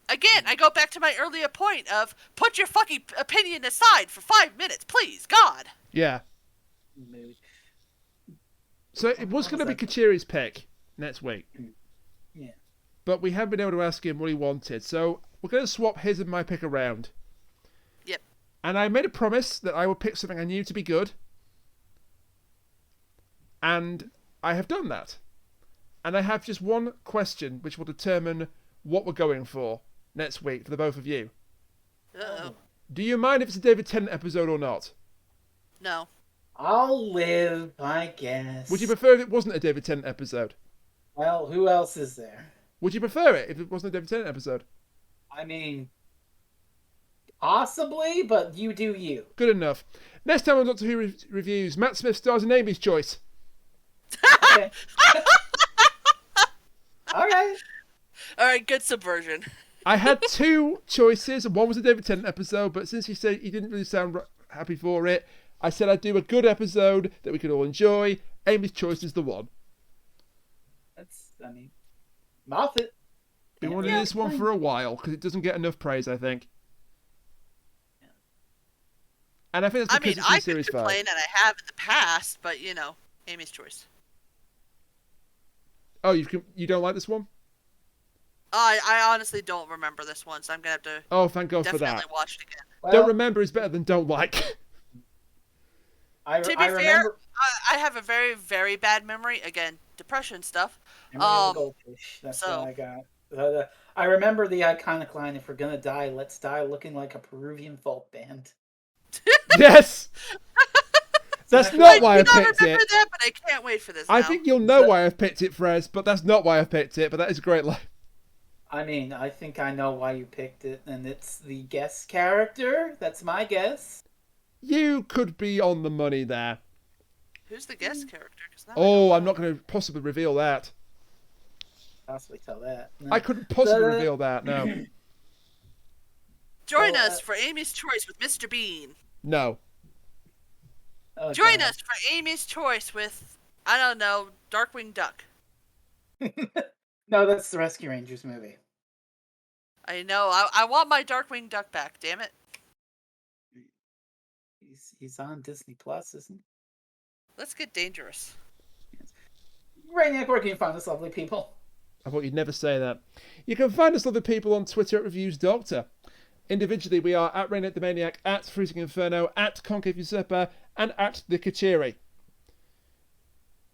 Again, I go back to my earlier point of put your fucking opinion aside for 5 minutes, please, God. Yeah. So it was going to be Kachiri's pick next week. Yeah. But we haven't been able to ask him what he wanted. So we're going to swap his and my pick around. Yep. And I made a promise that I would pick something I knew to be good. And I have done that. And I have just one question which will determine what we're going for next week for the both of you. Uh-oh. Do you mind if it's a David Tennant episode or not? No. I'll live, I guess. Would you prefer if it wasn't a David Tennant episode? Well, who else is there? Would you prefer it if it wasn't a David Tennant episode? I mean, possibly, but you do you. Good enough. Next time on Doctor Who Reviews, Matt Smith stars in Amy's Choice. Okay. Okay. Alright, good subversion. I had two choices, and one was a David Tennant episode, but since he said he didn't really sound happy for it, I said I'd do a good episode that we could all enjoy. Amy's Choice is the one. Mouth it. Been wanting to do this one for a while, because it doesn't get enough praise, I think. And I think that's because it's in I Series could 5. complain, and I have in the past, but, Amy's Choice. Oh, you don't like this one? I honestly don't remember this one, so I'm going to have to Oh, thank God for definitely that. watch it again. Well, Don't remember is better than don't like. To be fair, remember. I have a very, very bad memory. Again, depression stuff. Memory of the goldfish. That's so- what I got. I remember the iconic line, "If we're gonna die, let's die looking like a Peruvian folk band." Yes! That's not why I I picked remember it. that, but I can't wait for this I now. think you'll know why I've picked it, Frez, but that's not why I've picked it, but that is a great line. I mean, I think I know why you picked it, and it's the guest character. That's my guess. You could be on the money there. Who's the guest character? 'Cause now I Oh, don't I'm know. not going to possibly reveal that. Possibly tell that. No. I couldn't possibly Uh, reveal that, no. Join Well, us for Amy's Choice with Mr. Bean. No. Oh, Join God. us for Amy's Choice with, I don't know, Darkwing Duck. No, that's the Rescue Rangers movie. I know. I want my Darkwing Duck back. Damn it. He's on Disney Plus, isn't he? Let's get dangerous. Brainiac, where can you find us, lovely people? I thought you'd never say that. You can find us, other people, on Twitter at Reviews Doctor. Individually, we are at Rainiac the Maniac, at Freezing Inferno, at Concave Usurper, and at The Kachiri.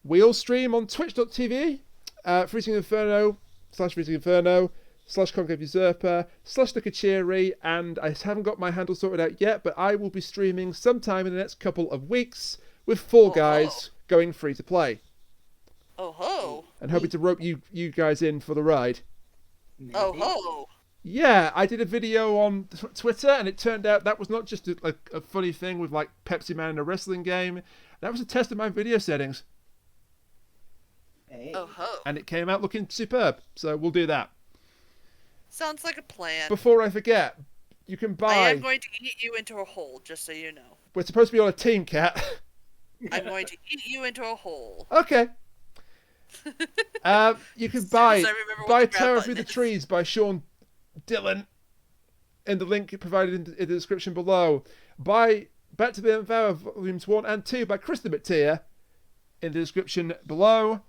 We all stream on twitch.tv, Freezing Inferno, /Freezing Inferno, /Concave Usurper, /The Kachiri, and I haven't got my handle sorted out yet, but I will be streaming sometime in the next couple of weeks with Fall Guys going free to play. Oh ho. And hoping to rope you guys in for the ride. Maybe. Oh ho. Yeah, I did a video on Twitter, and it turned out that was not just a funny thing with like Pepsi Man in a wrestling game. That was a test of my video settings, Hey. Oh ho. and it came out looking superb. So we'll do that. Sounds like a plan. Before I forget, you can I buy. am going to eat you into a hole, just so you know. We're supposed to be on a team, Cat. I'm going to eat you into a hole. Okay. You can As soon buy as I remember what buy the grab Terror button Through the is. Trees by Sean Dillon in the link provided in the description below. Buy Back to the Devour Volumes 1 and 2 by Krista McTeer in the description below.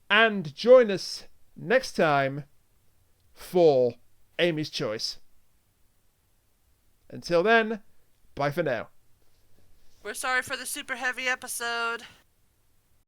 And join us next time for Amy's Choice. Until then, bye for now. We're sorry for the super heavy episode.